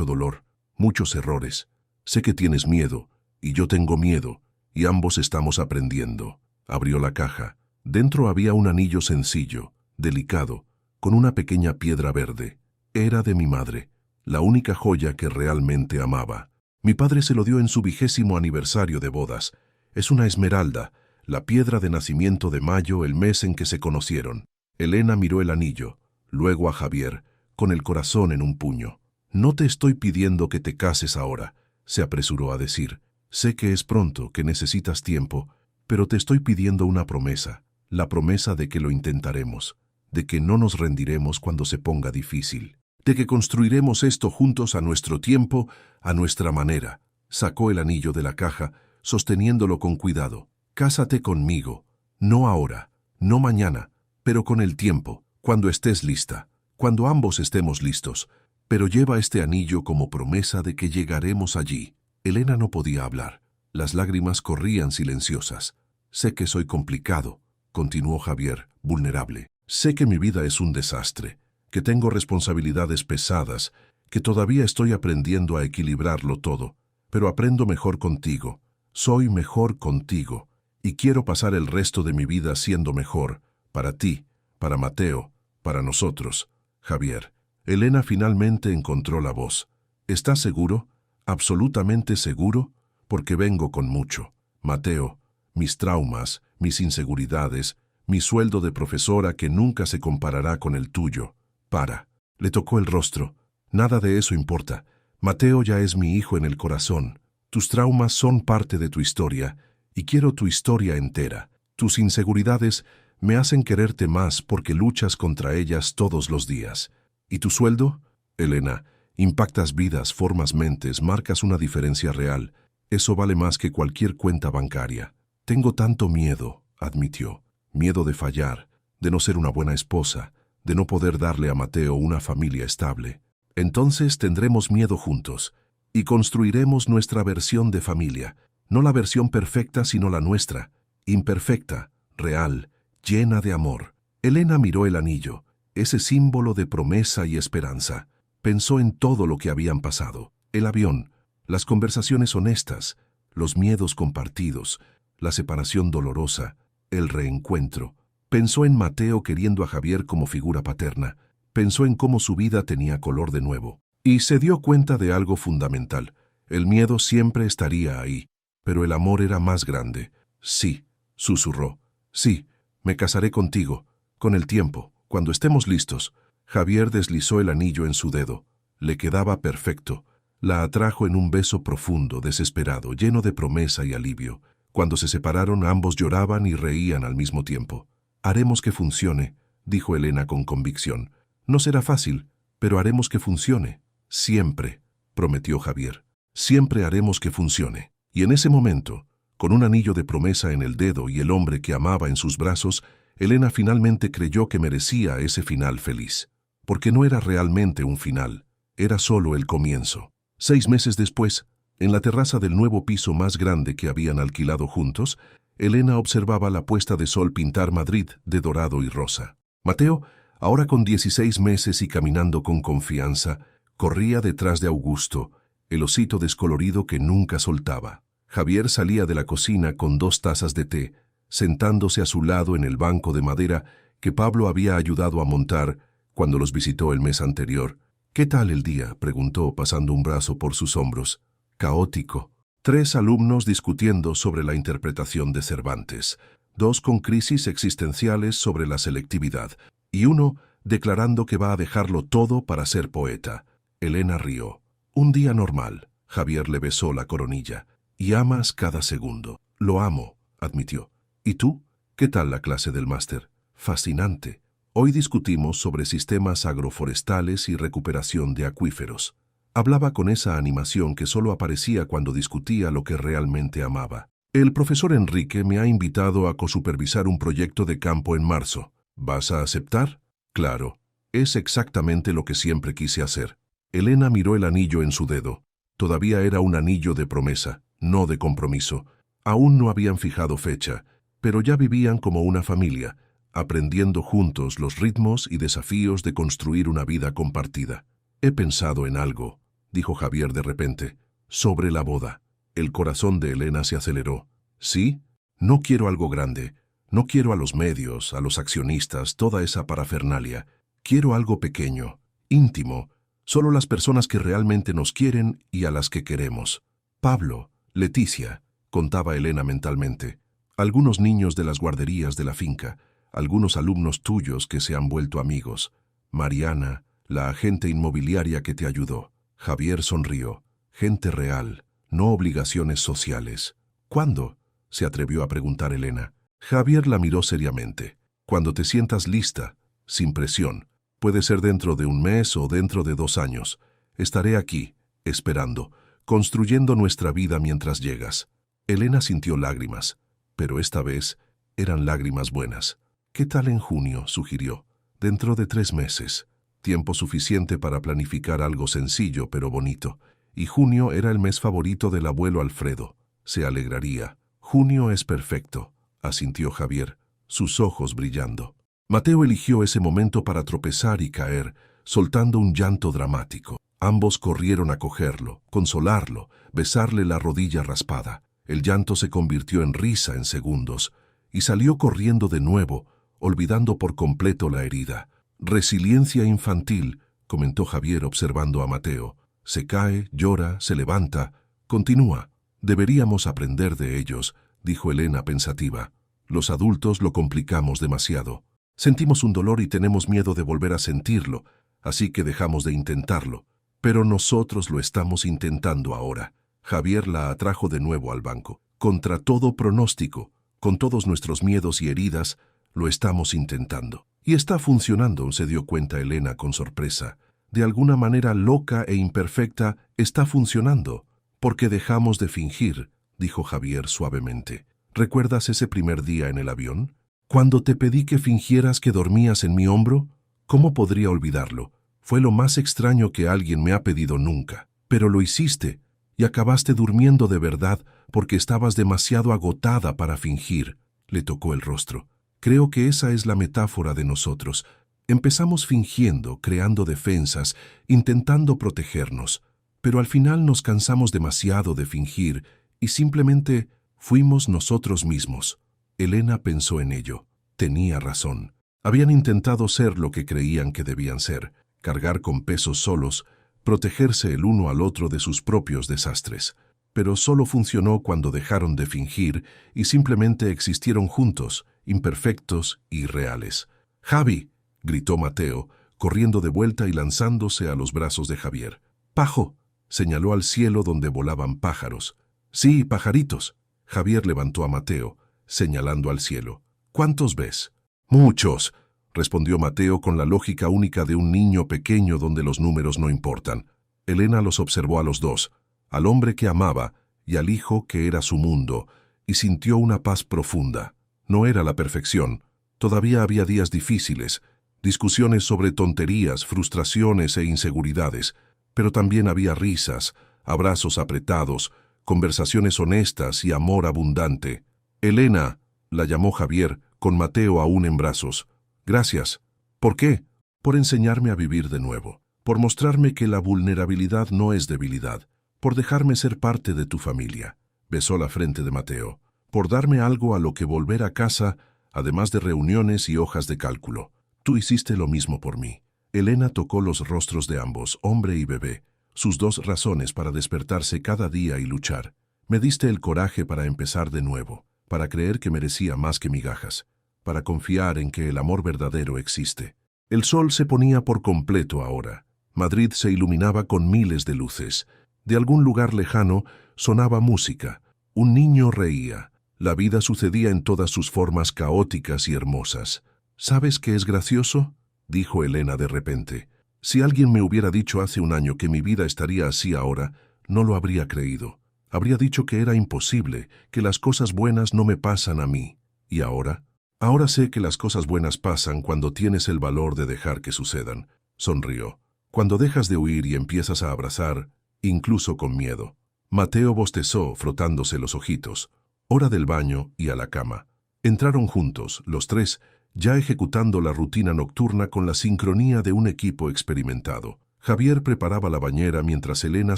S1: dolor, muchos errores. Sé que tienes miedo, y yo tengo miedo, y ambos estamos aprendiendo». Abrió la caja. Dentro había un anillo sencillo, delicado, con una pequeña piedra verde. Era de mi madre, la única joya que realmente amaba. Mi padre se lo dio en su 20º aniversario de bodas. Es una esmeralda, la piedra de nacimiento de Mayo, el mes en que se conocieron. Elena miró el anillo, luego a Javier, con el corazón en un puño. «No te estoy pidiendo que te cases ahora», se apresuró a decir. «Sé que es pronto, que necesitas tiempo, pero te estoy pidiendo una promesa, la promesa de que lo intentaremos, de que no nos rendiremos cuando se ponga difícil, de que construiremos esto juntos a nuestro tiempo, a nuestra manera». Sacó el anillo de la caja, sosteniéndolo con cuidado. «Cásate conmigo, no ahora, no mañana, pero con el tiempo, cuando estés lista, cuando ambos estemos listos. Pero lleva este anillo como promesa de que llegaremos allí». Elena no podía hablar. Las lágrimas corrían silenciosas. «Sé que soy complicado», continuó Javier, vulnerable. «Sé que mi vida es un desastre, que tengo responsabilidades pesadas, que todavía estoy aprendiendo a equilibrarlo todo, pero aprendo mejor contigo. Soy mejor contigo, y quiero pasar el resto de mi vida siendo mejor, para ti, para Mateo, para nosotros». «Javier». Elena finalmente encontró la voz. «¿Estás seguro? ¿Absolutamente seguro? Porque vengo con mucho. Mateo, mis traumas, mis inseguridades, mi sueldo de profesora que nunca se comparará con el tuyo. Para. Le tocó el rostro. Nada de eso importa. Mateo ya es mi hijo en el corazón. Tus traumas son parte de tu historia, y quiero tu historia entera. Tus inseguridades me hacen quererte más porque luchas contra ellas todos los días. ¿Y tu sueldo? Elena, impactas vidas, formas mentes, marcas una diferencia real. Eso vale más que cualquier cuenta bancaria. Tengo tanto miedo, admitió. Miedo de fallar, de no ser una buena esposa, de no poder darle a Mateo una familia estable. Entonces tendremos miedo juntos y construiremos nuestra versión de familia. No la versión perfecta, sino la nuestra. Imperfecta, real, llena de amor. Elena miró el anillo, ese símbolo de promesa y esperanza. Pensó en todo lo que habían pasado. El avión, las conversaciones honestas, los miedos compartidos, la separación dolorosa, el reencuentro. Pensó en Mateo queriendo a Javier como figura paterna. Pensó en cómo su vida tenía color de nuevo. Y se dio cuenta de algo fundamental. El miedo siempre estaría ahí, pero el amor era más grande. Sí, susurró. Sí, me casaré contigo, con el tiempo, cuando estemos listos. Javier deslizó el anillo en su dedo. Le quedaba perfecto. La atrajo en un beso profundo, desesperado, lleno de promesa y alivio. Cuando se separaron, ambos lloraban y reían al mismo tiempo. Haremos que funcione, dijo Elena con convicción. No será fácil, pero haremos que funcione. Siempre, prometió Javier. Siempre haremos que funcione. Y en ese momento, con un anillo de promesa en el dedo y el hombre que amaba en sus brazos, Elena finalmente creyó que merecía ese final feliz. Porque no era realmente un final, era solo el comienzo. 6 meses después, en la terraza del nuevo piso más grande que habían alquilado juntos, Elena observaba la puesta de sol pintar Madrid de dorado y rosa. Mateo, ahora con 16 meses y caminando con confianza, corría detrás de Augusto, el osito descolorido que nunca soltaba. Javier salía de la cocina con 2 tazas de té, sentándose a su lado en el banco de madera que Pablo había ayudado a montar cuando los visitó el mes anterior. «¿Qué tal el día?», preguntó pasando un brazo por sus hombros. «Caótico». 3 alumnos discutiendo sobre la interpretación de Cervantes, 2 con crisis existenciales sobre la selectividad, y 1 declarando que va a dejarlo todo para ser poeta. Elena rió. «Un día normal», Javier le besó la coronilla. «Y amas cada segundo». «Lo amo», admitió. «¿Y tú? ¿Qué tal la clase del máster?» «Fascinante. Hoy discutimos sobre sistemas agroforestales y recuperación de acuíferos». Hablaba con esa animación que solo aparecía cuando discutía lo que realmente amaba. «El profesor Enrique me ha invitado a cosupervisar un proyecto de campo en marzo. ¿Vas a aceptar?» «Claro. Es exactamente lo que siempre quise hacer». Elena miró el anillo en su dedo. Todavía era un anillo de promesa, no de compromiso. Aún no habían fijado fecha, pero ya vivían como una familia, aprendiendo juntos los ritmos y desafíos de construir una vida compartida. «He pensado en algo», dijo Javier de repente, «sobre la boda». El corazón de Elena se aceleró. «¿Sí? No quiero algo grande. No quiero a los medios, a los accionistas, toda esa parafernalia. Quiero algo pequeño, íntimo, solo las personas que realmente nos quieren y a las que queremos. Pablo, Leticia», contaba Elena mentalmente, «algunos niños de las guarderías de la finca, algunos alumnos tuyos que se han vuelto amigos, Mariana, la agente inmobiliaria que te ayudó». Javier sonrió. «Gente real, no obligaciones sociales». «¿Cuándo?», se atrevió a preguntar Elena. Javier la miró seriamente. «Cuando te sientas lista, sin presión. Puede ser dentro de 1 mes o dentro de 2 años. Estaré aquí, esperando, construyendo nuestra vida mientras llegas». Elena sintió lágrimas, pero esta vez eran lágrimas buenas. «¿Qué tal en junio?», sugirió. «Dentro de 3 meses. Tiempo suficiente para planificar algo sencillo pero bonito». Y junio era el mes favorito del abuelo Alfredo. Se alegraría. «Junio es perfecto», asintió Javier, sus ojos brillando. Mateo eligió ese momento para tropezar y caer, soltando un llanto dramático. Ambos corrieron a cogerlo, consolarlo, besarle la rodilla raspada. El llanto se convirtió en risa en segundos, y salió corriendo de nuevo, olvidando por completo la herida. «Resiliencia infantil», comentó Javier observando a Mateo. «Se cae, llora, se levanta, continúa. Deberíamos aprender de ellos, dijo Elena pensativa. Los adultos lo complicamos demasiado. Sentimos un dolor y tenemos miedo de volver a sentirlo, así que dejamos de intentarlo. Pero nosotros lo estamos intentando ahora. Javier la atrajo de nuevo al banco. Contra todo pronóstico, con todos nuestros miedos y heridas, lo estamos intentando. Y está funcionando, se dio cuenta Elena con sorpresa. De alguna manera loca e imperfecta, está funcionando. Porque dejamos de fingir, dijo Javier suavemente. ¿Recuerdas ese primer día en el avión? Cuando te pedí que fingieras que dormías en mi hombro, ¿cómo podría olvidarlo? Fue lo más extraño que alguien me ha pedido nunca. Pero lo hiciste, y acabaste durmiendo de verdad porque estabas demasiado agotada para fingir. Le tocó el rostro. Creo que esa es la metáfora de nosotros. Empezamos fingiendo, creando defensas, intentando protegernos. Pero al final nos cansamos demasiado de fingir y simplemente fuimos nosotros mismos. Elena pensó en ello. Tenía razón. Habían intentado ser lo que creían que debían ser, cargar con pesos solos, protegerse el uno al otro de sus propios desastres. Pero solo funcionó cuando dejaron de fingir y simplemente existieron juntos, imperfectos y reales. «¡Javi!», gritó Mateo, corriendo de vuelta y lanzándose a los brazos de Javier. «¡Pajo!», señaló al cielo donde volaban pájaros. «Sí, pajaritos». Javier levantó a Mateo, señalando al cielo. «¿Cuántos ves?» «Muchos», respondió Mateo con la lógica única de un niño pequeño donde los números no importan. Elena los observó a los dos, al hombre que amaba y al hijo que era su mundo, y sintió una paz profunda. No era la perfección. Todavía había días difíciles, discusiones sobre tonterías, frustraciones e inseguridades, pero también había risas, abrazos apretados, conversaciones honestas y amor abundante. «Elena», la llamó Javier, con Mateo aún en brazos. «Gracias». «¿Por qué?» «Por enseñarme a vivir de nuevo, por mostrarme que la vulnerabilidad no es debilidad, por dejarme ser parte de tu familia». Besó la frente de Mateo. «Por darme algo a lo que volver a casa, además de reuniones y hojas de cálculo. Tú hiciste lo mismo por mí». Elena tocó los rostros de ambos, hombre y bebé, sus dos razones para despertarse cada día y luchar. «Me diste el coraje para empezar de nuevo, para creer que merecía más que migajas, para confiar en que el amor verdadero existe». El sol se ponía por completo ahora. Madrid se iluminaba con miles de luces. De algún lugar lejano sonaba música. Un niño reía. La vida sucedía en todas sus formas caóticas y hermosas. «¿Sabes qué es gracioso?», dijo Elena de repente. «Si alguien me hubiera dicho hace un año que mi vida estaría así ahora, no lo habría creído. Habría dicho que era imposible, que las cosas buenas no me pasan a mí. ¿Y ahora? Ahora sé que las cosas buenas pasan cuando tienes el valor de dejar que sucedan». Sonrió. «Cuando dejas de huir y empiezas a abrazar, incluso con miedo». Mateo bostezó, frotándose los ojitos. Hora del baño y a la cama. Entraron juntos, los tres, ya ejecutando la rutina nocturna con la sincronía de un equipo experimentado. Javier preparaba la bañera mientras Elena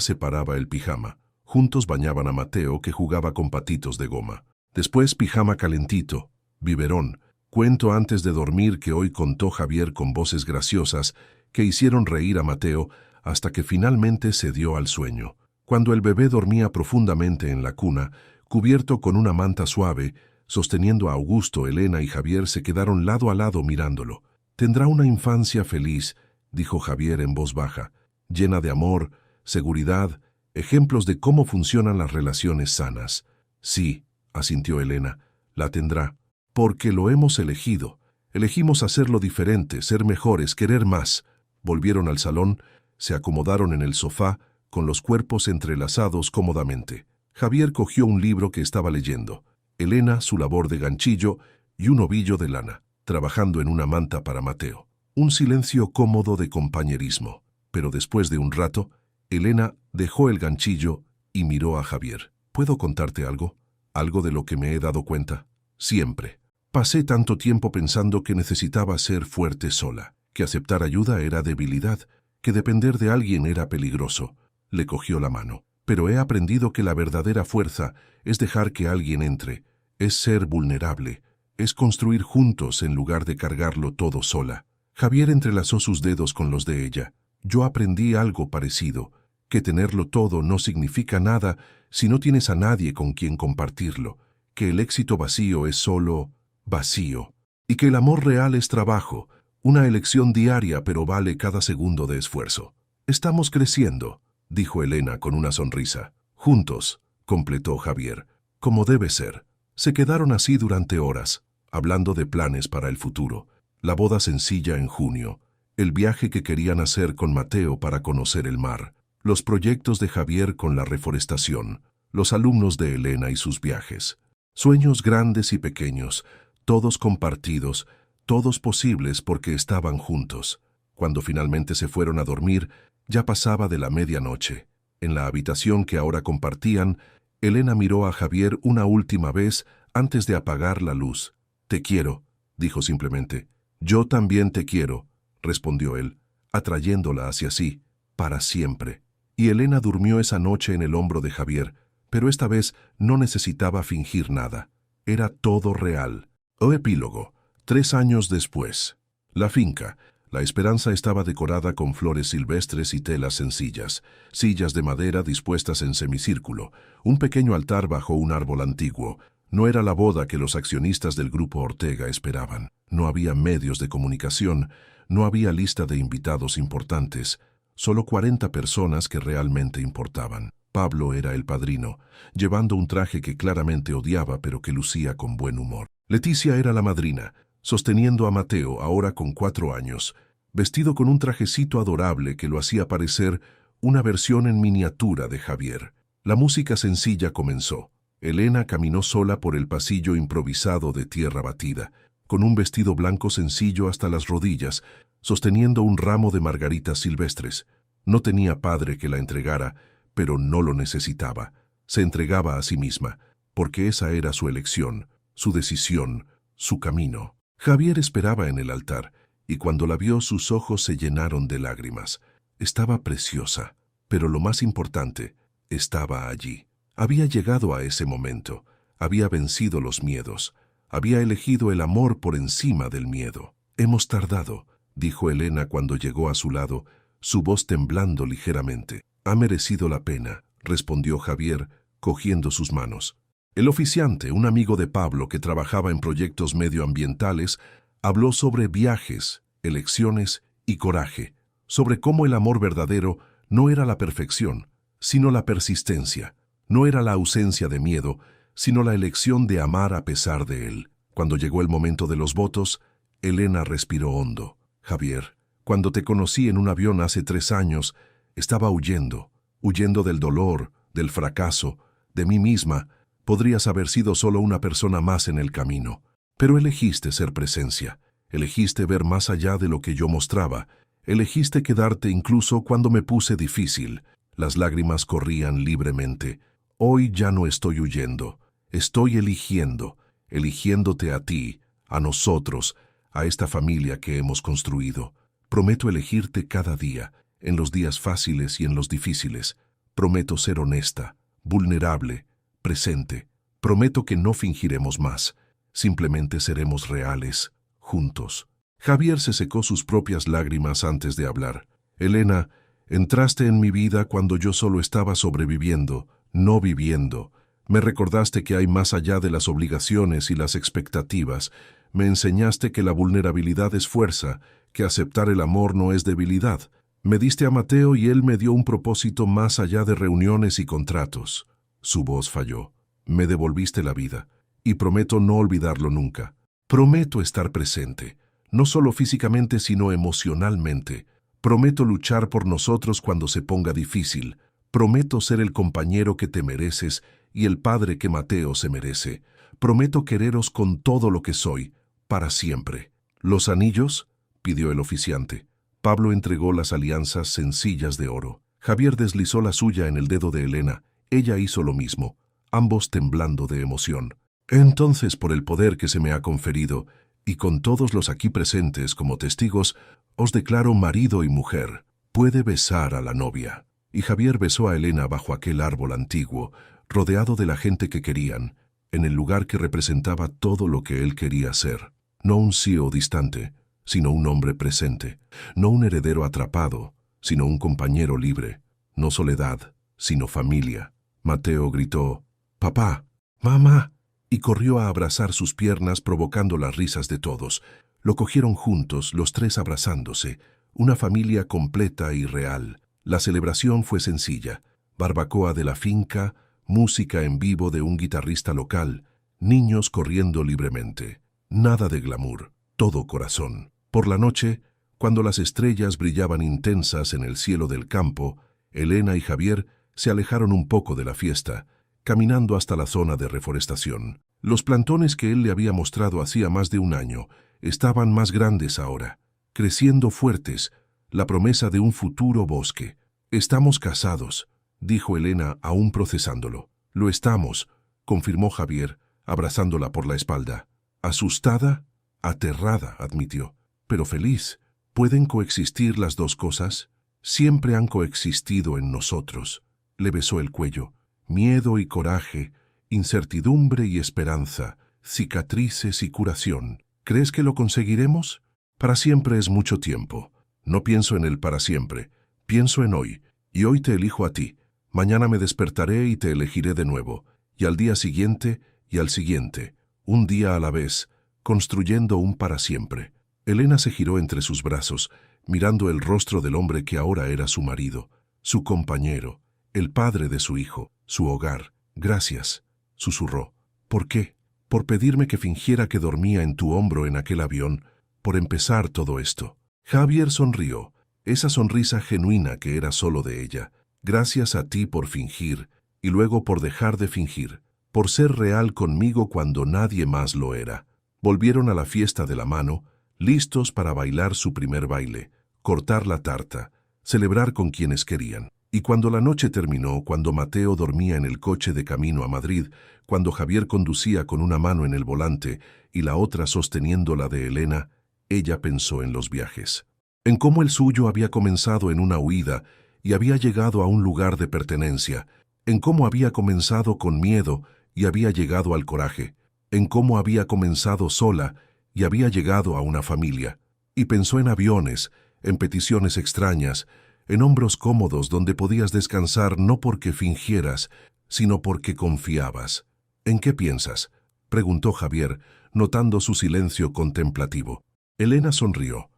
S1: separaba el pijama. Juntos bañaban a Mateo, que jugaba con patitos de goma. Después pijama calentito, biberón, cuento antes de dormir que hoy contó Javier con voces graciosas que hicieron reír a Mateo hasta que finalmente se dio al sueño. Cuando el bebé dormía profundamente en la cuna, cubierto con una manta suave, sosteniendo a Augusto, Elena y Javier se quedaron lado a lado mirándolo. «Tendrá una infancia feliz», dijo Javier en voz baja, llena de amor, seguridad, ejemplos de cómo funcionan las relaciones sanas. «Sí», asintió Elena, «la tendrá. Porque lo hemos elegido. Elegimos hacerlo diferente, ser mejores, querer más». Volvieron al salón, se acomodaron en el sofá, con los cuerpos entrelazados cómodamente. Javier cogió un libro que estaba leyendo. Elena su labor de ganchillo y un ovillo de lana, trabajando en una manta para Mateo. Un silencio cómodo de compañerismo. Pero después de un rato, Elena dejó el ganchillo y miró a Javier. «¿Puedo contarte algo? Algo de lo que me he dado cuenta. Siempre. Pasé tanto tiempo pensando que necesitaba ser fuerte sola, que aceptar ayuda era debilidad, que depender de alguien era peligroso». Le cogió la mano. «Pero he aprendido que la verdadera fuerza es dejar que alguien entre, es ser vulnerable, es construir juntos en lugar de cargarlo todo sola». Javier entrelazó sus dedos con los de ella. «Yo aprendí algo parecido, que tenerlo todo no significa nada si no tienes a nadie con quien compartirlo, que el éxito vacío es solo vacío, y que el amor real es trabajo, una elección diaria, pero vale cada segundo de esfuerzo. Estamos creciendo, dijo Elena con una sonrisa. Juntos, completó Javier, como debe ser. Se quedaron así durante horas, hablando de planes para el futuro, la boda sencilla en junio, el viaje que querían hacer con Mateo para conocer el mar, los proyectos de Javier con la reforestación, los alumnos de Elena y sus viajes. Sueños grandes y pequeños, todos compartidos, todos posibles porque estaban juntos. Cuando finalmente se fueron a dormir, ya pasaba de la medianoche. En la habitación que ahora compartían, Elena miró a Javier una última vez antes de apagar la luz. «Te quiero», dijo simplemente. «Yo también te quiero», respondió él, atrayéndola hacia sí, para siempre. Y Elena durmió esa noche en el hombro de Javier, pero esta vez no necesitaba fingir nada. Era todo real. O epílogo. 3 años después. La finca. La Esperanza estaba decorada con flores silvestres y telas sencillas, sillas de madera dispuestas en semicírculo, un pequeño altar bajo un árbol antiguo. No era la boda que los accionistas del Grupo Ortega esperaban. No había medios de comunicación, no había lista de invitados importantes, solo 40 personas que realmente importaban. Pablo era el padrino, llevando un traje que claramente odiaba pero que lucía con buen humor. Leticia era la madrina, sosteniendo a Mateo, ahora con 4 años, vestido con un trajecito adorable que lo hacía parecer una versión en miniatura de Javier. La música sencilla comenzó. Elena caminó sola por el pasillo improvisado de tierra batida, con un vestido blanco sencillo hasta las rodillas, sosteniendo un ramo de margaritas silvestres. No tenía padre que la entregara, pero no lo necesitaba. Se entregaba a sí misma, porque esa era su elección, su decisión, su camino. Javier esperaba en el altar, y cuando la vio sus ojos se llenaron de lágrimas. Estaba preciosa, pero lo más importante, estaba allí. Había llegado a ese momento, había vencido los miedos, había elegido el amor por encima del miedo. «Hemos tardado», dijo Elena cuando llegó a su lado, su voz temblando ligeramente. «Ha merecido la pena», respondió Javier, cogiendo sus manos. El oficiante, un amigo de Pablo que trabajaba en proyectos medioambientales, habló sobre viajes, elecciones y coraje, sobre cómo el amor verdadero no era la perfección, sino la persistencia, no era la ausencia de miedo, sino la elección de amar a pesar de él. Cuando llegó el momento de los votos, Elena respiró hondo. «Javier, cuando te conocí en un avión hace 3 años, estaba huyendo del dolor, del fracaso, de mí misma. Podrías haber sido solo una persona más en el camino, pero elegiste ser presencia, elegiste ver más allá de lo que yo mostraba, elegiste quedarte incluso cuando me puse difícil». Las lágrimas corrían libremente. «Hoy ya no estoy huyendo, estoy eligiéndote a ti, a nosotros, a esta familia que hemos construido. Prometo elegirte cada día, en los días fáciles y en los difíciles. Prometo ser honesta, vulnerable, presente. Prometo que no fingiremos más, simplemente seremos reales, juntos». Javier se secó sus propias lágrimas antes de hablar. «Elena, entraste en mi vida cuando yo solo estaba sobreviviendo, no viviendo. Me recordaste que hay más allá de las obligaciones y las expectativas. Me enseñaste que la vulnerabilidad es fuerza, que aceptar el amor no es debilidad. Me diste a Mateo y él me dio un propósito más allá de reuniones y contratos». Su voz falló. «Me devolviste la vida, y prometo no olvidarlo nunca. Prometo estar presente, no solo físicamente sino emocionalmente. Prometo luchar por nosotros cuando se ponga difícil. Prometo ser el compañero que te mereces y el padre que Mateo se merece. Prometo quereros con todo lo que soy, para siempre». «¿Los anillos?», pidió el oficiante. Pablo entregó las alianzas sencillas de oro. Javier deslizó la suya en el dedo de Elena. Ella hizo lo mismo, ambos temblando de emoción. «Entonces, por el poder que se me ha conferido, y con todos los aquí presentes como testigos, os declaro marido y mujer. Puede besar a la novia». Y Javier besó a Elena bajo aquel árbol antiguo, rodeado de la gente que querían, en el lugar que representaba todo lo que él quería ser. No un CEO distante, sino un hombre presente. No un heredero atrapado, sino un compañero libre. No soledad, sino familia. Mateo gritó: «¡Papá! ¡Mamá!». y corrió a abrazar sus piernas provocando las risas de todos. Lo cogieron juntos, los tres abrazándose, una familia completa y real. La celebración fue sencilla: barbacoa de la finca, música en vivo de un guitarrista local, niños corriendo libremente. Nada de glamour, todo corazón. Por la noche, cuando las estrellas brillaban intensas en el cielo del campo, Elena y Javier se alejaron un poco de la fiesta, caminando hasta la zona de reforestación. Los plantones que él le había mostrado hacía más de un año estaban más grandes ahora, creciendo fuertes, la promesa de un futuro bosque. «Estamos casados», dijo Elena aún procesándolo. «Lo estamos», confirmó Javier, abrazándola por la espalda. Asustada, aterrada, admitió, pero feliz. ¿Pueden coexistir las dos cosas? Siempre han coexistido en nosotros. Le besó el cuello. Miedo y coraje, incertidumbre y esperanza, cicatrices y curación. ¿Crees que lo conseguiremos? Para siempre es mucho tiempo. No pienso en el para siempre. Pienso en hoy. Y hoy te elijo a ti. Mañana me despertaré y te elegiré de nuevo. Y al día siguiente y al siguiente. Un día a la vez, construyendo un para siempre. Elena se giró entre sus brazos, mirando el rostro del hombre que ahora era su marido, su compañero, el padre de su hijo, su hogar. «Gracias», susurró. «¿Por qué? Por pedirme que fingiera que dormía en tu hombro en aquel avión, por empezar todo esto». Javier sonrió, esa sonrisa genuina que era solo de ella. «Gracias a ti por fingir, y luego por dejar de fingir, por ser real conmigo cuando nadie más lo era». Volvieron a la fiesta de la mano, listos para bailar su primer baile, cortar la tarta, celebrar con quienes querían. Y cuando la noche terminó, cuando Mateo dormía en el coche de camino a Madrid, cuando Javier conducía con una mano en el volante y la otra sosteniendo la de Elena, ella pensó en los viajes, en cómo el suyo había comenzado en una huida y había llegado a un lugar de pertenencia, en cómo había comenzado con miedo y había llegado al coraje, en cómo había comenzado sola y había llegado a una familia. Y pensó en aviones, en peticiones extrañas, en hombros cómodos donde podías descansar no porque fingieras, sino porque confiabas. «¿En qué piensas?», preguntó Javier, notando su silencio contemplativo. Elena sonrió.